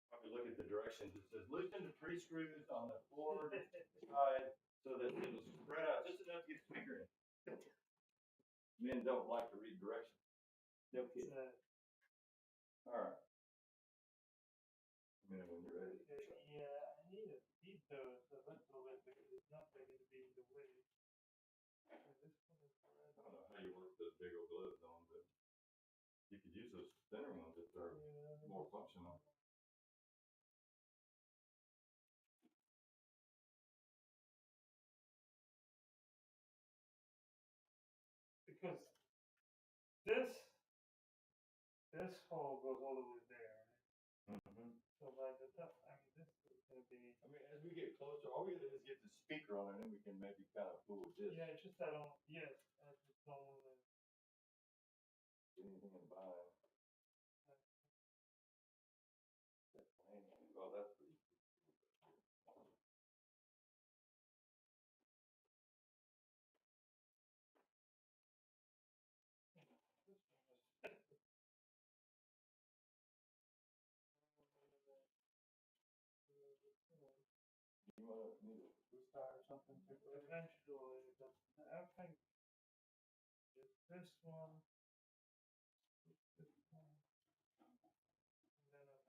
A: probably look at the directions. It says loosen the pre-screws on the forward side so that it'll spread out just enough to get the speaker in. Men don't like to read directions. No kidding. All right. Let me know when you're ready.
B: Yeah, I need to feed those a little bit because it's not going to be in the way. And this one is
A: I don't know how you work those big old gloves on, but you could use those thinner ones if they're more functional.
B: because this hole goes all the way there, right?
A: Mm-hmm.
B: So by the time, I mean, this is going to be.
A: I mean, as we get closer, all we gotta do is get the speaker on it, and then we can maybe kind of fool with this.
B: Yeah, it's just I don't. Yes, I just don't want to.
A: Anything in behind. Well, that's pretty. You want to need a twist tie or something?
B: Eventually, but I think it's this one, this one, and then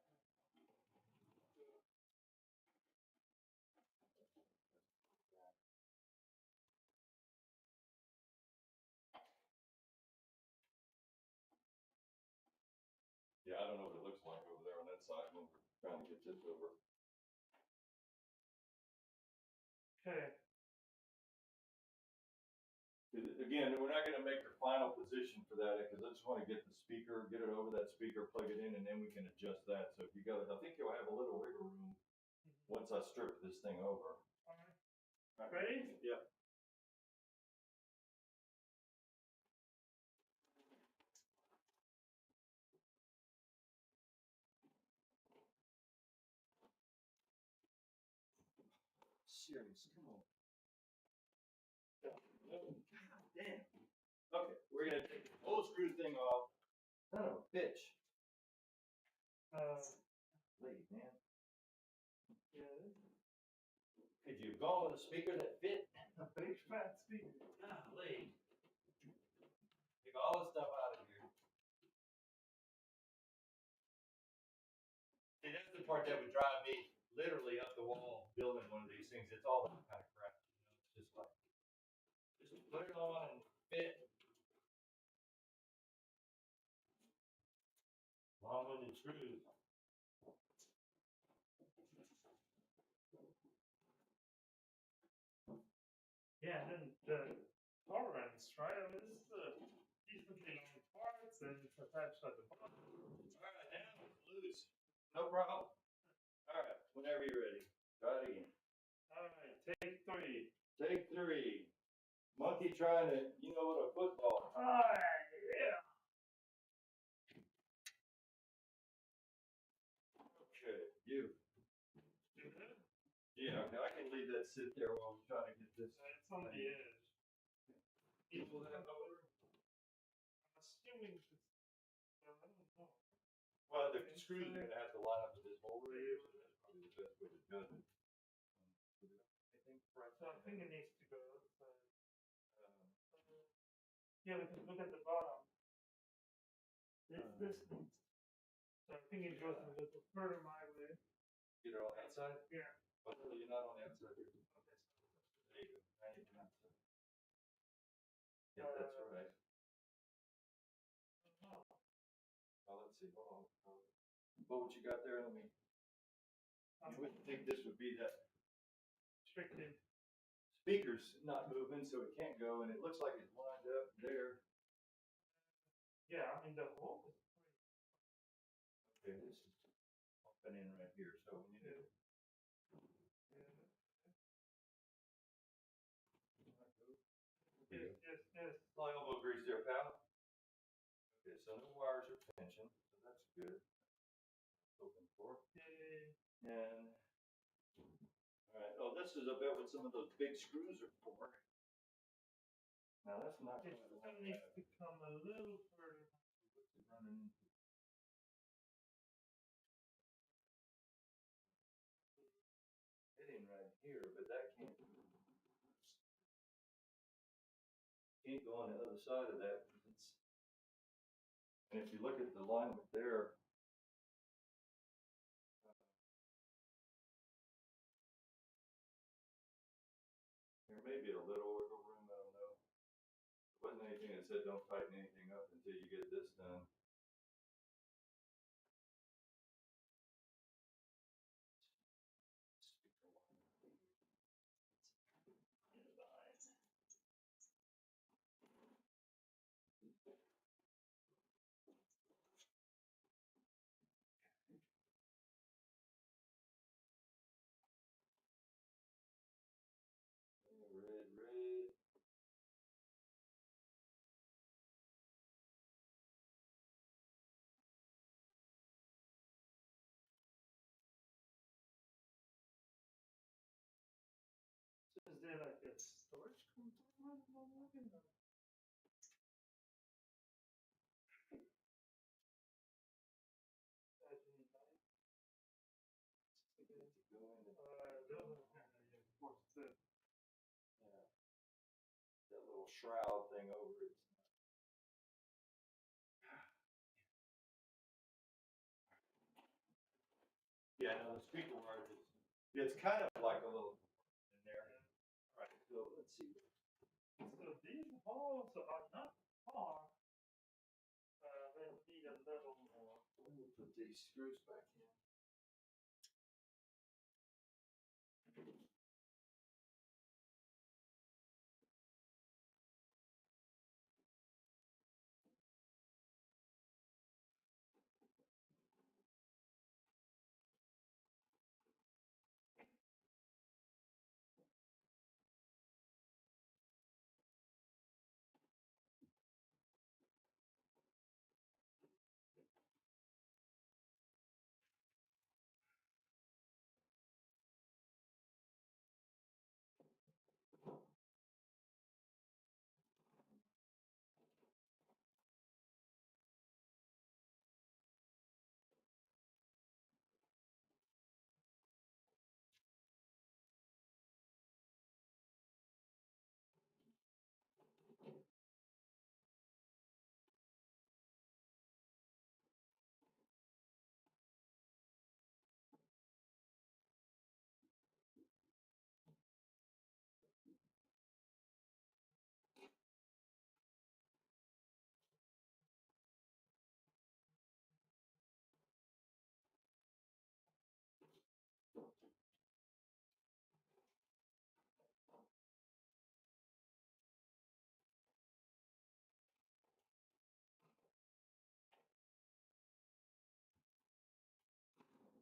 A: Yeah, I don't know what it looks like over there on that side when we're trying to get this over.
B: okay.
A: Again, we're not going to make the final position for that because I just want to get the speaker, get it over that speaker, plug it in, and then we can adjust that. So if you got it, I think you'll have a little wiggle room once I strip this thing over.
B: All right. Ready?
A: Yeah. Serious, come on. God damn. Okay, we're gonna take the whole screw thing off. Son of a bitch. Late, man.
B: Yeah.
A: Could you have gone with a speaker that fit?
B: A big fat speaker.
A: Golly. Take all the stuff out of here. See, that's the part that would drive me literally up the wall building one of these things. It's all that kind of crap. You know, it's just like, just put it on and fit. Long-winded screws.
B: Yeah, and then the tolerance, right? I mean, this is a decently long parts and it's attached at the bottom.
A: All right, now it's loose. No problem. All right, whenever you're ready. Try it again.
B: All right, take 3.
A: Take 3. Monkey trying to, you know what, a football.
B: All right, yeah.
A: Okay, you. Yeah, okay, I can leave that sit there while we try to get this.
B: It's on the edge.
A: Equal that over.
B: I'm assuming it's. I don't know.
A: Well, the screws are gonna have to line up with this hole right here, so that's probably the best way to do it.
B: So I think it needs to go. But, yeah, because look at the bottom. This needs. So I think it goes a little further my way.
A: Get it on that side?
B: Yeah.
A: But you're not on the outside here. There you go. Now you can outside. Yeah, that's right. let's see, hold on. What you got there? You wouldn't think this would be that
B: Restricted.
A: speaker's not moving, so it can't go, and it looks like it's lined up there.
B: Yeah, I mean the hole is
A: Okay, this is bumping in right here, so we need to.
B: Yes.
A: My elbow grease there, pal. Okay, so no wires are pinching, so that's good. Looking for. And all right. Oh, this is about what some of those big screws are for. Now that's not
B: It
A: quite
B: still needs to come a little further.
A: What's it running into? Hitting right here, but that can't go on the other side of that. And if you look at the alignment there, there may be a little wiggle room, I don't know. There wasn't anything that said don't tighten anything up until you get this done. Red.
B: Is there like a storage compartment I'm looking at?
A: That little shroud thing over it. Yeah, no, the speaker wire is, it's kind of like a little in there. All right, so let's see.
B: So these holes are not far. They need a little more.
A: We'll put these screws back in.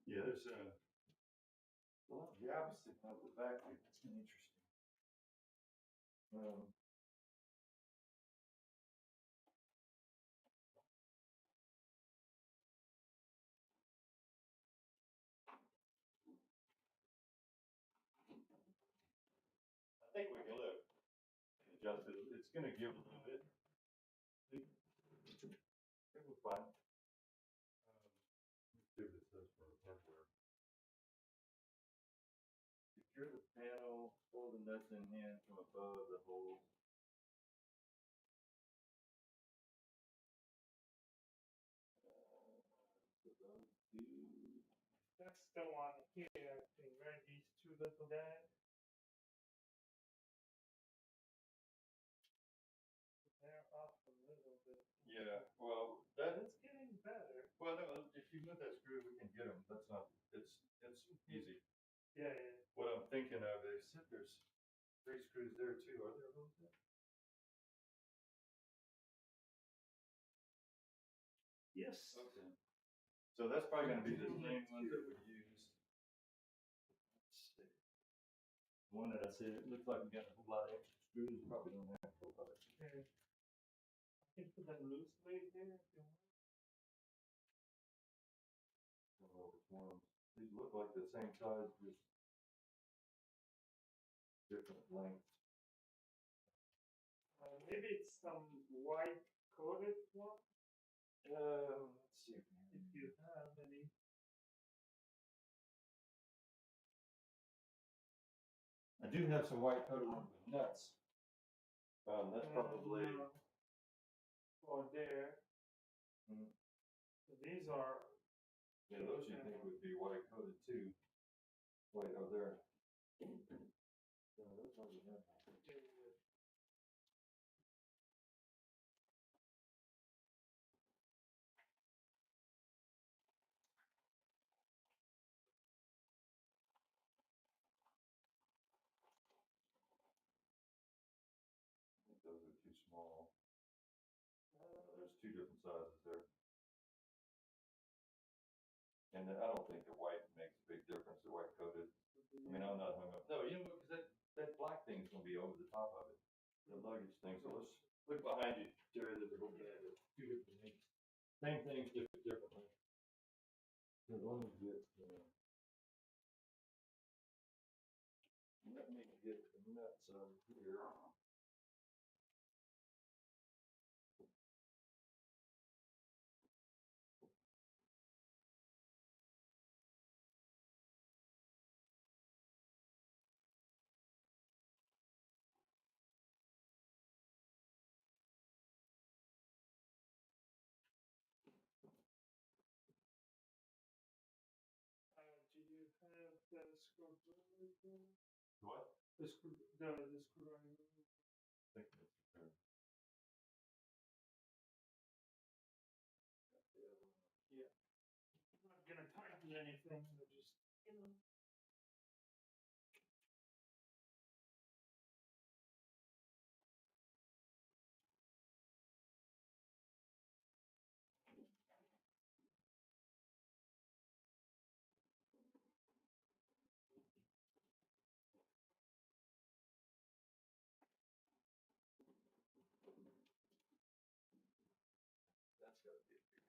A: Yeah, there's a lot of gaps sticking out the back. That's kind of interesting. I think we can look. Adjust it. It's going to give a little bit. I think we're fine. Let's see what it says for hardware. Secure the panel, hold the nuts in hand from above the hole.
B: That's the one here, I think, right? These two little guys. They're off a little bit.
A: Yeah, well,
B: It's getting better.
A: well, No, no, if you move that screw, we can get them. That's not, it's easy.
B: Yeah, yeah.
A: What I'm thinking of, they said there's 3 screws there too. Are there a little bit?
B: Yes.
A: Okay. So that's probably gonna be the same one that we used. Let's see. One that I said, it looks like we got a whole lot of extra screws, probably don't have a whole lot of extra.
B: Okay. I can put them loosely here if you want.
A: I don't know which ones. These look like the same size, just different lengths.
B: Maybe it's some white coated one.
A: Let's see.
B: If you have any.
A: I do have some white coated ones with nuts. That's probably.
B: Or there.
A: Mhm.
B: So these are.
A: Yeah, those you think would be white coated too. Wait, oh, there. Yeah, those ones are there. I think those are too small. There's 2 different sizes there. And I don't think the white makes a big difference, the white coated. I mean, I'm not hung up. No, you know, because that black thing's gonna be over the top of it. The luggage thing. So let's look behind you, Jerry. There's a whole bag of 2 different things. Same thing, just differently. So let me get let me get the nuts over here.
B: Do you have the screwdriver?
A: What?
B: The screwdriver.
A: I think that's okay.
B: Yeah. I'm not gonna tighten anything. But just
A: That's gotta be a big one.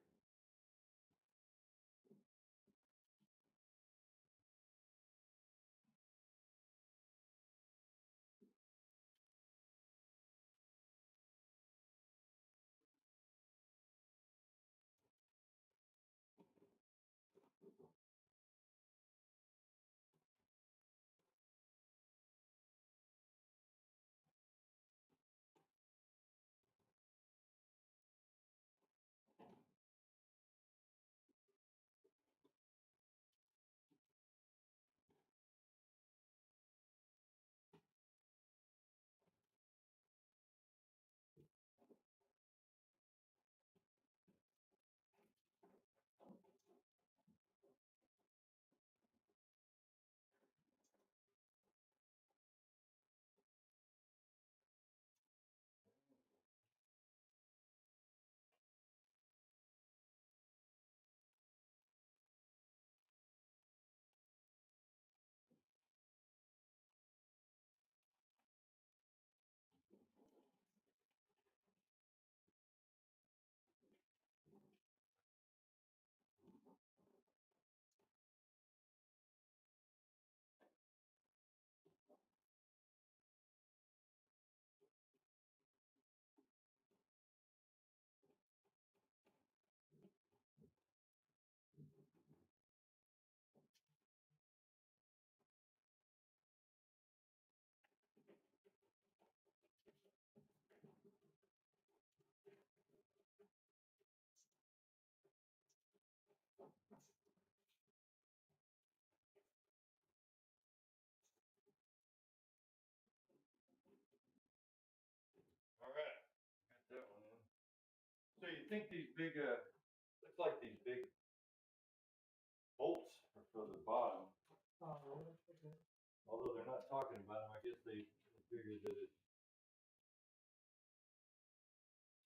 A: All right, got that one in. So you think these big, looks like these big for the bottom.
B: Oh, really? Okay.
A: Although they're not talking about them, I guess they figured that it's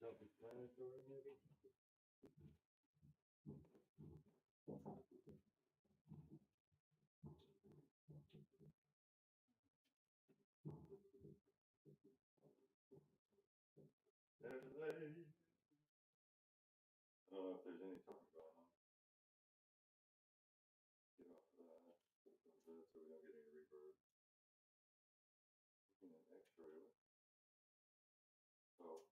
A: self-explanatory, maybe. There's a lady. I don't know if there's any talking going on. Get off of that so we don't get any reverb. Looking at X-ray. So.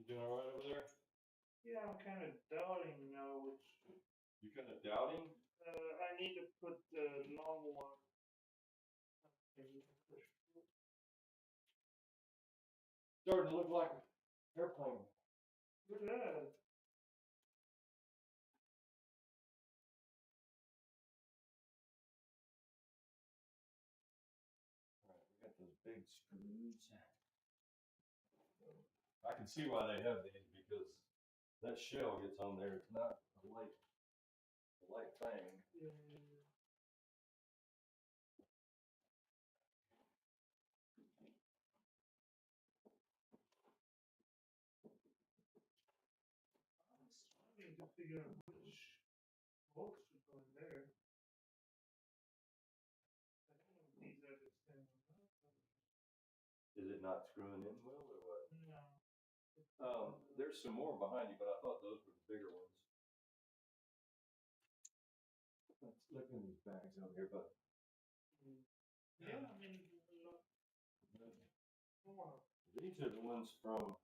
A: You doing all right over there?
B: Yeah, I'm kind of doubting now which.
A: You kind of doubting?
B: I need to put the long one.
A: Starting to look like an airplane.
B: Look at that.
A: Alright, we got those big screws. I can see why they have these because that shell gets on there. It's not a light thing.
B: Yeah. I'm struggling to figure out which bolts should go in there. I don't know if these are the same or not.
A: Is it not screwing in well or what?
B: No.
A: There's some more behind you, but I thought those were the bigger ones. Let's look in these bags over here, but
B: Yeah, I mean, look.
A: these are the ones from.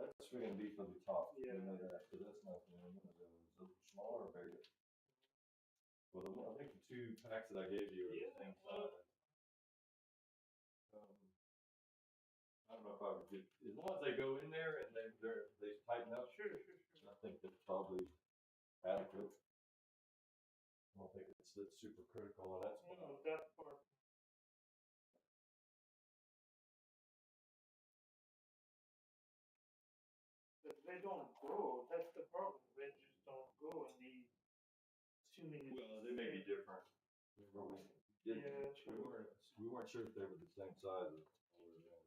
A: That's going to be for the top.
B: Yeah.
A: You know that, so that's not going to be one of those. Those are smaller or bigger? Well, I think the 2 packs that I gave you are the same size. I don't know if I would get, as long as they go in there and they tighten up.
B: Sure.
A: I think that's probably adequate. I don't think it's super critical, and that's
B: No, that part. But they don't go. That's the problem. They just don't go in these too many.
A: well, they may be different.
B: Yeah,
A: We weren't sure if they were the same size as all of them.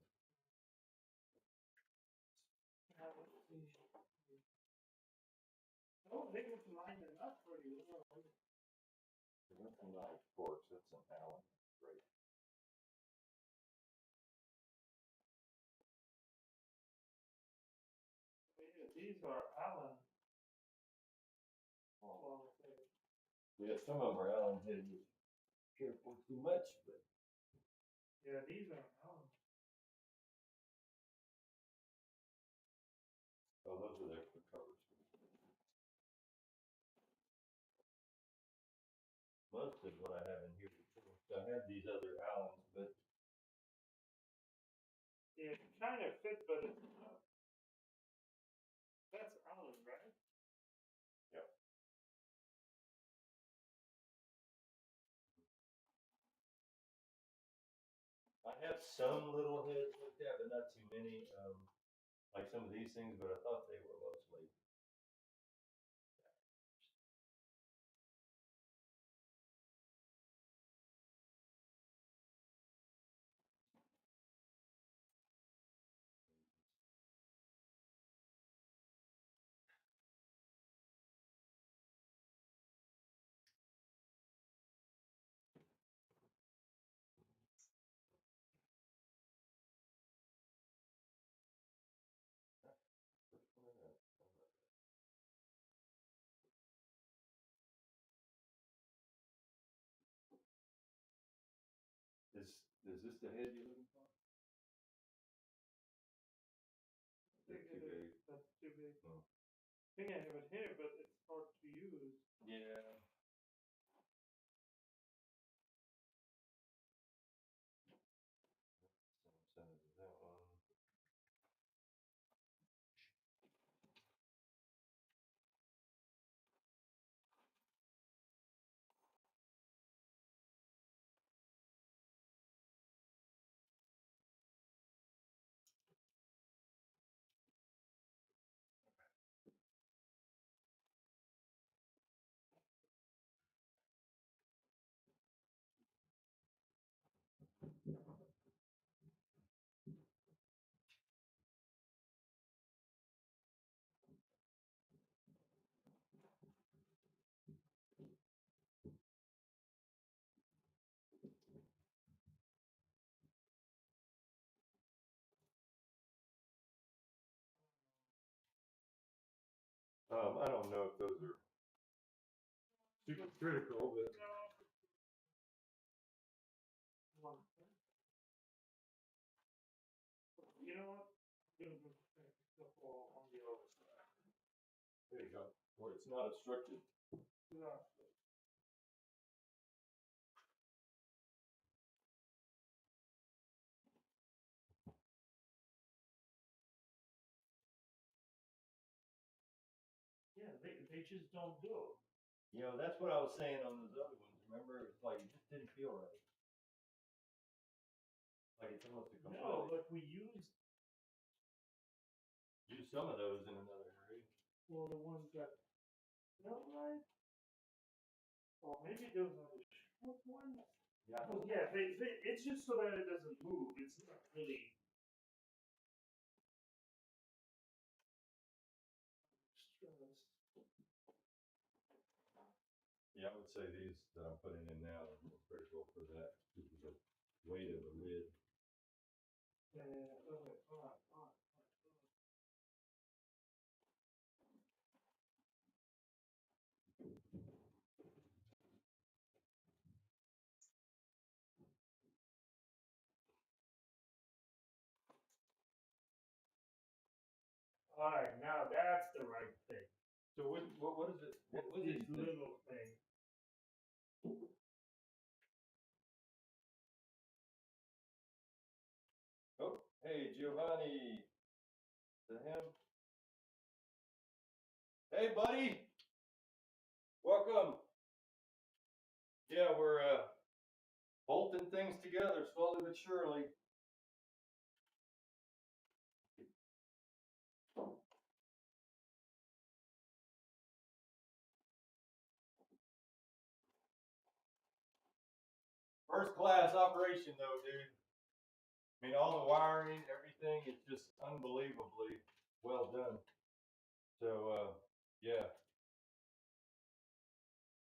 B: Oh, they just lined it up pretty well.
A: That's not forks, that's an Allen. Great.
B: Yeah, these are Allen.
A: Yeah, some of them are Allen headed. Careful too much, but
B: Yeah, these are Allen.
A: oh, those are the extra covers. Most of what I have in here before. I had these other Allens, but
B: Yeah, it kind of fit, but it's not. That's Allen, right?
A: Yep. I have some little heads like that, but not too many. Like some of these things, but I thought they were mostly. Is this the head you're looking for? Oh.
B: I think I have it here, but it's hard to use.
A: Yeah. Send it to that one. I don't know if those are super critical, but
B: One thing. You know what? I'm gonna put the ball on the other side.
A: there you go. Where it's not obstructed.
B: Yeah. Yeah, they just don't go.
A: You know, that's what I was saying on those other ones. Remember, it's like it just didn't feel right. Like it's almost a
B: No,
A: completely.
B: but we used
A: Some of those in another area.
B: well the ones that felt right. Or maybe those are the short ones.
A: Yeah.
B: Oh, yeah, it's just so that it doesn't move. It's not really stressed.
A: Yeah, I would say these that I'm putting in now are more critical for that because of the weight of the lid.
B: Yeah, okay, all right. All right, now that's the right thing.
A: So what is it? What was
B: This
A: it?
B: little thing.
A: Oh, hey Giovanni. Is that him? Hey buddy. Welcome. Yeah, we're bolting things together slowly but surely. First class operation though, dude. I mean, all the wiring, everything is just unbelievably well done. So, yeah,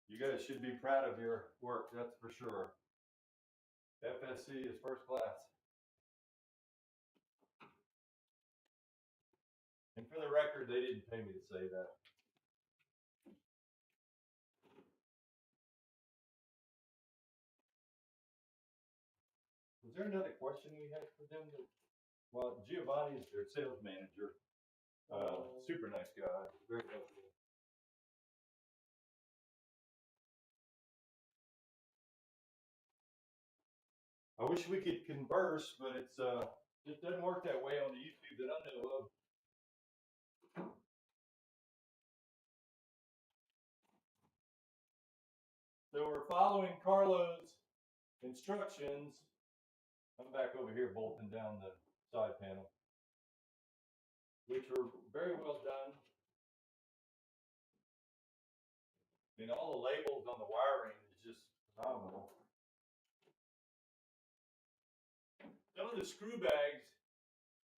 A: you guys should be proud of your work, that's for sure. FSC is first class. And for the record, they didn't pay me to say that. Was there another question we had for them? Well, Giovanni is their sales manager. Super nice guy, very helpful. I wish we could converse, but it doesn't work that way on the YouTube that I know of. So we're following Carlo's instructions. I'm back over here bolting down the side panel, which were very well done. I mean, all the labels on the wiring is just phenomenal. Some of the screw bags,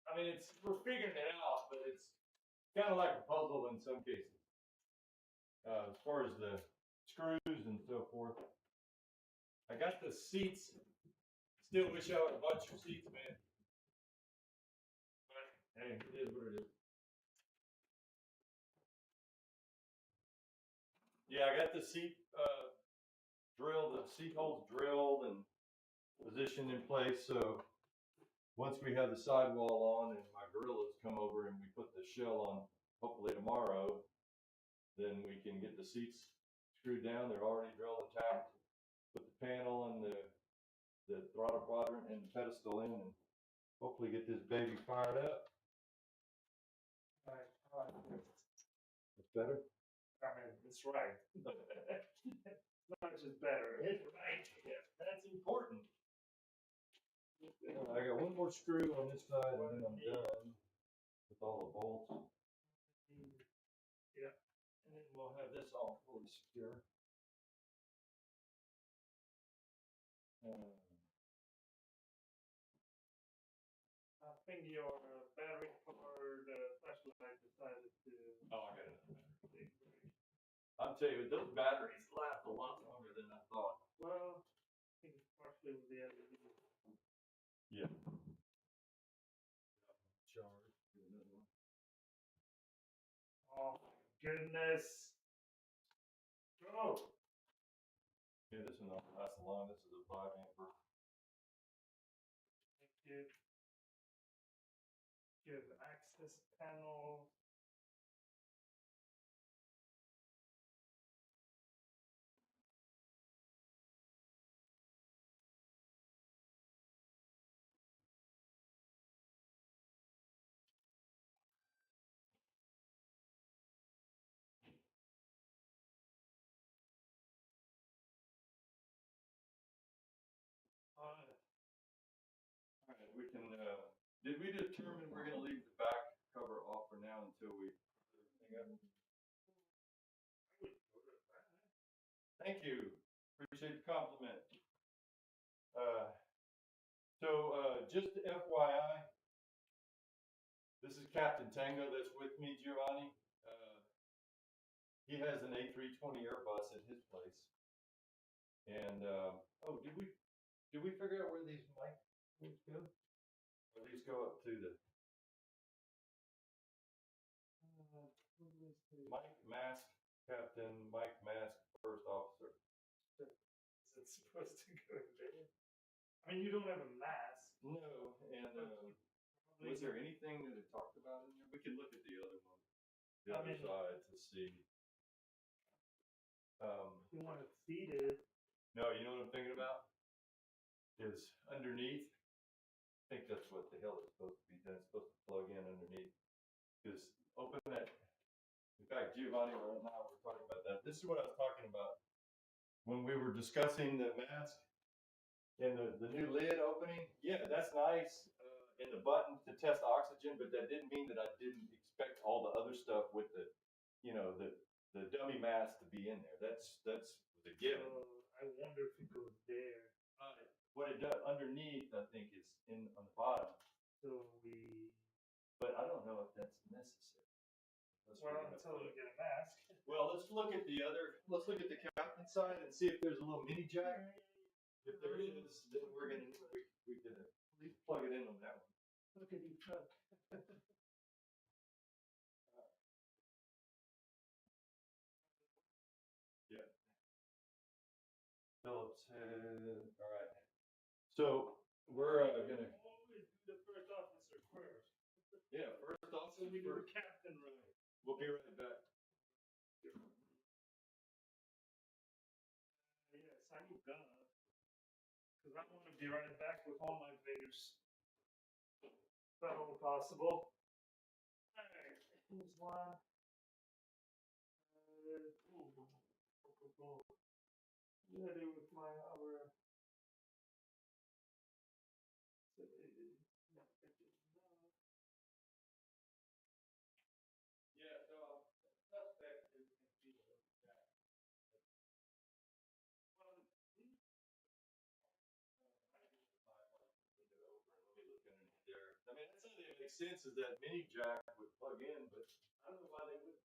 A: I mean, we're figuring it out, but it's kind of like a puzzle in some cases. As far as the screws and so forth. I got the seats. Still wish I would have bought your seats, man. But hey, it is what it is. Yeah, I got the seat drilled, the seat holes drilled and positioned in place. So once we have the sidewall on and my gorillas come over and we put the shell on hopefully tomorrow, then we can get the seats screwed down. They're already drilled and tapped. Put the panel and the throttle quadrant and the pedestal in, and hopefully get this baby fired up.
B: Alright,
A: It's better.
B: I mean, it's right. Not just better, it's right.
A: Yeah, that's important. I got one more screw on this side, and then I'm done with all the bolts.
B: Yeah.
A: And then we'll have this all fully secure.
B: I think your battery for the flashlight decided to.
A: Oh, I got another battery. I'll tell you, those batteries last a lot longer than I thought.
B: Well, I think it's partially with the LED.
A: Yeah. Charge. Another one.
B: Oh my goodness. Go.
A: Yeah, this one don't last long. This is a 5 amper.
B: Thank you. Give access panel.
A: All right, we can. Did we determine we're going to leave the back cover off for now until we put everything up? Thank you. Appreciate the compliment. Just FYI, this is Captain Tango that's with me, Giovanni. He has an A320 Airbus at his place. And oh, did we figure out where these mic cords go? Or these go up to the Mike Mask, Captain Mike Mask, First Officer.
B: Is it supposed to go there? I mean, you don't have a mask.
A: No, and was there anything that it talked about in there? We could look at the other one, the other side to see.
B: You want to feed it?
A: No, you know what I'm thinking about? Is underneath. I think that's what the hell it's supposed to be done. It's supposed to plug in underneath. Just open that. In fact, Giovanni, right now we're talking about that. This is what I was talking about when we were discussing the mask and the new lid opening. Yeah, that's nice. And the button to test oxygen, but that didn't mean that I didn't expect all the other stuff with the, the dummy mask to be in there. That's a given.
B: I wonder if it goes there.
A: What it does underneath, I think, is in on the bottom. But I don't know if that's necessary.
B: Until we get a mask.
A: Well, let's look at the captain side and see if there's a little mini jack. If there is, then we can at least plug it in on that one.
B: Look at you truck.
A: Yeah. Phillips head. All right. So we're gonna
B: always do the first officer first.
A: Yeah, first officer.
B: We do the captain right.
A: We'll be right back.
B: Yes, I'm gonna. Because I want to be right back with all my fingers. If at all possible. Alright, here's one. Ready with my other.
A: Yeah, so suspect is jack. I mean, that's something that makes sense is that mini jack would plug in, but I don't know why they would.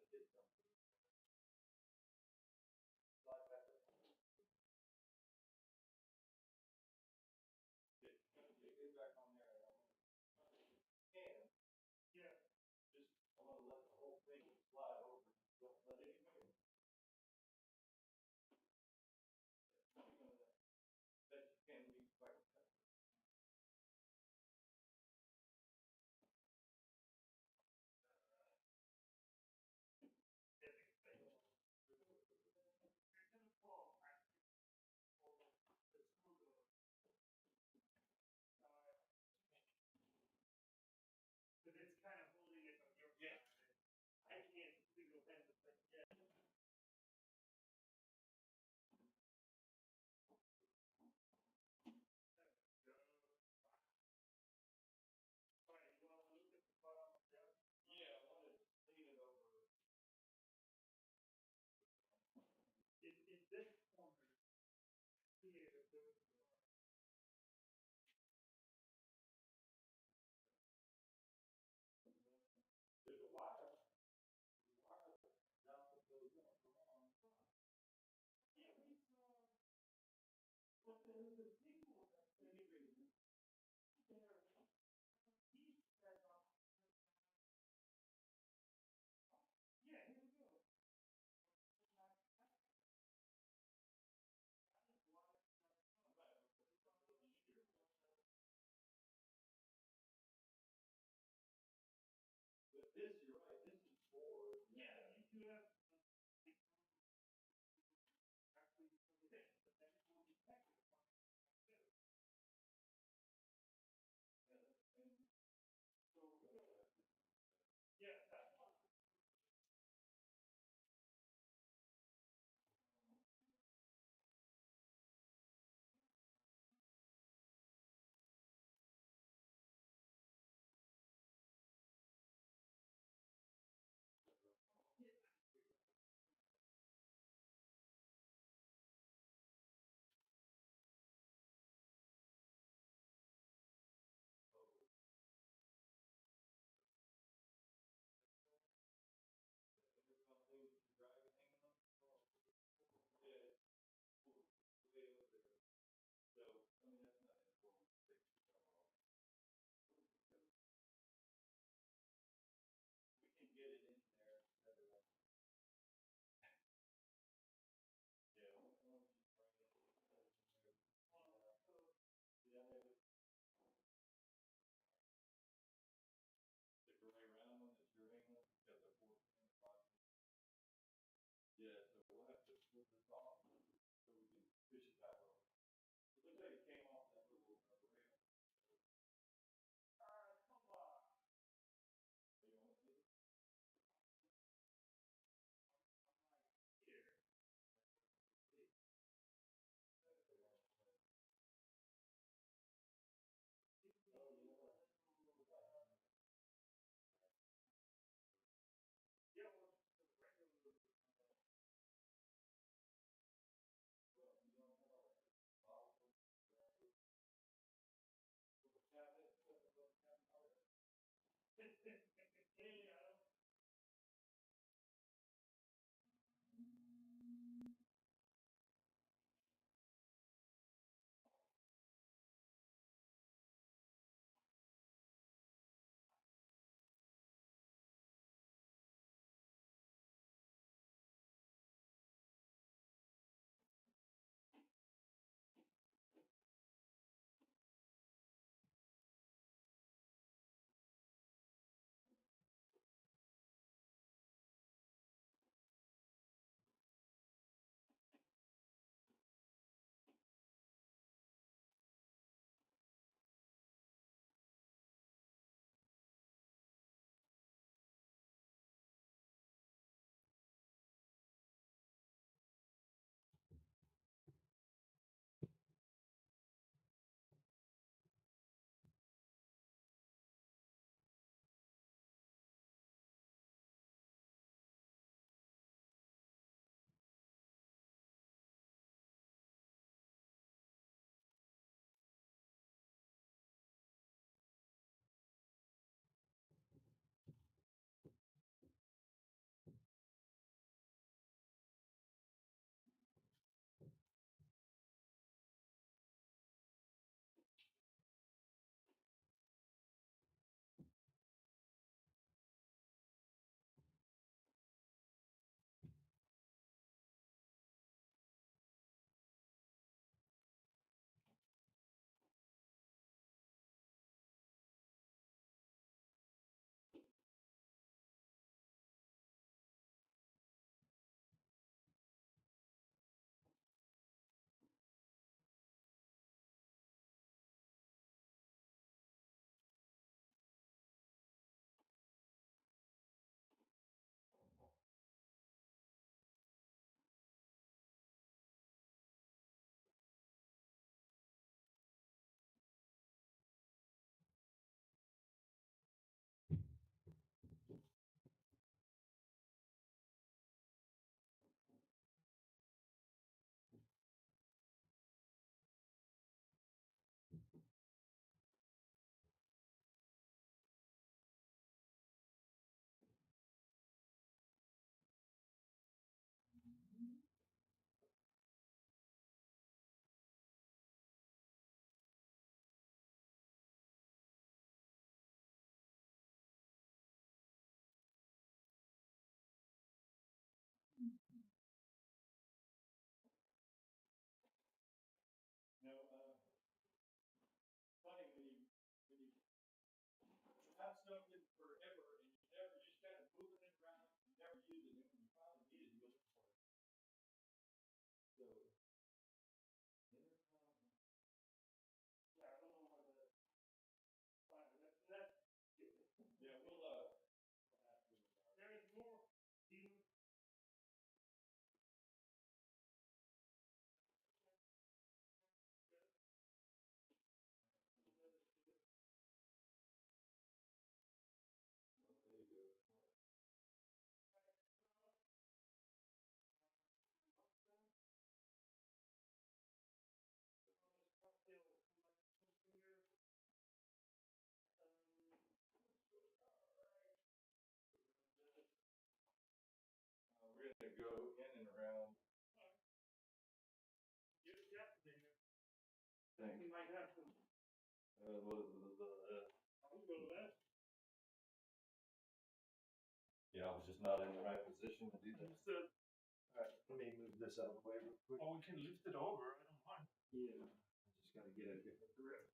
B: Yeah.
A: I want to let the whole thing slide over. Don't let it move. That you can leave quite cut.
B: But it's kind of holding it on your
A: Yeah.
B: side. I can't single handedly. Yeah. Alright, you want to look at the bottom down?
A: Yeah, I want to lean it over.
B: In this corner here, there's
A: There's a wire. Down that goes up.
B: yeah, but the people that integrated there, he said, yeah, here we go.
A: But this, you're right, this is forward.
B: Yeah, you do have actually some of it, but then it will be connected upon too. So, yeah, that's one.
A: Something that you're driving, hanging on. Yeah. Way over there. So, I mean, that's not important. Take yourself off. We can get it in there. Yeah. Why don't you bring it in there? Yeah, I have it. The gray round one that you're hanging on, it's got the 4-pin slot. Yeah, so we'll have to move this off so we can fish it that way. It looks like it came off that little rail.
B: Come on.
A: You know, it,
B: Here. Yeah, well, the regular.
A: gonna go in and around. Thanks.
B: You might have to.
A: I'll go to that. Yeah, I was just not in the right position to do that.
C: Alright, let me move this out of the way real quick.
B: Oh, we can lift it over. I don't mind.
C: Yeah, I just gotta get a different grip.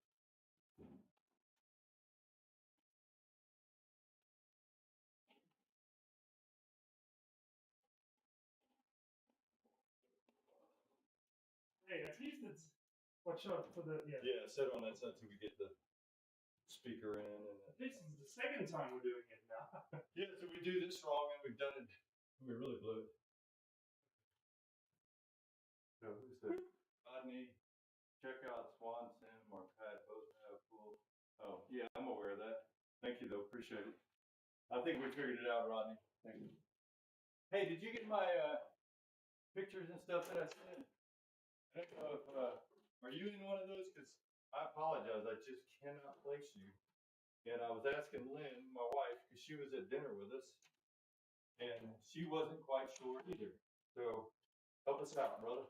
B: Hey, at least it's. Watch out for the. Yeah.
A: Yeah, sit on that side till we get the speaker in. And
B: This is the second time we're doing it now.
A: yeah, so we do this wrong and we've done it. We really blew it. So who's the Rodney? Check out Swanson or Pat both have full. Oh yeah, I'm aware of that. Thank you though, appreciate it. I think we figured it out, Rodney. Thank you. Hey, did you get my pictures and stuff that I sent? I don't know if are you in one of those? Because I apologize, I just cannot place you. And I was asking Lynn, my wife, because she was at dinner with us, and she wasn't quite sure either. So help us out, brother.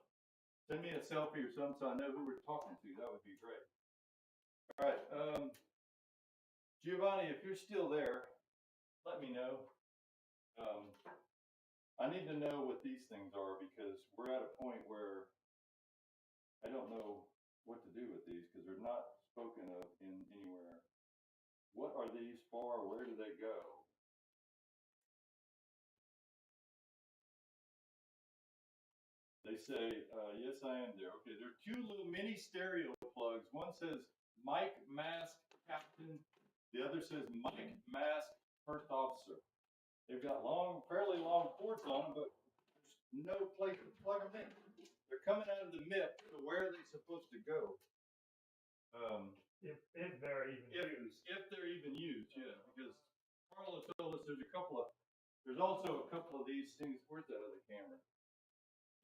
A: Send me a selfie or something so I know who we're talking to. That would be great. All right, Giovanni, if you're still there, let me know. I need to know what these things are because we're at a point where I don't know what to do with these because they're not spoken of in anywhere. What are these for? Where do they go? They say, yes, I am there. Okay, there are two little mini stereo plugs. One says Mike Mask Captain. The other says Mike Mask First Officer. They've got fairly long cords on them, but there's no place to plug them in. They're coming out of the MIP, so where are they supposed to go?
B: If they're even used.
A: If they're even used, yeah, because Carlo told us there's also a couple of these things. Where's that other camera?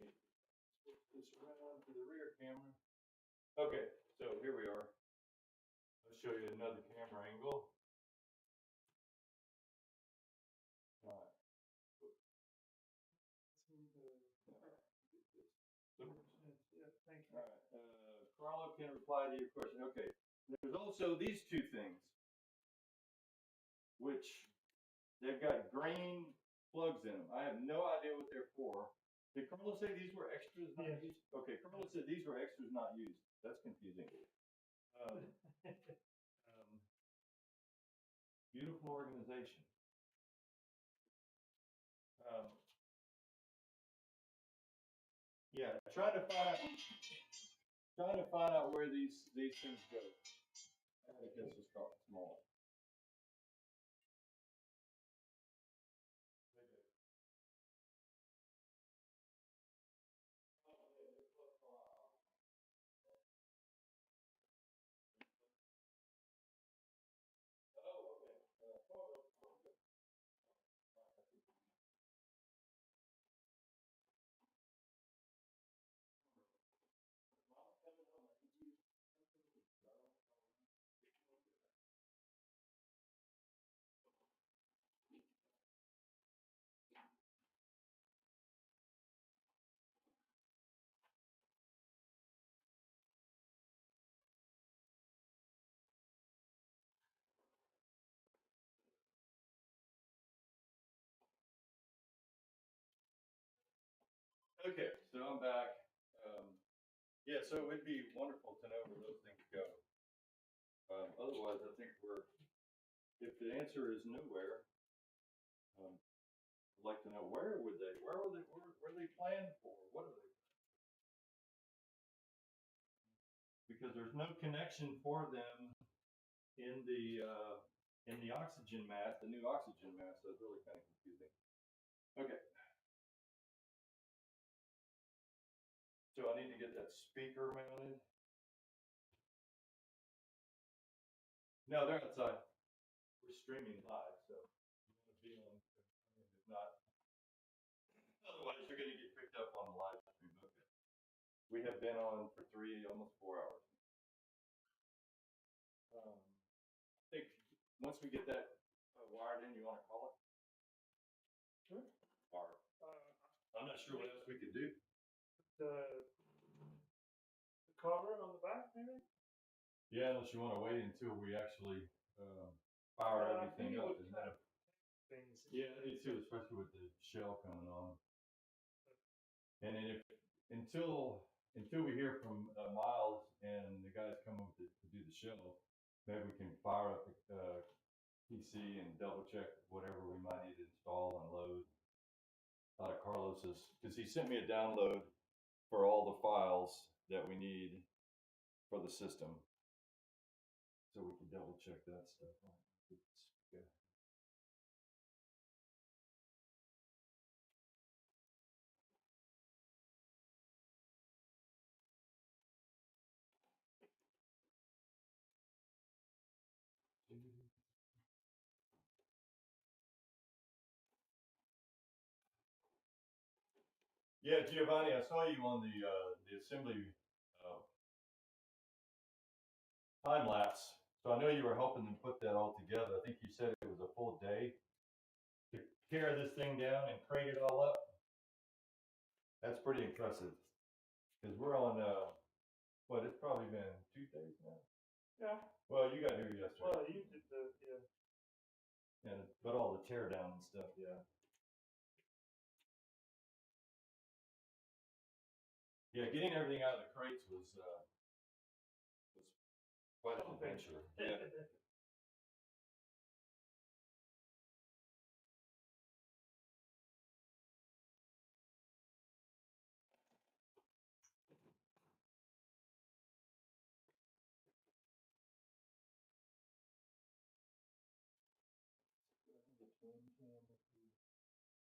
A: Switch this around to the rear camera. Okay, so here we are. I'll show you another camera angle. All right.
B: Yeah, thank you.
A: All right. Carlo can reply to your question. Okay. There's also these two things, which they've got green plugs in them. I have no idea what they're for. Did Carlo say these were extras not used? Okay, Carlo said these were extras not used. That's confusing. Beautiful organization. Yeah, trying to find out where these things go. I guess it's called small. Okay, so I'm back. Yeah, so it would be wonderful to know where those things go. Otherwise, I think if the answer is nowhere, I'd like to know where were they planned for? What are they? Because there's no connection for them in the oxygen mask, the new oxygen mask. So it's really kind of confusing. Okay. So I need to get that speaker mounted. No, they're outside. We're streaming live, so you want to be on. If not, otherwise you're going to get picked up on the live stream. Okay. We have been on for almost 4 hours. I think once we get that wired in, you want to call it?
B: Sure.
A: Wired. sure what else we could do.
B: The cover on the back, maybe?
A: Yeah, unless you want to wait until we actually fire
B: Well, I
A: everything
B: think it
A: up.
B: would
A: And then
B: Things.
A: yeah, I do too, especially with the shell coming on. And then until we hear from Miles and the guys coming to do the shell, maybe we can fire up the PC and double check whatever we might need to install and load out of Carlos's, because he sent me a download for all the files that we need for the system, so we can double check that stuff. Yeah. Yeah, Giovanni, I saw you on the assembly time lapse. So I know you were helping them put that all together. I think you said it was a full day to tear this thing down and crate it all up. That's pretty impressive. Because we're on what, it's probably been 2 days now.
B: Yeah.
A: Well, you got here yesterday.
B: Well, you did the, yeah.
A: And but all the tear down and stuff, yeah. Yeah, getting everything out of the crates was quite an adventure. Yeah.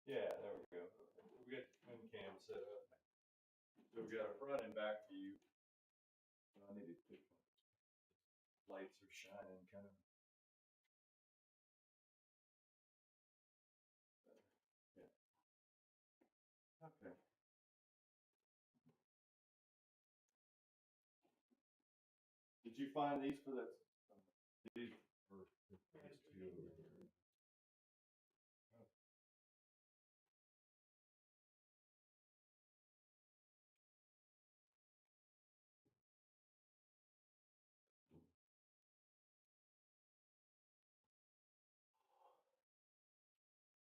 A: Yeah, there we go. We got the twin cam set up. So we got a front and back view. I need to pick lights are shining kind of. Yeah. Okay. Did you find these for the these for these two over here?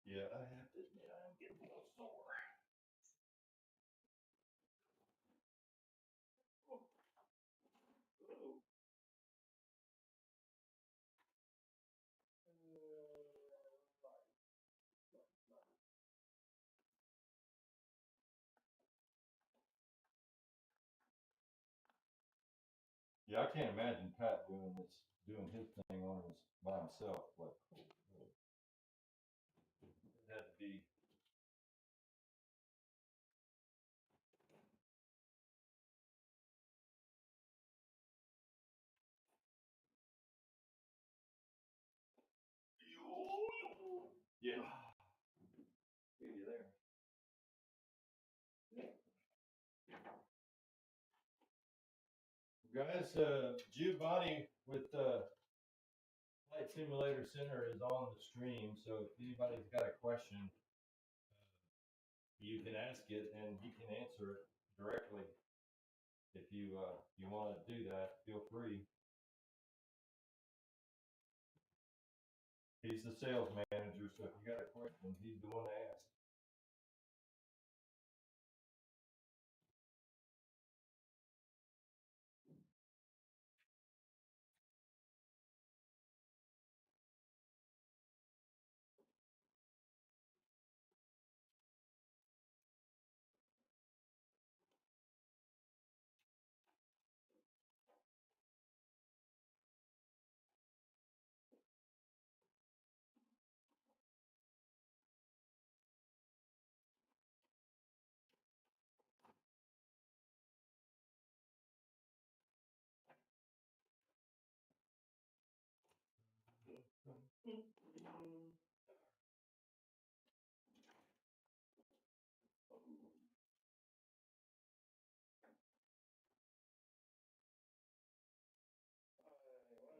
A: Yeah, I have to admit I'm getting a little sore. Yeah, I can't imagine Pat doing his thing on his by himself. Like, it had to be. Yeah. Get you there. Guys, Giovanni with Flight Simulator Center is on the stream, so if anybody's got a question, you can ask it and he can answer it directly. If you want to do that, feel free. He's the sales manager, so if you got a question, he's the one to ask.
B: What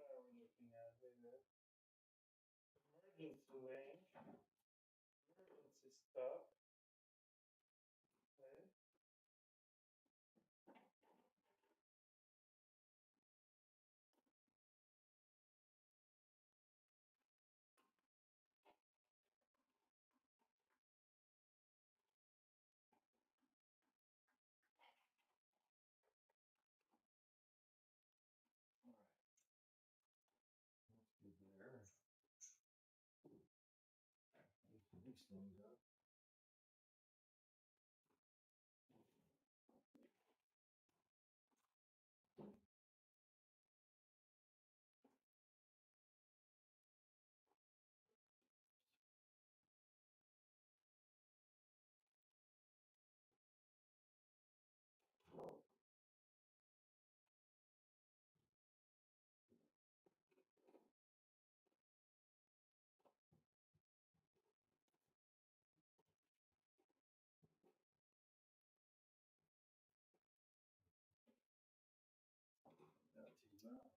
B: are we looking at here? Emergency lane. Emergency stuff.
A: these things up. Now tease out.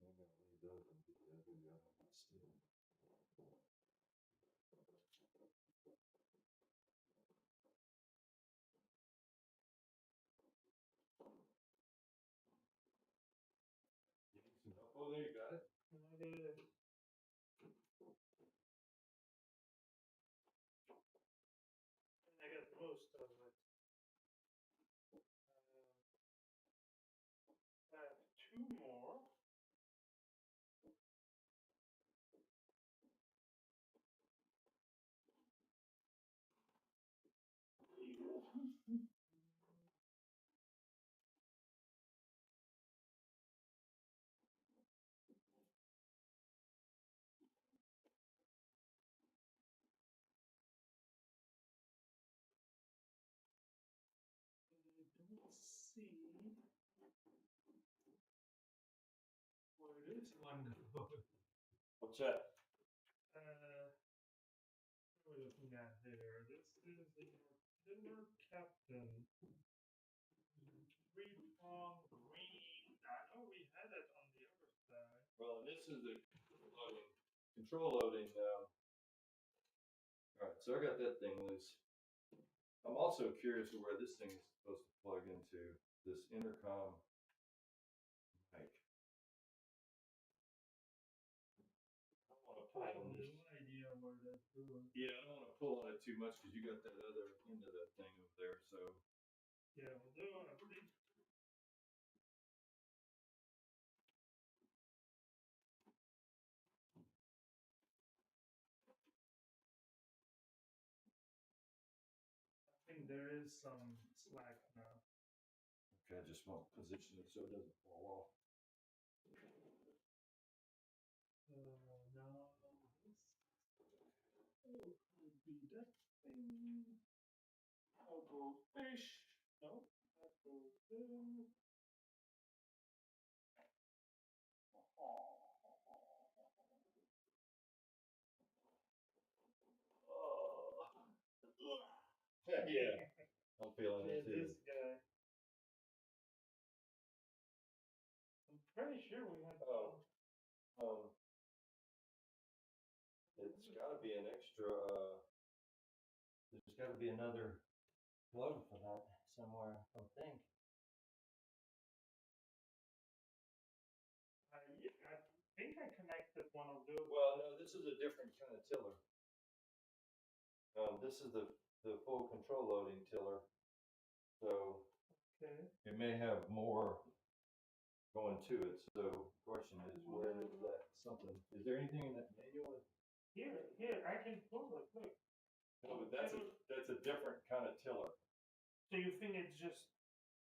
A: I'm gonna leave those and get the other out of my still. Oh, there you got it.
B: I got most of it. I have two more. I don't see what it is.
A: Wonderful. What's that?
B: What are we looking at here? This is the Tiller Captain. Three-prong green. I know we had it on the other side.
A: Well, and this is the control loading. All right, so I got that thing loose. I'm also curious of where this thing is supposed to plug into this intercom mic. I don't want to pull
B: I have
A: on
B: no
A: this.
B: idea where that's going.
A: Yeah, I don't want to pull on it too much because you got that other end of that thing over there. So
B: Yeah, we'll do it. I think there is some slack now.
A: okay, I just want to position it so it doesn't fall off.
B: Now this could be that thing. I'll go fish. No, I'll go there.
A: Yeah, I'm feeling
B: Yeah,
A: it too.
B: this guy. I'm pretty sure we had.
A: It's got to be an extra. There's got to be another plug for that somewhere. I think.
B: I think I connected one of those.
A: Well, no, this is a different kind of tiller. This is the full control loading tiller. So
B: Okay.
A: it may have more going to it. So the question is, where is that something? Is there anything in that manual?
B: Here, I can pull it. Look.
A: No, but that's a different kind of tiller.
B: So you think it's just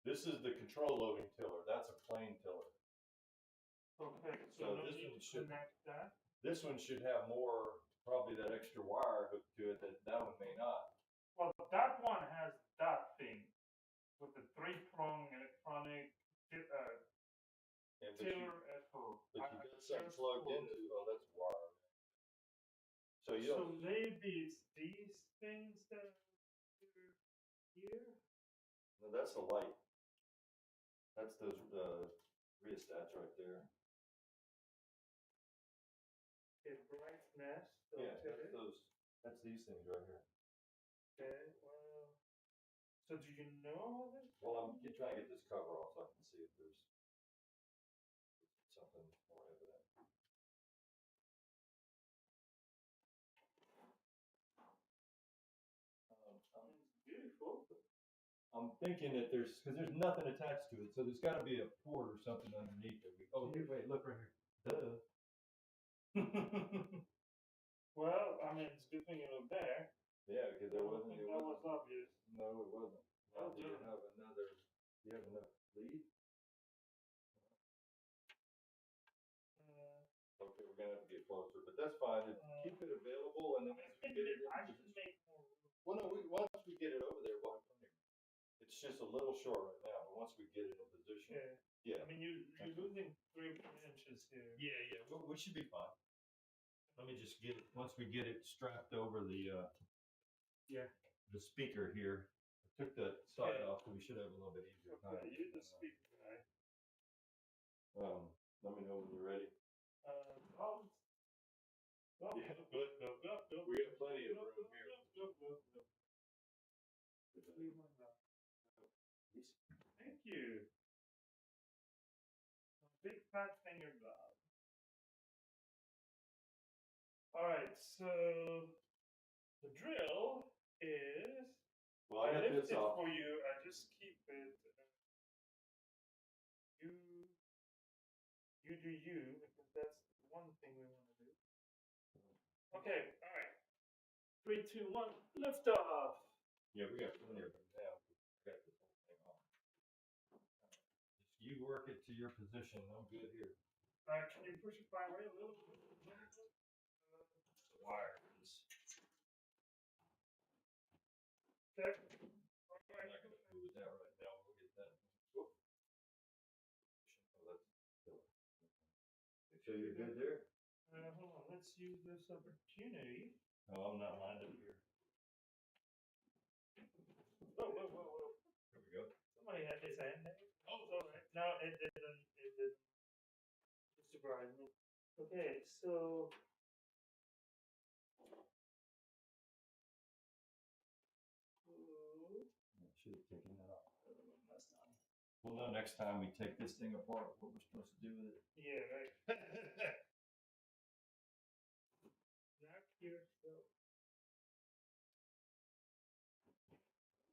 A: This is the control loading tiller. That's a plain tiller.
B: okay?
A: So
B: no
A: this
B: need
A: one
B: to
A: should-
B: connect that.
A: This one should have more, probably that extra wire hooked to it. That one may not.
B: Well, that one has that thing with the three-prong electronic
A: And
B: tiller FO.
A: but you got something plugged into. Oh, that's wire. So you
B: So
A: don't.
B: maybe it's these things that are here.
A: No, that's the light. That's those rheostats right there.
B: Okay, brightness.
A: Yeah,
B: Okay.
A: that's those. That's these things right here.
B: Okay. Well. So do you know this?
A: Well, I'm trying to get this cover off so I can see if there's something more evident.
B: Beautiful.
A: I'm thinking that because there's nothing attached to it, so there's got to be a port or something underneath it. Oh, wait, look right here. Duh.
B: Well, I mean, it's a good thing you looked there.
A: Yeah, because
B: I don't think that was obvious.
A: No, it wasn't.
B: Well
A: Do you
B: done.
A: have another, do you have enough lead? Okay, we're gonna have to get closer, but that's fine. Keep it available and then once we get it in
B: I should
A: position.
B: make more room.
A: Well, no, once we get it over there, we'll have plenty of room. It's just a little short right now, but once we get it in position.
B: Yeah.
A: Yeah.
B: I mean, you're losing 3 inches here.
A: Yeah, we should be fine. Let me just get it, once we get it strapped over the the speaker here. I took the side off, so we should have a little bit easier time.
B: Okay, you're the speaker guy.
A: Let me know when you're ready. Yeah, but we have plenty of room here.
B: Thank you. Big fat finger glove. Alright, so the drill is
A: Well, I got
B: lift
A: this
B: it
A: off.
B: for you. I just keep it. You do you, because that's the one thing we want to do. Okay, alright. 3, 2, 1, lift off.
A: Yeah, we got plenty of room now. I got this whole thing off. Just you work it to your position. I'm good here.
B: Can you push it my way a little bit?
A: Wires.
B: Okay.
A: I'm not gonna fool with that right now. We'll get that. Whoop. Oh, that's still. So you're good there?
B: Hold on, let's use this opportunity.
A: No, I'm not lined up here.
B: Whoa.
A: There we go.
B: Somebody had his hand there. Oh, it's alright. No, it didn't. It surprised me. Okay, so.
A: Should have taken that off last time. We'll know next time we take this thing apart what we're supposed to do with it.
B: Yeah, right. Back here, so.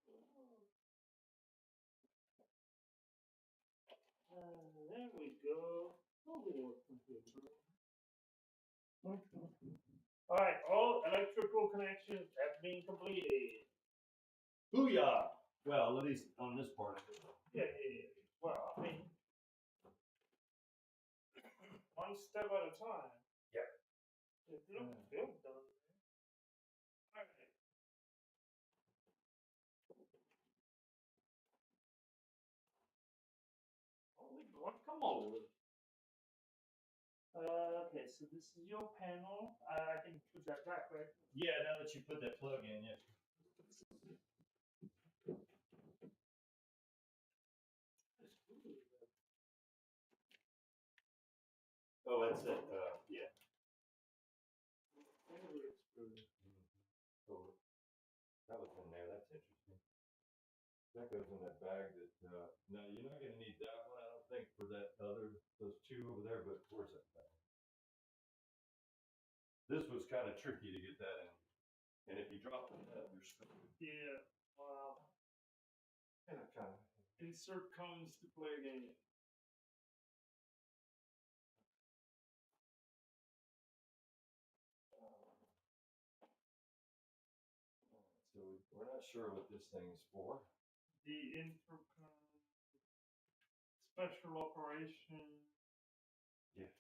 B: There we go. Alright, all electrical connections have been completed.
A: Booyah! Well, at least on this part of it.
B: Yeah. Well, I mean, one step at a time.
A: Yeah.
B: It looks good done. Alright. Holy guacamole. Okay, so this is your panel. I can put that back, right?
A: Yeah, now that you put that plug in, yeah. Oh, that's it. Yeah. So that was in there. That's interesting. That goes in that bag. That no, you're not going to need that one. I don't think for those two over there. But where's that bag? This was kind of tricky to get that in, and if you drop it up, you're screwed.
B: Yeah. Wow.
A: Yeah, kind of.
B: Insert cones to play a game.
A: So we're not sure what this thing's for.
B: The intercom, special operation.
A: Yeah.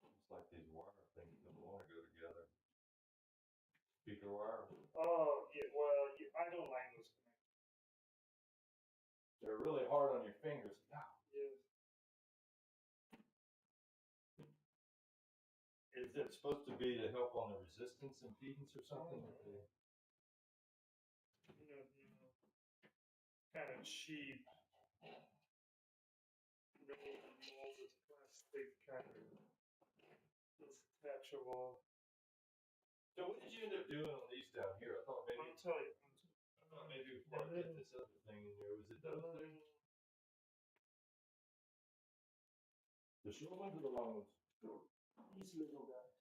A: It's like these wire things don't want to go together. Speaker wire.
B: Oh, yeah, well, I don't like those connections.
A: They're really hard on your fingers.
B: Yes.
A: Is it supposed to be to help on the resistance impedance or something?
B: No. Kind of cheap. No molded plastic kind of detachable.
A: So what did you end up doing on these down here? I thought maybe
B: I'll tell you.
A: before I get this other thing in there, was it those things? The short ones or the long ones?
B: These little guys.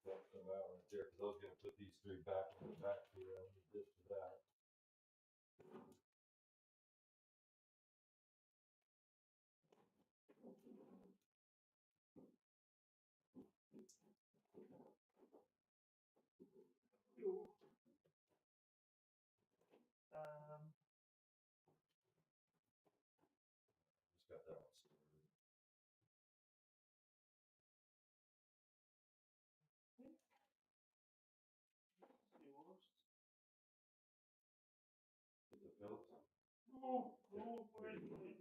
A: That come out right there, because I was gonna put these three back in the back here, I'll move this to that. Just got that one started. Get the Phillips.
B: Oh, what are you doing?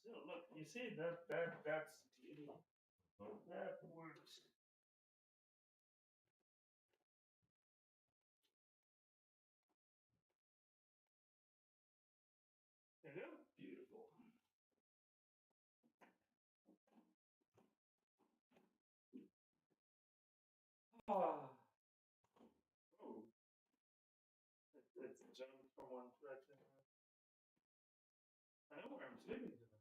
B: Still, look, you see that's that works. They look beautiful. Ah. Oh. It's jumped from one thread to another. I know where I'm sleeping tonight.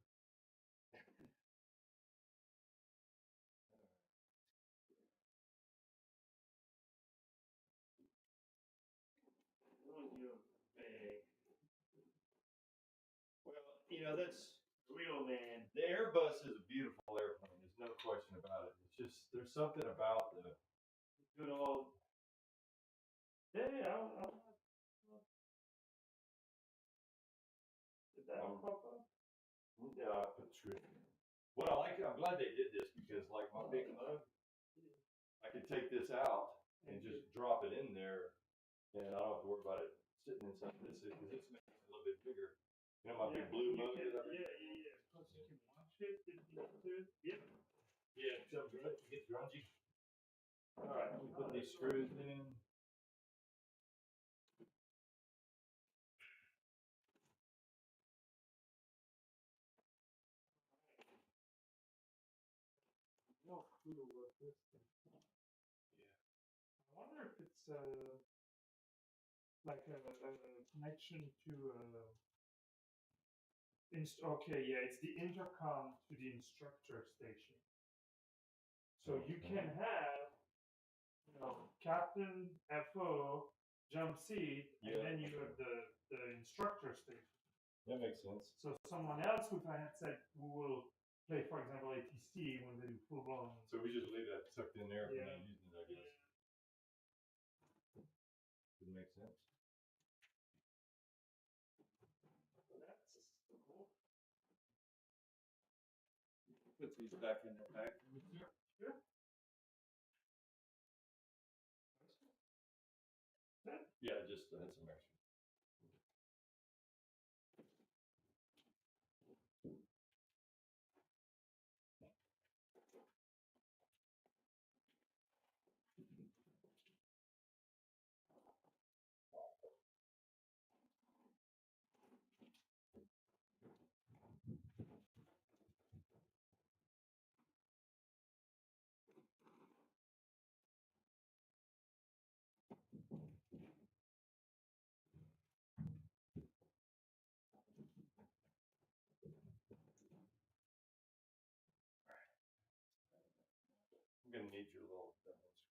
B: Oh, you big.
A: Well, you know, that's,
B: Real man.
A: the Airbus is a beautiful airplane, there's no question about it. It's just, there's something about the
B: Good old. Yeah, did that one pop up?
A: Yeah, I put screw. What I like, I'm glad they did this because like my big mug, I can take this out and just drop it in there, and I don't have to worry about it sitting inside this because this makes it a little bit bigger. You know my big blue
B: you
A: mug
B: can,
A: that I bring?
B: yeah. Plus you can wash it if you want to. Yep.
A: Yeah, so it gets grungy.
B: All right.
A: Let me put these screws in.
B: No clue what this is.
A: Yeah.
B: I wonder if it's like a connection to okay, yeah, it's the intercom to the instructor station. So you can have, you know, Captain FO jump seat, and then you have the instructor station.
A: That makes sense.
B: So someone else with a headset who will play, for example, ATC when they do full blown.
A: So we just leave that tucked in there if we're
B: Yeah.
A: not using it, I guess. Would make sense.
B: That's cool.
C: Put these back in the pack.
B: Sure.
A: Yeah, just had some extra. I'm gonna need your little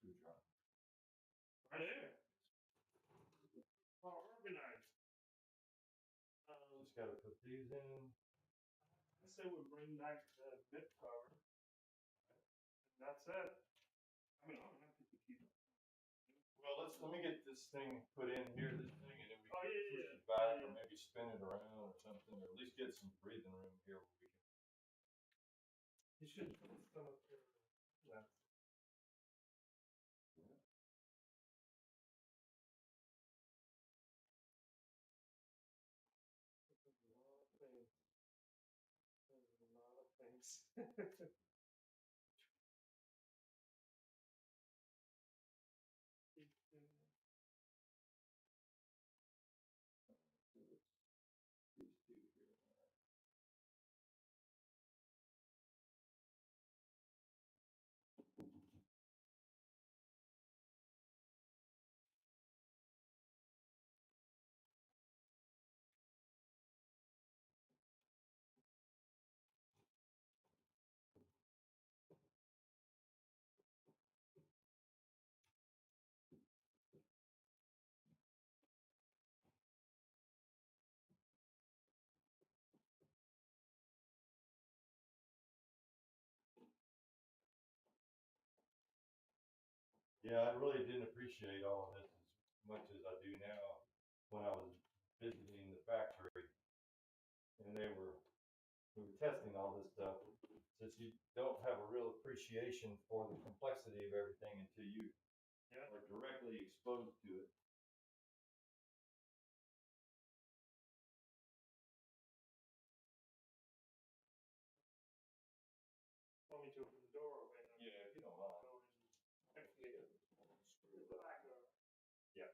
A: screwdriver.
B: Right there. All organized.
A: Just gotta put these in.
B: I say we bring back the bit cover. And that's it. I mean, I'm happy to keep it.
A: Well, let me get this thing put in here, this thing, and then we
B: Oh,
A: can
B: yeah,
A: push
B: yeah.
A: it back,
B: Yeah,
A: or
B: yeah.
A: maybe spin it around or something, or at least get some breathing room here where we can.
B: You should put some of your left. There's a lot of things.
A: These two here. Yeah, I really didn't appreciate all of this as much as I do now when I was visiting the factory and we were testing all this stuff. Since you don't have a real appreciation for the complexity of everything until you are directly exposed to it.
B: Want me to open the door or wait?
A: Yeah, if you don't mind.
B: Screw the back door.
A: Yeah.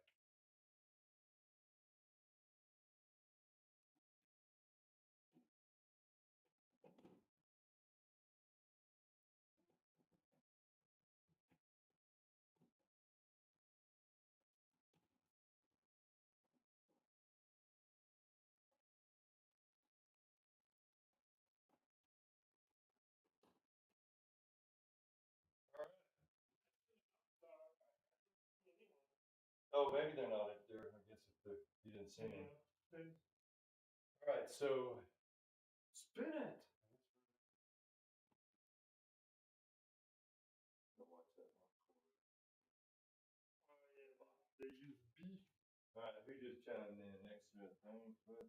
A: Oh, maybe they're not up there. I guess if you didn't see them. All right, so spin it. They use beef. All right, we just chimed in an extra thing, but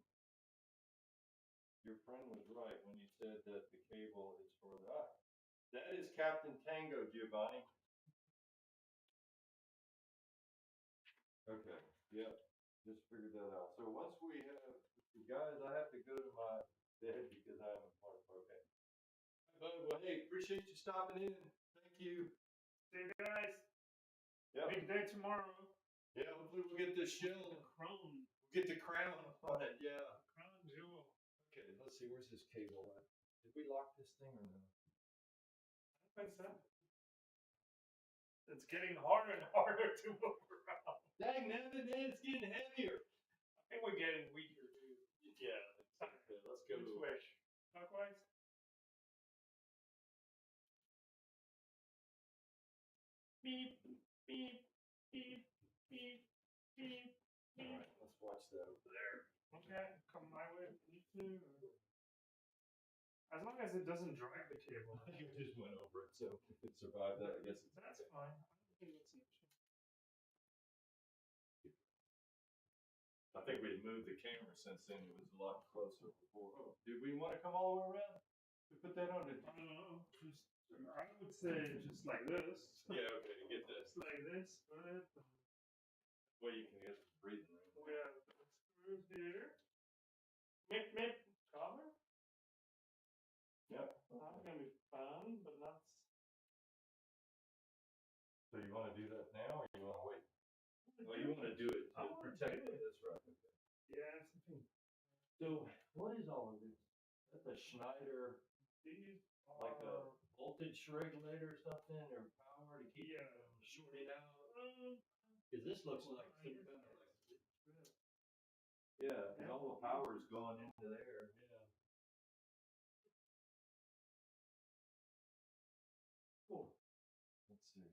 A: your friend was right when you said that the cable is for the. That is Captain Tango, Giovanni. Okay, yep, just figured that out. So once we have, guys, I have to go to my bed because I have a part. Okay. Well, hey, appreciate you stopping in. Thank you.
B: See you guys.
A: Yep.
B: Big day tomorrow.
A: Yeah, hopefully we'll get this shell.
B: The crown.
A: We'll get the crown on it. Yeah.
B: The crown jewel.
A: Okay, let's see. Where's this cable at? Did we lock this thing or no?
B: I think so. It's getting harder and harder to move around.
A: Dang, now it's getting heavier.
B: I think we're getting weaker too.
A: Yeah. Okay, let's go.
B: Which way? Clockwise? Beep, beep, beep, beep, beep,
A: All
B: beep.
A: right, let's watch that over there.
B: Okay, come my way if you need to. As long as it doesn't drag the cable.
A: I think it just went over it, so if it survived that, I guess it's
B: That's
A: okay.
B: fine. I don't think that's an issue.
A: I think we moved the camera since then. It was a lot closer before. Oh, did we want to come all the way around to put that on?
B: I don't know. I would say just like this.
A: Yeah, okay, to get this.
B: Just like this, put it.
A: Well, you can get some breathing room.
B: We have the screws here. Mip, mip, cover.
A: Yep.
B: That's gonna be fun, but not.
A: So you want to do that now, or you want to wait? Well, you want to do it to protect it. That's right. Okay.
B: Yeah, something.
A: So what is all of this? That's a Schneider,
B: These
A: like a
B: are.
A: voltage regulator or something, or power to keep
B: Yeah.
A: it from shorting out? Because this looks like some kind of like. Yeah, and all the power is going into there. Yeah. Cool. Let's see.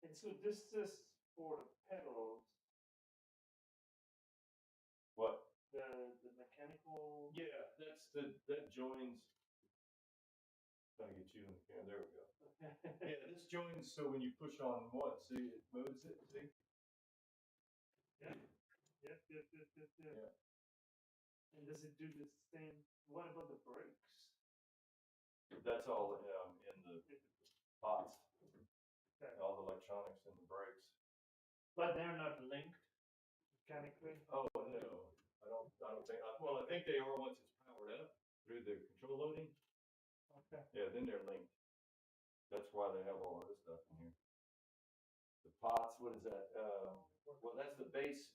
B: And so this is for the pedals,
A: What?
B: the mechanical.
A: Yeah, that joins. Trying to get you in the camera. There we go. Yeah, this joins so when you push on one, see, it moves it. See?
B: Yeah. Yep.
A: Yeah.
B: And does it do the same? What about the brakes?
A: That's all in the pots.
B: Okay.
A: All the electronics and the brakes.
B: But they're not linked mechanically.
A: Oh no, I don't think. Well, I think they are once it's powered up through the control loading.
B: Okay.
A: Yeah, then they're linked. That's why they have all of this stuff in here. The pots, what is that? Well, that's the base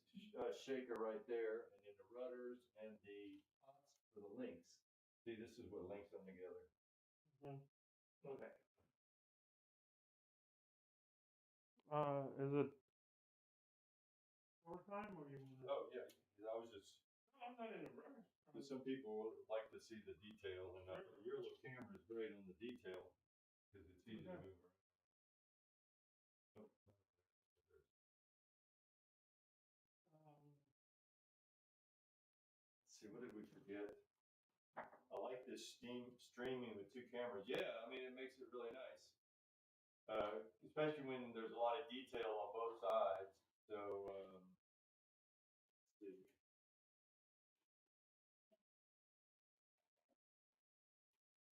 A: shaker right there, and then the rudders and the pots for the links. See, this is what links them together.
B: Okay. Is it overtime or you?
A: Oh yeah, I was just.
B: No, I'm not in a rush.
A: But some people like to see the detail, and your little camera is great on the detail because it's easy to move around. Oh. Let's see, what did we forget? I like this streaming with 2 cameras. Yeah, I mean, it makes it really nice. Especially when there's a lot of detail on both sides. So, let's see.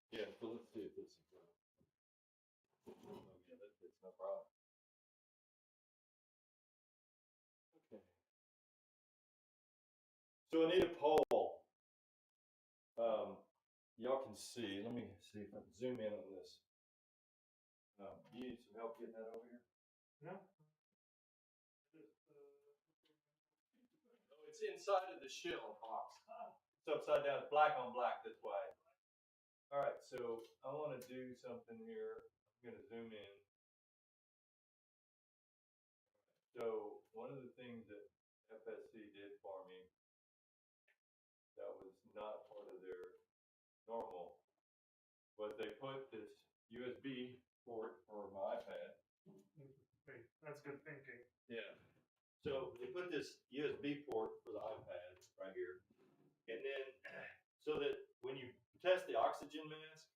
A: Yeah, so let's see if this is oh yeah, that fits, no problem. Okay. So I need a pole. Y'all can see. Let me see if I can zoom in on this. You need some help getting that over here?
B: No?
A: Oh, it's inside of the shell box. It's upside down, it's black on black, that's why. All right, so I want to do something here. I'm going to zoom in. So one of the things that FSC did for me that was not part of their normal was they put this USB port for my iPad.
B: Great. That's good thinking.
A: Yeah. So they put this USB port for the iPad right here. And then so that when you test the oxygen mask,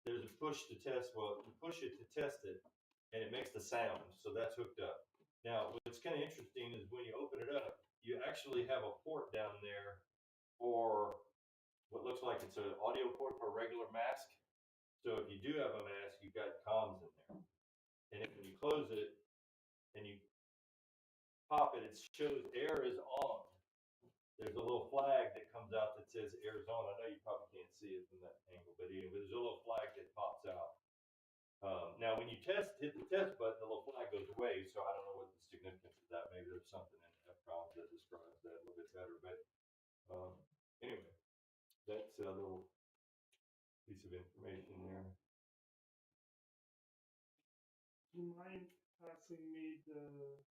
A: there's a push to test, well, you push it to test it and it makes the sound. So that's hooked up. Now, what's kind of interesting is when you open it up, you actually have a port down there for what looks like it's an audio port for a regular mask. So if you do have a mask, you've got comms in there. And if when you close it and you pop it, it shows air is on. There's a little flag that comes out that says air is on. I know you probably can't see it from that angle, but anyway, there's a little flag that pops out. Now, when you hit the test button, the little flag goes away. So I don't know what the significance of that. Maybe there's something in FCOMS that describes that a little bit better. But anyway, that's a little piece of information there.
B: Do you mind passing me the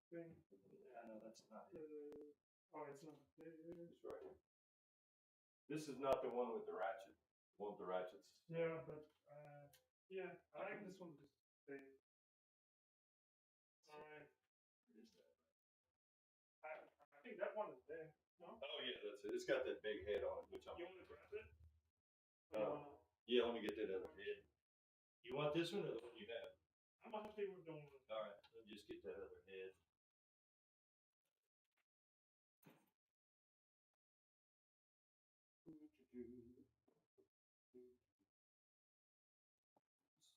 B: thing?
A: Yeah, no, that's not it.
B: Oh, it's not there.
A: It's right here. This is not the one with the ratchet. The one with the ratchets.
B: Yeah, but yeah, I like this one just stay. Alright. I think that one is there. No?
A: Oh yeah, that's it. It's got that big head on it, which I'm.
B: You want to grab it?
A: Yeah, let me get that other head. You want this one or the one you have?
B: I'm happy with the one.
A: All right, let me just get that other head.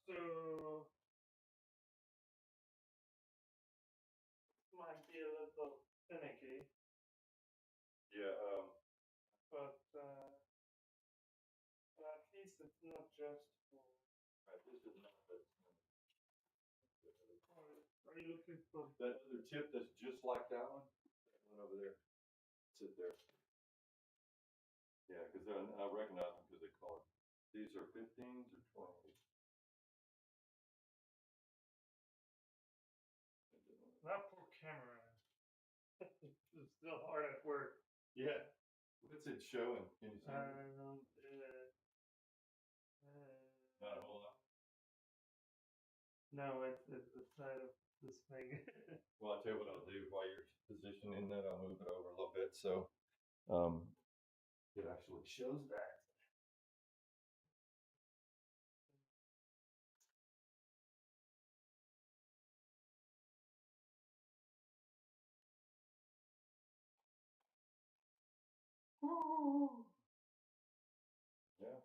B: So might be a little finicky,
A: Yeah.
B: but at least it's not just for.
A: Right, this is not.
B: Are you looking for
A: That other tip that's just like that one? That one over there. Sit there. Yeah, because I recognize them because they call it. These are 15s or 20s.
B: that poor camera? It's still hard at work.
A: Yeah. What's it showing? Can you see? Not a whole lot.
B: No, it's the side of this thing.
A: Well, I'll tell you what I'll do while you're positioning that. I'll move it over a little bit so it actually shows that. Yeah.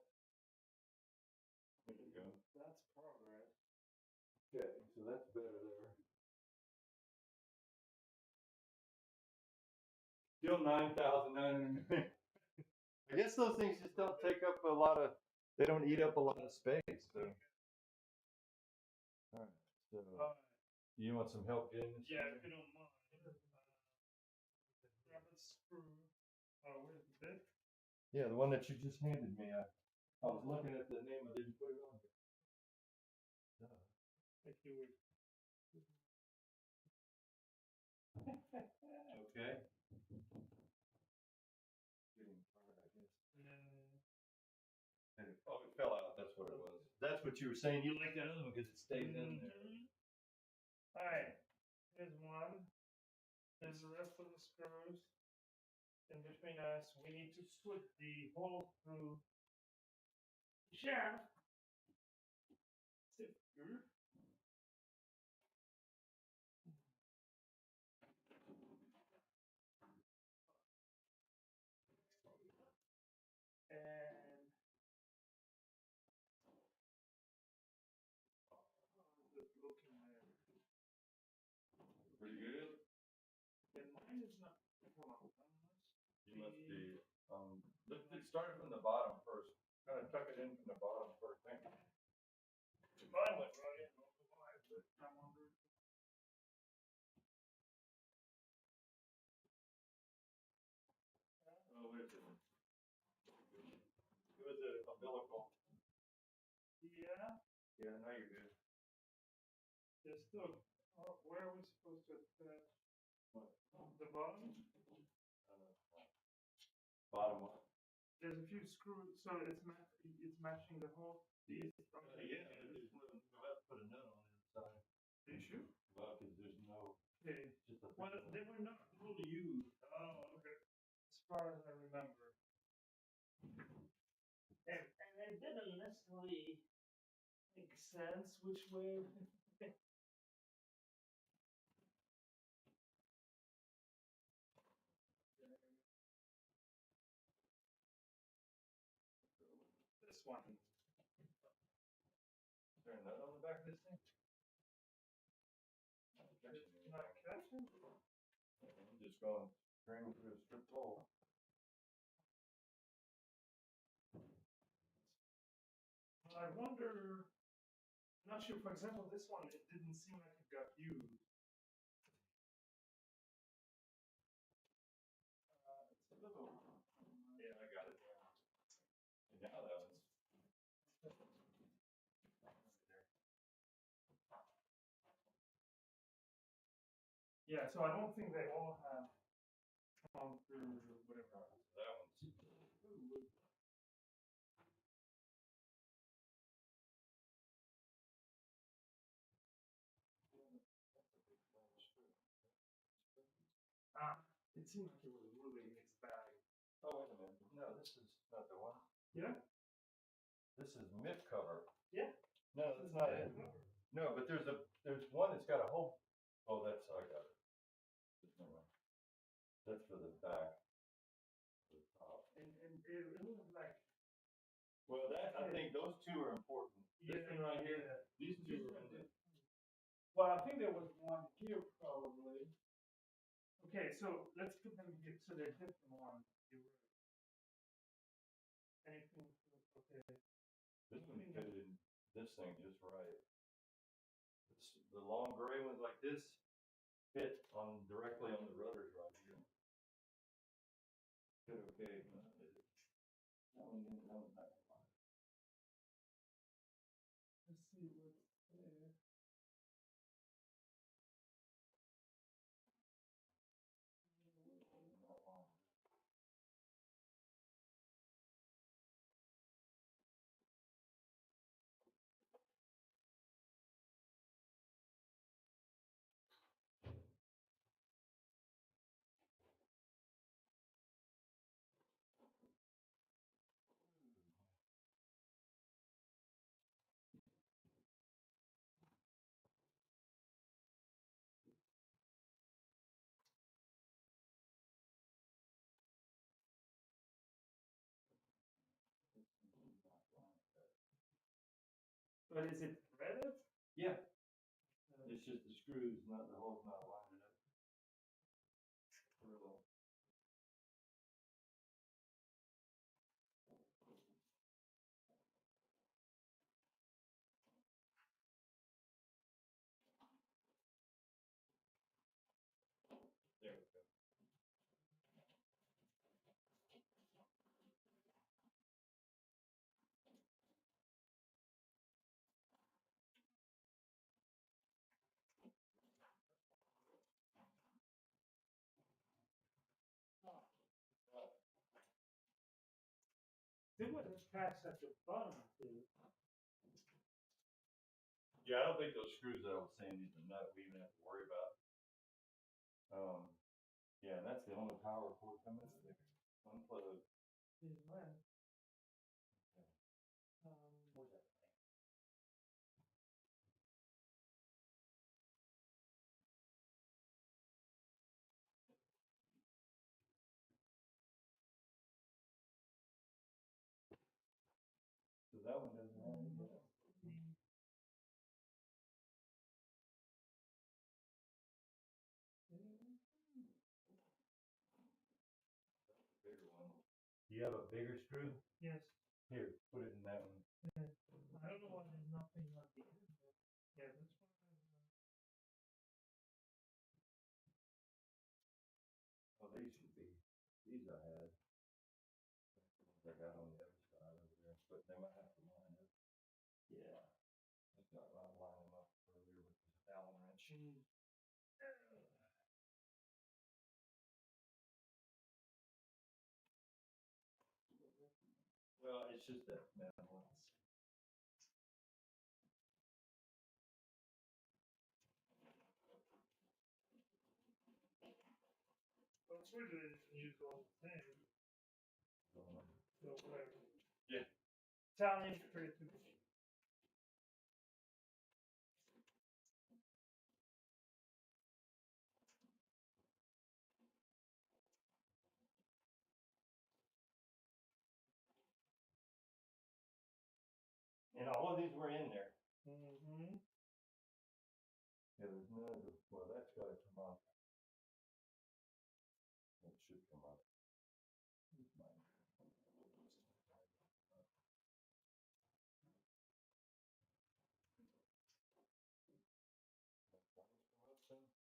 A: There you go.
B: That's progress.
A: Okay, so that's better there. Still 9,900. I guess those things just don't take up a lot of. They don't eat up a lot of space. So. All right. So you want some help getting this?
B: Yeah, if you don't mind. Grab a screw. Oh, where's the bit?
A: Yeah, the one that you just handed me. I was looking at the name. I didn't put it on here. No.
B: Thank you.
A: Okay. Getting tired, I guess. Oh, it fell out. That's what it was. That's what you were saying. You like that other one because it stays in there.
B: Alright, here's one. There's the rest of the screws. In between us, we need to put the hole through shaft. Sit here. And good looking there.
A: Pretty good.
B: And mine is not. Hold on.
A: You must be, let's start from the bottom first. Kind of tuck it in from the bottom first. Thank you.
B: Mine went right in. I don't know why, but I'm under.
A: Oh, wait a second. It was a umbilical.
B: Yeah.
A: Yeah, now you're good.
B: There's still. Oh, where are we supposed to attach?
A: What?
B: The bottom?
A: Bottom one.
B: There's a few screws, so it's matching the whole piece.
A: Yeah, there's no, we'll have to put a nut on the inside.
B: Are you sure?
A: Well, because there's no,
B: Okay.
A: just a.
B: Well, they were not really used. Oh, okay. As far as I remember. And it didn't necessarily make sense which way. This one.
A: Is there a nut on the back of this thing?
B: Not catching?
A: I'm just going string through a strip hole.
B: I wonder. I'm not sure. For example, this one, it didn't seem like it got used. It's a little.
A: Yeah, I got it. And now that one's.
B: Yeah, so I don't think they all have gone through whatever.
A: That one's.
B: It seemed like it was a really mixed bag.
A: Oh, wait a minute. No, this is not the one.
B: Yeah?
A: This is mid cover.
B: Yeah.
A: No, that's not it. No, but there's one that's got a hole. Oh, I got it. Never mind. That's for the back. The top.
B: And it was like.
A: Well, I think those two are important. This one right here, these two are in there.
B: Well, I think there was one here probably. Okay, so let's put them here. So they're different ones. You're right. Anything? Okay.
A: This one fit in this thing just right. The long gray ones like this fit directly on the rudders right here. Fit okay. That one didn't have that one.
B: Let's see what's there. But is it threaded?
A: Yeah. It's just the screws, not the hole's not lining up. Real. There we go.
B: They would attach at the bottom too.
A: Yeah, I don't think those screws that I was saying need a nut we even have to worry about. Yeah, and that's the only power cord coming in there. Unplugged.
B: Here's mine.
A: Okay. Do you have a bigger screw?
B: Yes.
A: Here, put it in that one.
B: Yeah. I don't know why there's nothing at the end. But yeah, that's what
A: Oh, these should be. These I had. I got on the other side over there, but they might have to line up. Yeah. I got to line them up earlier with this Allen wrench. Well, it's just that metal.
B: Well, it's really use all the same. So whatever.
A: Yeah.
B: Italian creative.
A: And all of these were in there.
B: Mm-hmm.
A: Yeah, there's none of the, well, that's got to come up. It should come up.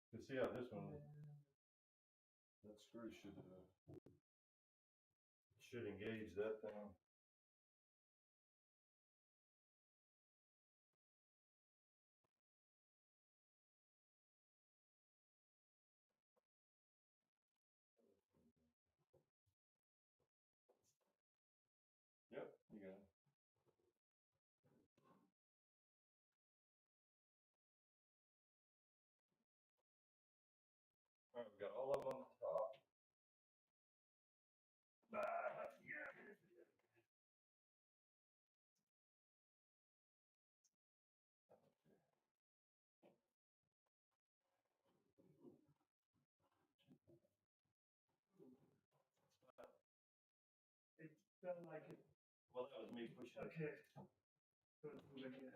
A: You see how this one, that screw should engage that thing. Yep, you got it. All right, we got all of them on the top. Yeah.
B: It felt like it.
A: Well, that was me pushing.
B: Okay. Go through again.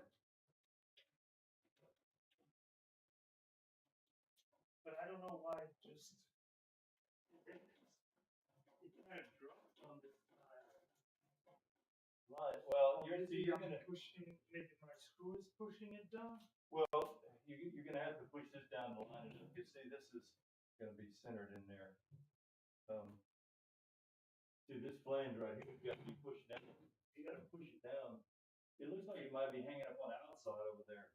B: But I don't know why it just it kind of dropped on this side.
A: Right. Well,
B: Maybe
A: you're
B: I'm
A: gonna
B: pushing. Maybe my screw is pushing it down.
A: well, you're gonna have to push this down the line. You can see this is gonna be centered in there. See this flange right here, you got to be pushed down. You got to push it down. It looks like it might be hanging up on the outside over there.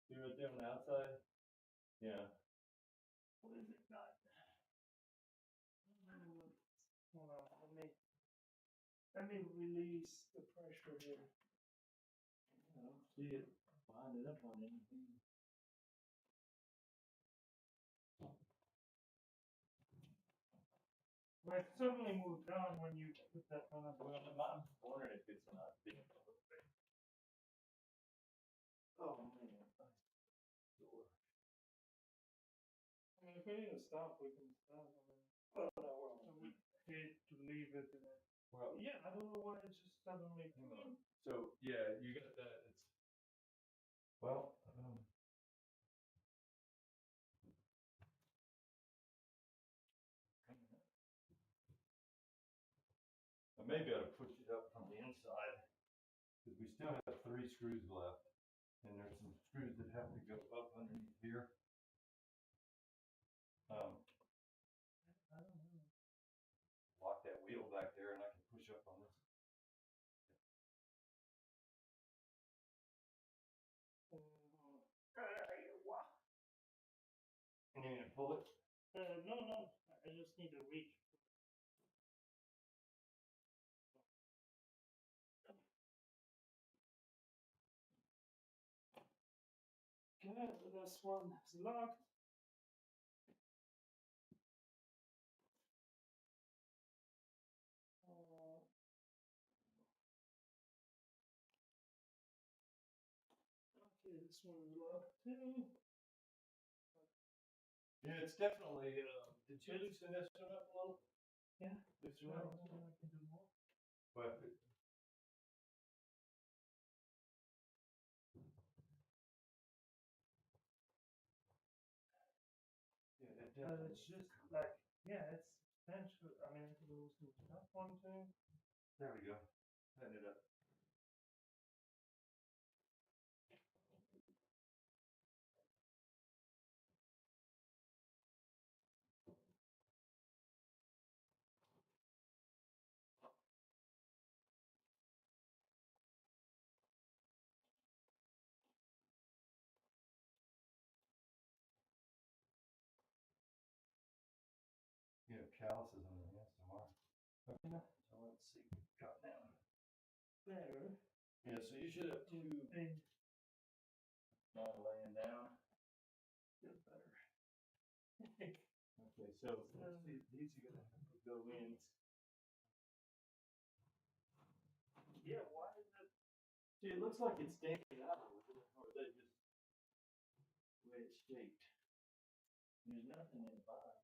A: See right there on the outside? Yeah.
B: What is it not? Hold on, let me release the pressure here.
A: I don't see it binding up on anything.
B: Well, it certainly moved down when you put that on.
A: Well, I'm wondering if it's not big. Oh man.
B: I mean, if we need to stop, we can stop. I mean, so we hate to leave it.
A: Well,
B: yeah, I don't know why it just suddenly.
A: So yeah, you got that. It's well. I may be able to push it up from the inside because we still have 3 screws left, and there's some screws that have to go up underneath here.
B: I don't know.
A: Lock that wheel back there, and I can push up on this. And you need to pull it?
B: No. I just need to reach. Okay, this one is locked. Okay, this one is locked too.
A: Yeah, it's definitely. Did you loosen this one up a little?
B: Yeah.
A: Loosen it up.
B: I can do more.
A: But yeah,
B: It's just like Yeah, it's substantial. I mean, it was that one too.
A: There we go. Tighten it up. You have calluses on your hands tomorrow. Okay, so let's see what we've got now.
B: There.
A: Yeah, so you should have two
B: Thing.
A: not laying down.
B: Feel better.
A: Okay, so let's see, these are gonna have to go in.
B: Yeah, why is it?
A: See, it looks like it's standing out a little, or is that just the way it's shaped? There's nothing in the bottom.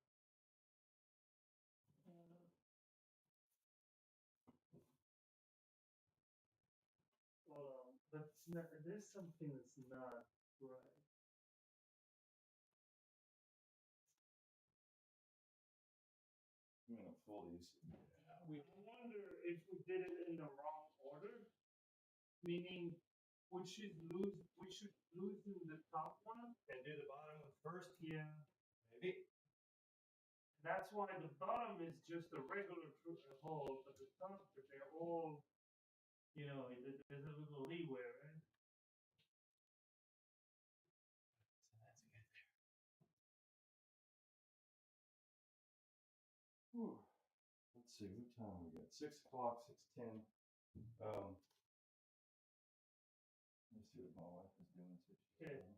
B: That's not, there's something that's not right.
A: I'm gonna fold these.
B: I wonder if we did it in the wrong order, meaning we should loosen the top one.
A: And do the bottom one first?
B: Yeah.
A: Maybe.
B: That's why the bottom is just a regular hole, but the top, they're all, you know, there's a little leeway, right?
A: So that's good there. Whew. Let's see, what time we got? 6 o'clock, 6:10. Let's see what my wife is doing. So she's
B: Okay.
A: done.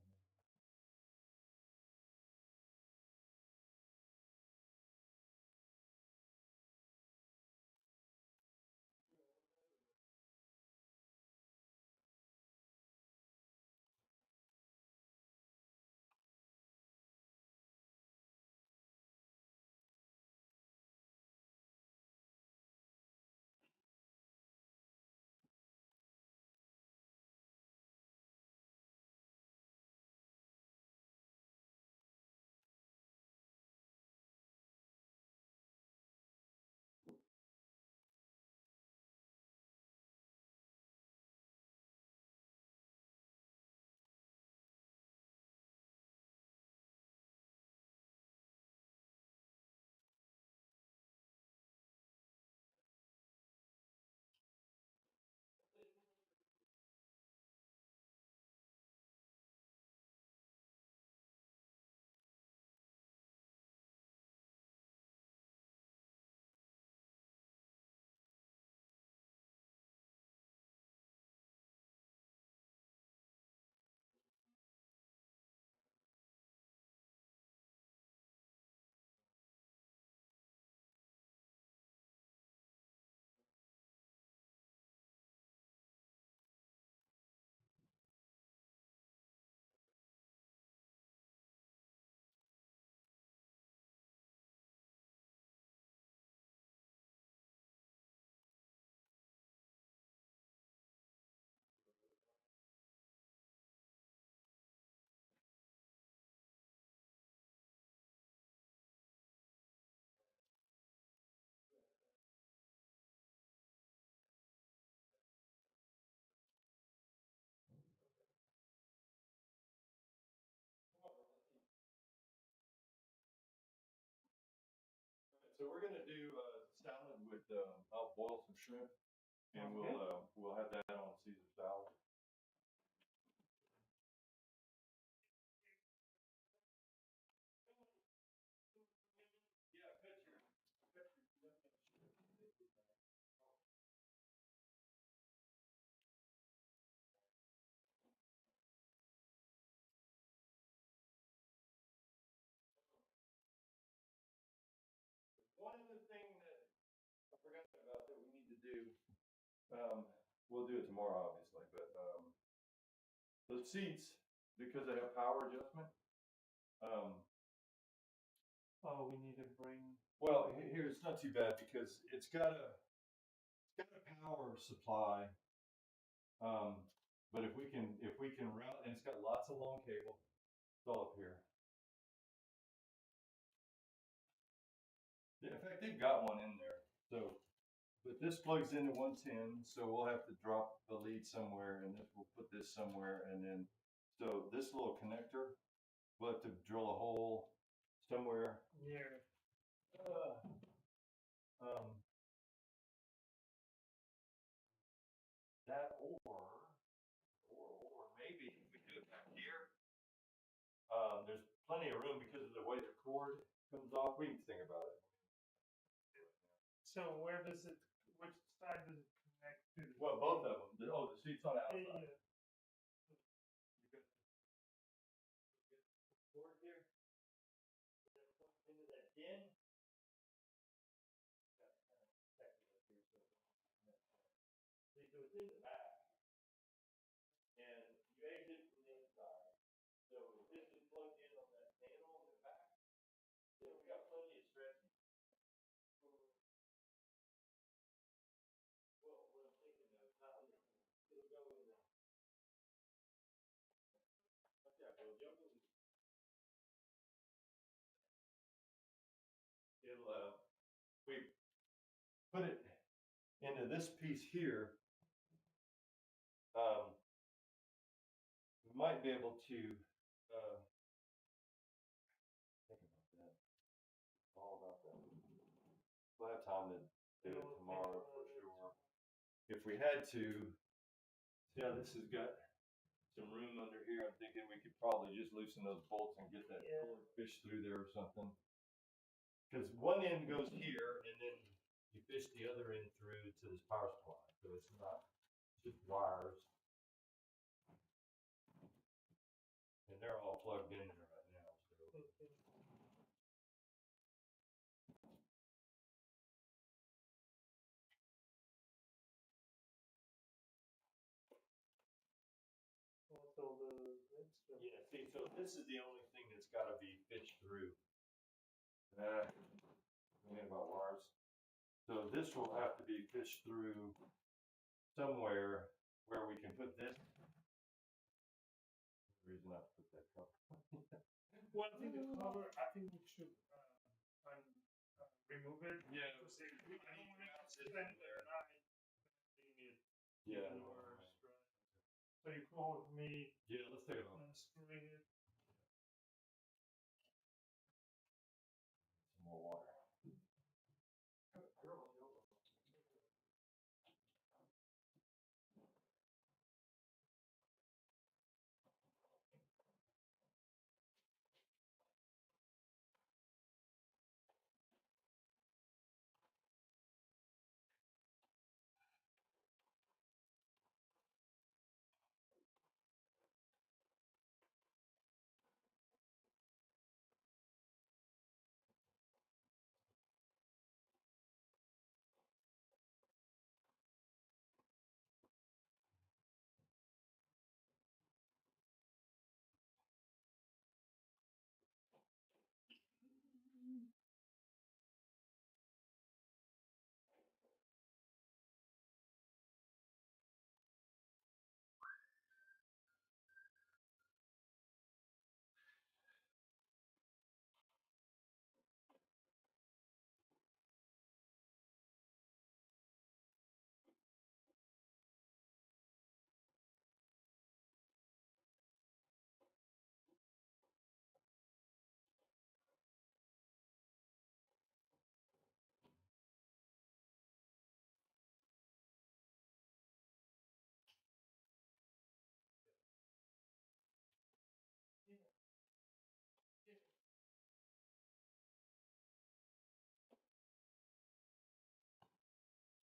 A: So we're gonna do salad with I'll boil some shrimp, and we'll have that on Caesar salad. One other thing that I forgot about that we need to do, we'll do it tomorrow, obviously, but the seats, because they have power adjustment.
B: Oh, we need to bring.
A: Well, here it's not too bad because it's got a power supply. But if we can route, and it's got lots of long cable, it's all up here. fact, they've got one in there. So, but this plugs into 110, so we'll have to drop the lead somewhere, and this we'll put this somewhere, and then so this little connector, we'll have to drill a hole somewhere.
B: Near.
A: Um, that or maybe if we do it back here. There's plenty of room because of the way the cord comes off. We can think about it.
B: So where does it? Which side does it connect to?
A: Well, both of them. Oh, the seat's on the outside.
B: Yeah.
A: Cord here. Into that bin. See, so it's in the back, and you exit from the inside. So this is plugged in on that panel in the back. So we got plenty of stretching. Well, what I'm thinking of, not it'll go in the. Watch out, Bill. Jump in. It'll we put it into this piece here. We might be able to think about that. All about that. We'll have time to do it tomorrow for sure. If we had to, see how this has got some room under here. I'm thinking we could probably just loosen those bolts and get that cord fish through there or something. Because one end goes here, and then you fish the other end through to this power supply. So it's not just wires. And they're all plugged in there right now. So.
B: Also the
A: Yeah, see, so this is the only thing that's got to be fished through. Thinking about wires. So this will have to be fished through somewhere where we can put this. The reason I put that cover.
B: Well, I think the cover. I think we should remove it.
A: Yeah.
B: Because I don't want to spend the night cleaning it.
A: Yeah.
B: Worst, right? So you call with me.
A: Yeah, let's take it off.
B: Unscrewing it.
A: Some more water.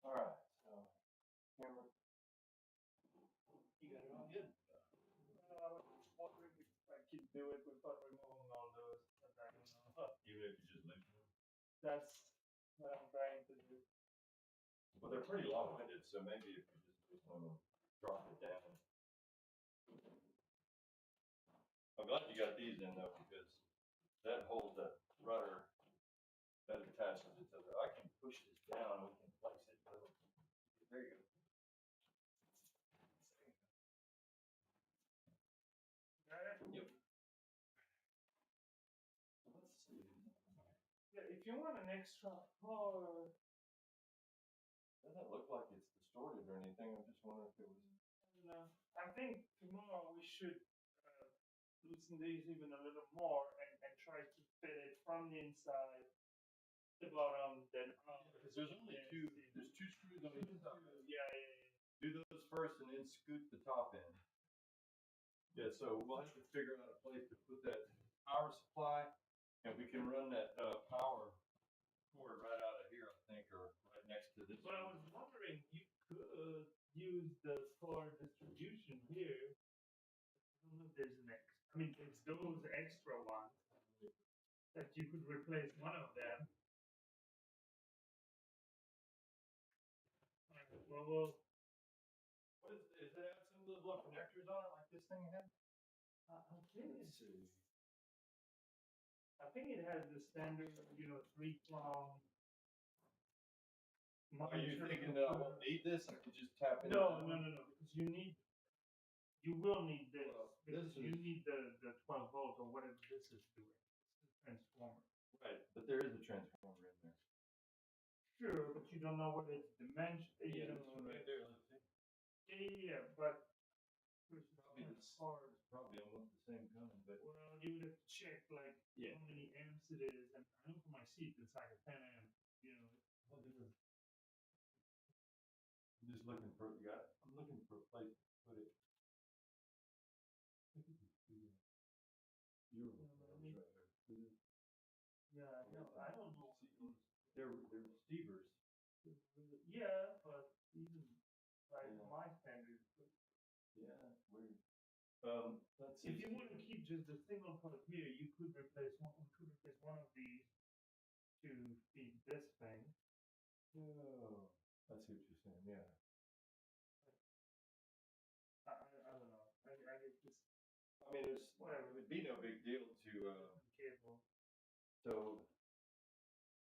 A: All right, so camera. You got it all good?
B: I was wondering if I could do it without removing all those. But I don't know.
A: Even if you just leave them.
B: That's what I'm trying to do.
A: Well, they're pretty long-winded, so maybe if you just want to drop it down. I'm glad you got these in though, because that holds that rudder that attaches it to the. I can push this down and we can place it. There you go.
B: Got it?
A: Yep. Let's see.
B: Yeah, if you want an extra power,
A: Doesn't look like it's distorted or anything. I'm just wondering if it was.
B: I think tomorrow we should loosen these even a little more and try to fit it from the inside, the bottom, then up.
A: Because there's only two. There's two screws on each side.
B: Yeah.
A: Do those first and then scoot the top in. Yeah, so we'll have to figure out a place to put that power supply, and we can run that power cord right out of here, I think, or right next to this.
B: But I was wondering, you could use the power distribution here. I don't know if there's an extra. I mean, it's those extra ones that you could replace one of them. Well,
A: What is it have some of those little connectors on it like this thing had?
B: I think it has the standard, 3-prong.
A: Are you thinking that I won't need this? I could just tap into
B: No,
A: that one?
B: because you will need this,
A: Well,
B: because
A: this
B: you
A: is-
B: need the 12 volt or whatever this is doing. It's a transformer.
A: Right, but there is a transformer in there.
B: Sure, but you don't know what its dimension,
A: Yeah, this one right there, let's see.
B: Yeah, but
A: Probably this, probably almost the same kind, but.
B: well, you would have to check like
A: Yeah.
B: how many amps it is, and I know for my seat it's like a 10 amp.
A: I'm just looking for, I'm looking for a place to put it. You're right here.
B: Yeah, I don't know.
A: They're receivers.
B: Yeah, but even like
A: Yeah.
B: my standards.
A: Yeah, weird. Let's see.
B: If you want to keep just a single plug here, you could replace one. We could replace one of these to feed this thing.
A: Oh, I see what you're saying, yeah.
B: I don't know. I just
A: I mean, it would be no big deal to,
B: cable.
A: so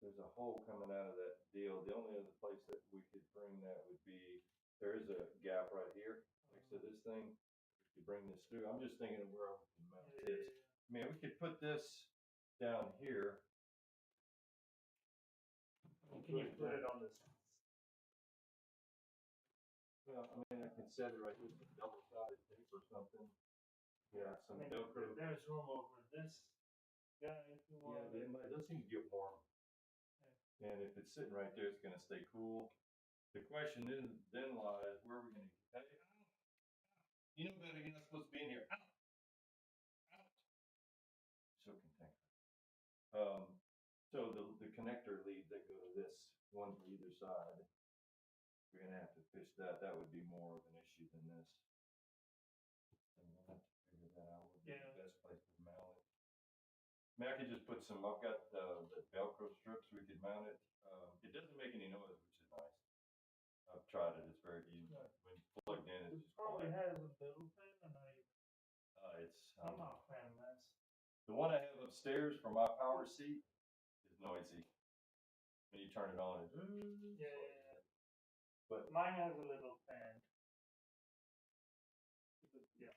A: there's a hole coming out of that deal. The only other place that we could bring that would be, there is a gap right here next to this thing. We could bring this through. I'm just thinking of where we can mount this. I mean, we could put this down here.
B: Can you put it on this?
A: Well, I mean, I can set it right with some double-sided tape or something. Yeah, some
B: I mean,
A: Velcro.
B: there's room over this guy if you
A: Yeah,
B: want.
A: those seem to get warm. And if it's sitting right there, it's gonna stay cool. The question then lies, where are we gonna get it? You know better, you're not supposed to be in here. Out. So cantankerous. So the connector leads that go to this, one to either side. We're gonna have to fish that. That would be more of an issue than this. And we'll have to figure that out. Would be the best place to mount it. I mean, I could just put some. I've got the Velcro strips. We could mount it. It doesn't make any noise, which is nice. I've tried it. It's very easy. When plugged in,
B: It
A: it's just
B: probably
A: quiet.
B: has a little thing, and I'm not a fan of this.
A: The one I have upstairs for my power seat is noisy. When you turn it on, it's
B: Yeah.
A: But
B: Mine has a little fan. Yeah.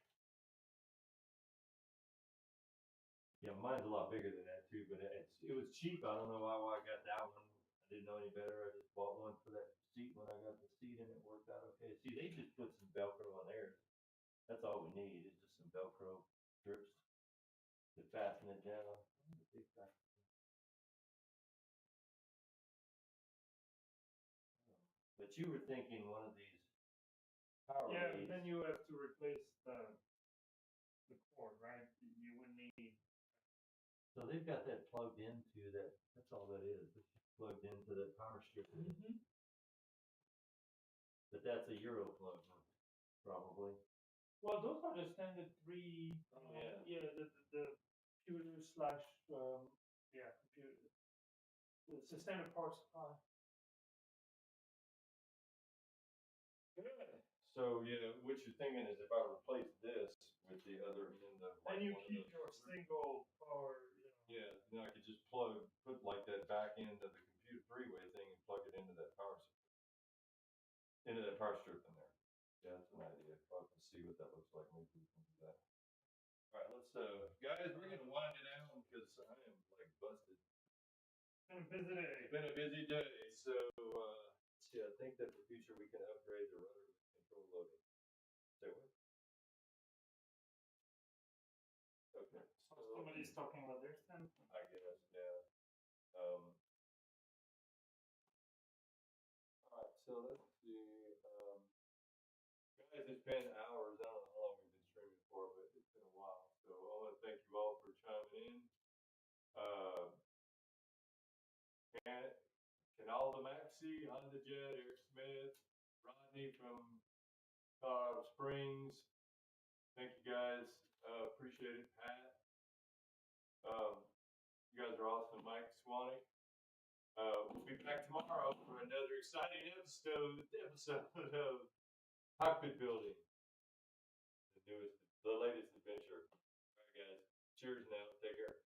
A: yeah, mine's a lot bigger than that too. But it was cheap. I don't know why I got that one. I didn't know any better. I just bought one for that seat when I got the seat, and it worked out okay. See, they just put some Velcro on theirs. That's all we need is just some Velcro strips to fasten it down. But you were thinking one of these power
B: Yeah, but
A: leads.
B: then you have to replace the cord, right? You would need.
A: So they've got that plugged into that. That's all that is. It's just plugged into that power strip. But that's a Euro plug, huh? Probably.
B: Well, those are the standard 3.
A: Yeah.
B: The computer slash computer. It's the standard power supply.
A: So yeah, what you're thinking is if I replace this with the other end of
B: And you
A: one of
B: keep
A: those-
B: your single power.
A: Yeah, then I could just put like that back end of the computer three-way thing and plug it into that power strip in there. Yeah, that's an idea. I'll have to see what that looks like. Maybe we can do that. All right, let's guys, we're gonna wind it down because I am like busted.
B: Been a busy day.
A: It's been a busy day, so let's see. I think that in the future we can upgrade the rudder control loading. Say what? Okay. So
B: Somebody's talking about their stand.
A: I guess, yeah. All right, so let's see. Guys, it's been hours. I don't know how long we've been streaming for, but it's been a while. So I want to thank you all for chiming in. Canal the Maxi, Honda Jet, Eric Smith, Rodney from Colorado Springs. Thank you guys. Appreciate it, Pat. You guys are awesome, Mike Swanee. We'll be back tomorrow for another exciting episode of Cockpit Building. The latest adventure. All right, guys. Cheers now. Take care.